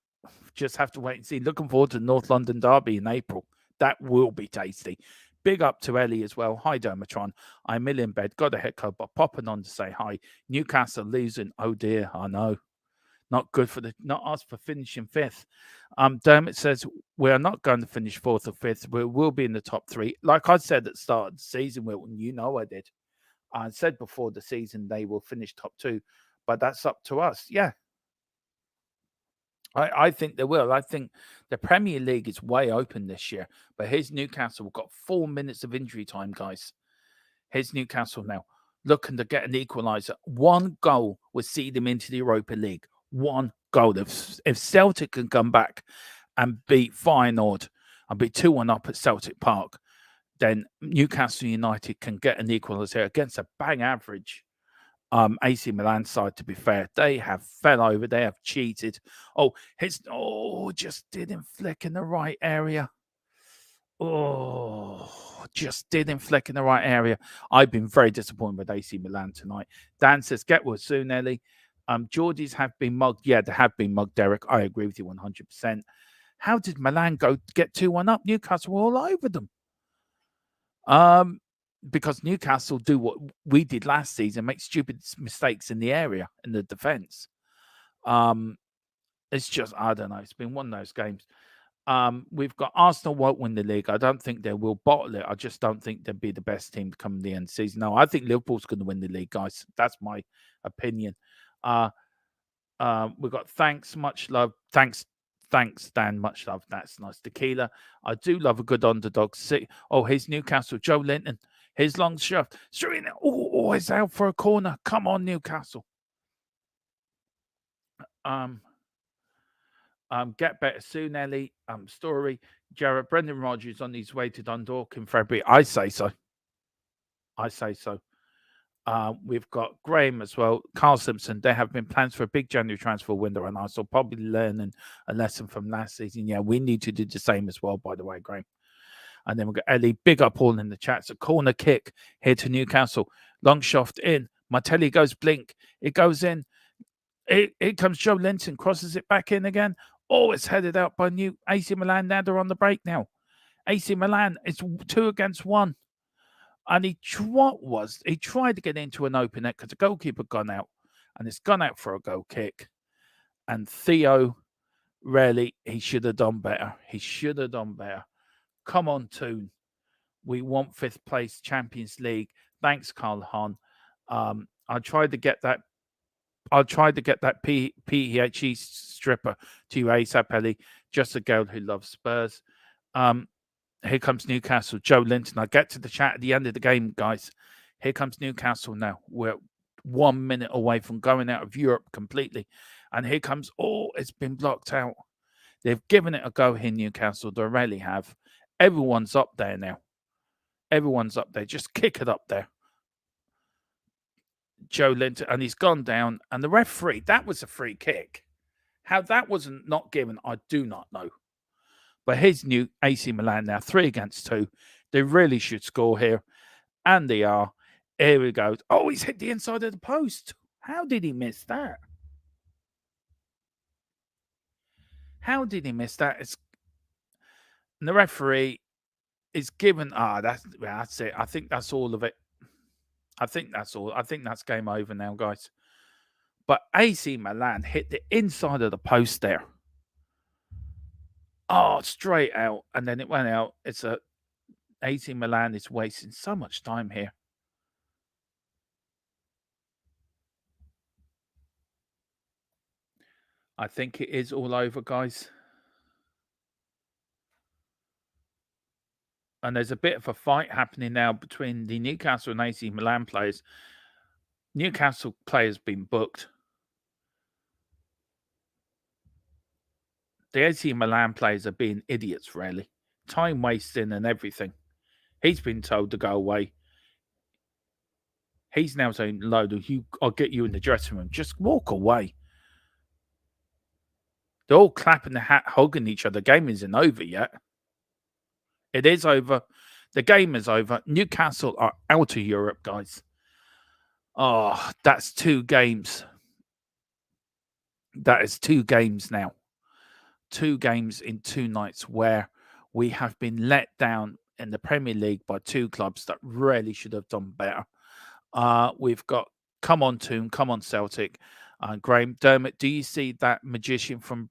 just have to wait and see. Looking forward to North London Derby in April. That will be tasty. Big up to Ellie as well. Hi, Dermatron. I'm ill in bed. Got a headcoat, but popping on to say hi. Newcastle losing. Oh dear, I know. Not good for not us for finishing fifth. Dermot says we are not going to finish fourth or fifth. We will be in the top three. Like I said at the start of the season, Wilton, you know I did. I said before the season they will finish top two, but that's up to us. Yeah. I think they will. I think the Premier League is way open this year. But here's Newcastle. We've got 4 minutes of injury time, guys. Here's Newcastle now, looking to get an equaliser. One goal will see them into the Europa League. One goal. If Celtic can come back and beat Feyenoord and be 2-1 up at Celtic Park, then Newcastle United can get an equaliser against a bang average AC Milan side. To be fair, they have fell over. They have cheated. Just didn't flick in the right area. Just didn't flick in the right area. I've been very disappointed with AC Milan tonight. Dan says, get well soon, Ellie. Geordies have been mugged. Yeah, they have been mugged, Derek. I agree with you 100%. How did Milan go get 2-1 up? Newcastle were all over them. Because Newcastle do what we did last season, make stupid mistakes in the area, in the defence. It's just, I don't know. It's been one of those games. We've got Arsenal won't win the league. I don't think they will bottle it. I just don't think they'll be the best team to come the end of the season. No, I think Liverpool's going to win the league, guys. That's my opinion. We've got thanks, much love. Thanks, Dan, much love. That's nice. Tequila. I do love a good underdog. Here's Newcastle. Joe Linton. His long shot. Straight in. It's out for a corner. Come on, Newcastle. Get better soon, Ellie. Story. Jared, Brendan Rodgers on his way to Dundalk in February. I say so. We've got Graham as well. Carl Simpson. There have been plans for a big January transfer window, and Arsenal probably learning a lesson from last season. Yeah, we need to do the same as well, by the way, Graham. And then we've got Ellie. Big up all in the chat. It's a corner kick here to Newcastle. Long shot in. Martelli goes blink. It goes in. It comes Joe Linton. Crosses it back in again. It's headed out by AC Milan. Now they're on the break now. AC Milan, it's 2 against 1. And he tried to get into an open net because the goalkeeper gone out. And it's gone out for a goal kick. And Theo, really, he should have done better. Come on, Toon. We want 5th place Champions League. Thanks, Carl Hahn. I tried to get that PHE stripper to you ASAP, Ellie. Just a girl who loves Spurs. Here comes Newcastle. Joe Linton. I'll get to the chat at the end of the game, guys. Here comes Newcastle now. We're 1 minute away from going out of Europe completely. And here comes, it's been blocked out. They've given it a go here, Newcastle. They really have. Everyone's up there now. Everyone's up there. Just kick it up there. Joe Linton, and he's gone down. And the referee, that was a free kick. How that wasn't not given, I do not know. But here's new AC Milan now, 3 against 2. They really should score here. And they are. Here we go. He's hit the inside of the post. How did he miss that? And the referee is given. That's it. I think that's all of it. I think that's all. I think that's game over now, guys. But AC Milan hit the inside of the post there. Straight out. And then it went out. AC Milan is wasting so much time here. I think it is all over, guys. And there's a bit of a fight happening now between the Newcastle and AC Milan players. Newcastle players been booked. The AC Milan players are being idiots, really. Time wasting and everything. He's been told to go away. He's now saying, Lodo, I'll get you in the dressing room. Just walk away. They're all clapping the hat, hugging each other. The game isn't over yet. It is over. The game is over. Newcastle are out of Europe, guys. Oh, that's 2 games. That is 2 games now. 2 games in 2 nights where we have been let down in the Premier League by 2 clubs that really should have done better. We've got come on Toon, come on Celtic. Graham Dermot, do you see that magician from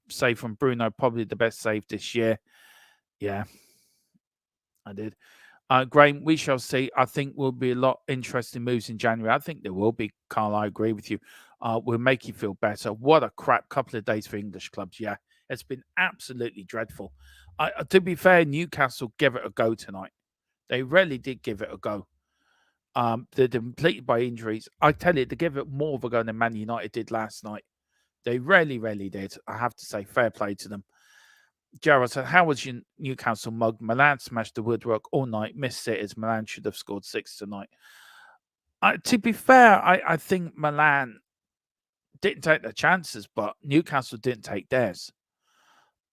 Bruno? Probably the best save this year. Yeah, I did. Graham, we shall see. I think will be a lot interesting moves in January. I think there will be, Carl. I agree with you. Will make you feel better. What a crap couple of days for English clubs. Yeah, it's been absolutely dreadful. To be fair, Newcastle gave it a go tonight. They really did give it a go. They're depleted by injuries. I tell you, they give it more of a go than Man United did last night. They really, really did. I have to say, fair play to them. Gerald said, how was your Newcastle mug? Milan smashed the woodwork all night. Missed it as Milan should have scored 6 tonight. To be fair, I think Milan didn't take their chances, but Newcastle didn't take theirs.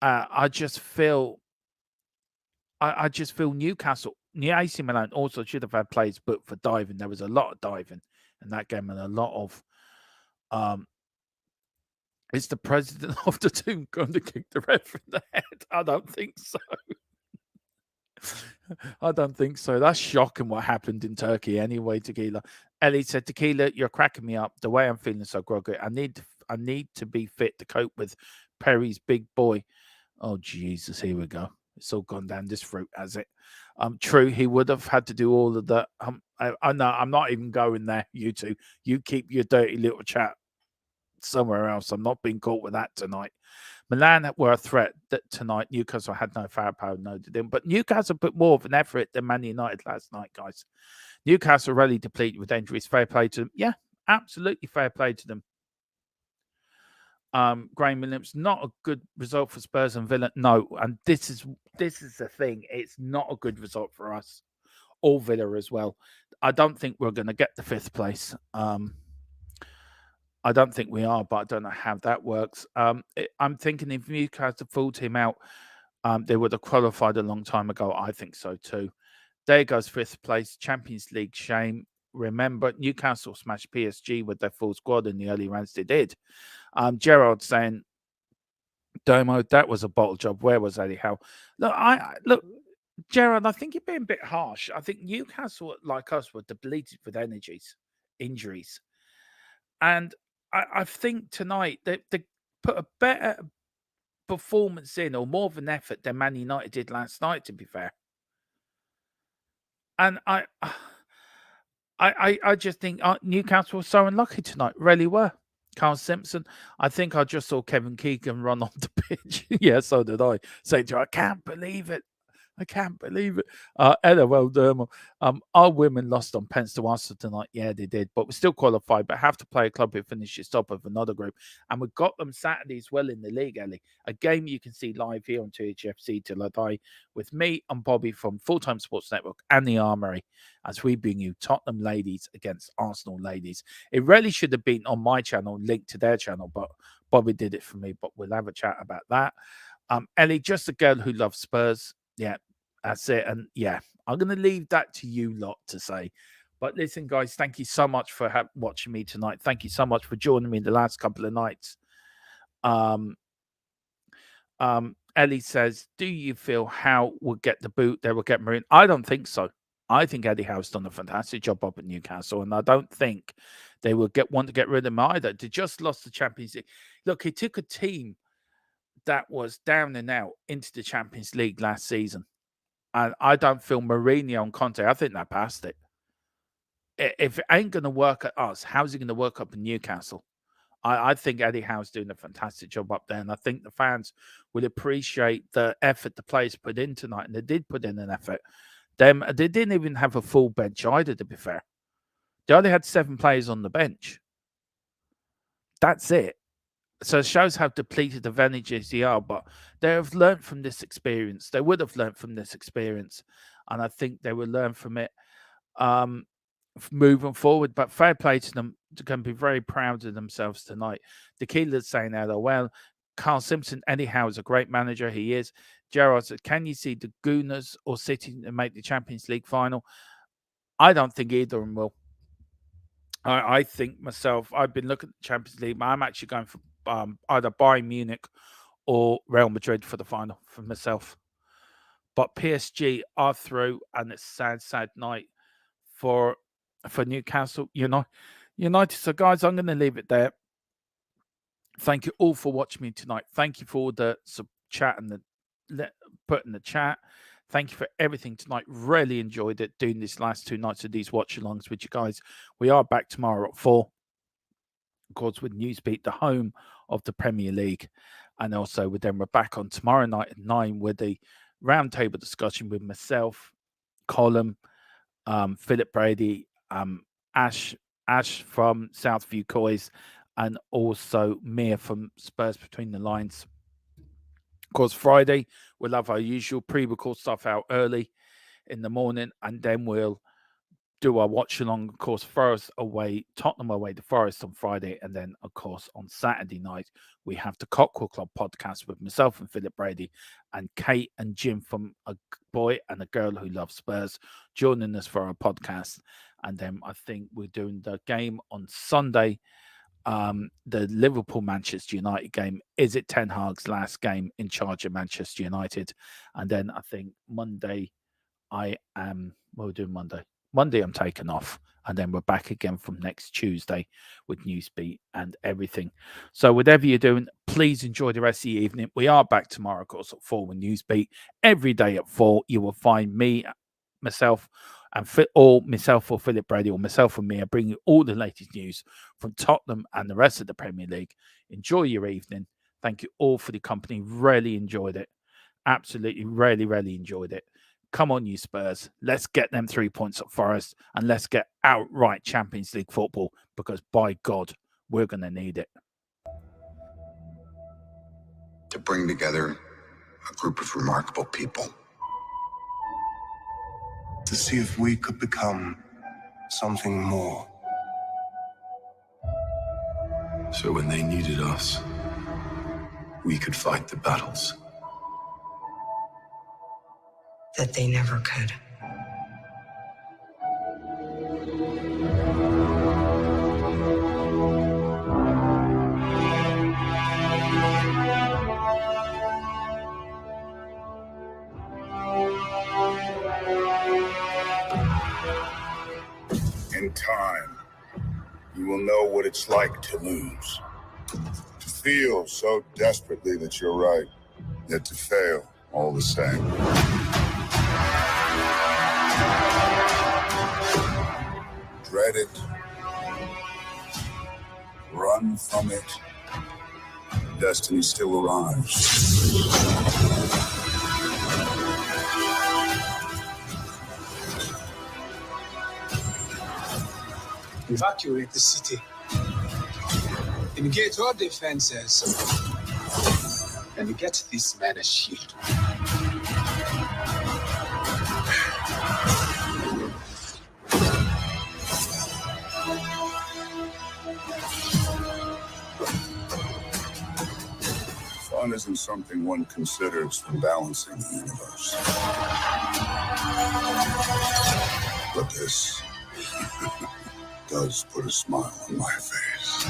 I just feel Newcastle, AC Milan also should have had players booked for diving. There was a lot of diving in that game and a lot of is the president of the team going to kick the ref in the head? I don't think so. I don't think so. That's shocking what happened in Turkey anyway, Tequila. Ellie said, Tequila, you're cracking me up. The way I'm feeling so groggy. I need to be fit to cope with Perry's big boy. Oh, Jesus, here we go. It's all gone down this route, has it? True, he would have had to do all of that. I know, I'm not even going there, you two. You keep your dirty little chat somewhere else. I'm not being caught with that tonight. Milan were a threat tonight. Newcastle had no firepower, no, they didn't. But Newcastle put more of an effort than Man United last night, guys. Newcastle really depleted with injuries. Fair play to them. Yeah, absolutely fair play to them. Graham Williams, not a good result for Spurs and Villa. No, and this is the thing. It's not a good result for us or Villa as well. I don't think we're going to get the 5th place. I don't think we are, but I don't know how that works. I'm thinking if Newcastle pulled him out, they would have qualified a long time ago. I think so too. There goes 5th place, Champions League shame. Remember, Newcastle smashed PSG with their full squad in the early rounds. They did. Gerard saying, Domo, that was a bottle job. Where was Eddie Howe? Look, Gerard, I think you're being a bit harsh. I think Newcastle, like us, were depleted with injuries. And I think tonight they put a better performance in or more of an effort than Man United did last night, to be fair. And I just think Newcastle were so unlucky tonight. Really were. Carl Simpson, I think I just saw Kevin Keegan run on the pitch. Yeah, so did I. Saying to her, I can't believe it. I can't believe it. Ella, well done. Our women lost on pence to Arsenal tonight. Yeah, they did, but we still qualified. But have to play a club who finishes top of another group, and we got them Saturday as well in the league, Ellie. A game you can see live here on Thfc till I die with me and Bobby from Full Time Sports Network and the Armory as we bring you Tottenham ladies against Arsenal ladies. It really should have been on my channel, linked to their channel, but Bobby did it for me. But we'll have a chat about that. Ellie, just a girl who loves Spurs. Yeah, that's it. And yeah, I'm going to leave that to you lot to say. But listen, guys, thank you so much for watching me tonight. Thank you so much for joining me the last couple of nights. Ellie says, do you feel Howe will get the boot? They will get Marine. I don't think so. I think Eddie Howe's done a fantastic job up at Newcastle, and I don't think they will want to get rid of him either. They just lost the Champions League. Look, he took a team that was down and out into the Champions League last season. And I don't feel Mourinho and Conte, I think they're past it. If it ain't going to work at us, how's it going to work up in Newcastle? I think Eddie Howe's doing a fantastic job up there. And I think the fans will appreciate the effort the players put in tonight. And they did put in an effort. They didn't even have a full bench either, to be fair. They only had 7 players on the bench. That's it. So it shows how depleted of energies they are, but they have learned from this experience. They would have learned from this experience, and I think they will learn from it moving forward. But fair play to them. They can be very proud of themselves tonight. The Keeler's saying that, well, Carl Simpson, anyhow, is a great manager. He is. Gerard said, can you see the Gooners or City to make the Champions League final? I don't think either of them will. I think myself, I've been looking at the Champions League. I'm actually going for either Bayern Munich or Real Madrid for the final for myself. But PSG are through, and it's a sad night for Newcastle United. So, guys, I'm going to leave it there. Thank you all for watching me tonight. Thank you for all the chat and the put in the chat. Thank you for everything tonight. Really enjoyed it doing these last 2 nights of these watch-alongs with you guys. We are back tomorrow at 4. Of course, with Newsbeat, the home of the Premier League. And also, we're back on tomorrow night at 9 with the roundtable discussion with myself, Colin, Philip Brady, Ash from Southview Coys, and also Mia from Spurs Between the Lines. Of course, Friday, we'll have our usual pre-record stuff out early in the morning, and then we'll do our watch-along. Of course, Tottenham away to Forest on Friday, and then, of course, on Saturday night, we have the Cockerel Club podcast with myself and Philip Brady, and Kate and Jim from A Boy and a Girl Who Loves Spurs joining us for our podcast. And then I think we're doing the game on Sunday, the Liverpool-Manchester United game. Is it Ten Hag's last game in charge of Manchester United? And then I think Monday, we're doing Monday. Monday, I'm taking off, and then we're back again from next Tuesday with Newsbeat and everything. So whatever you're doing, please enjoy the rest of the evening. We are back tomorrow, of course, at 4 with Newsbeat. Every day at 4, you will find myself or Philip Brady or myself and me are bringing you all the latest news from Tottenham and the rest of the Premier League. Enjoy your evening. Thank you all for the company. Really enjoyed it. Absolutely, really enjoyed it. Come on, you Spurs. Let's get them 3 points at Forest, and let's get outright Champions League football, because by God, we're going to need it. To bring together a group of remarkable people. To see if we could become something more. So when they needed us, we could fight the battles that they never could. In time, you will know what it's like to lose. To feel so desperately that you're right, yet to fail all the same. Dread it. Run from it. Destiny still arrives. Evacuate the city. Engage all defenses. And get this man a shield. Fun isn't something one considers when balancing the universe. But this does put a smile on my face.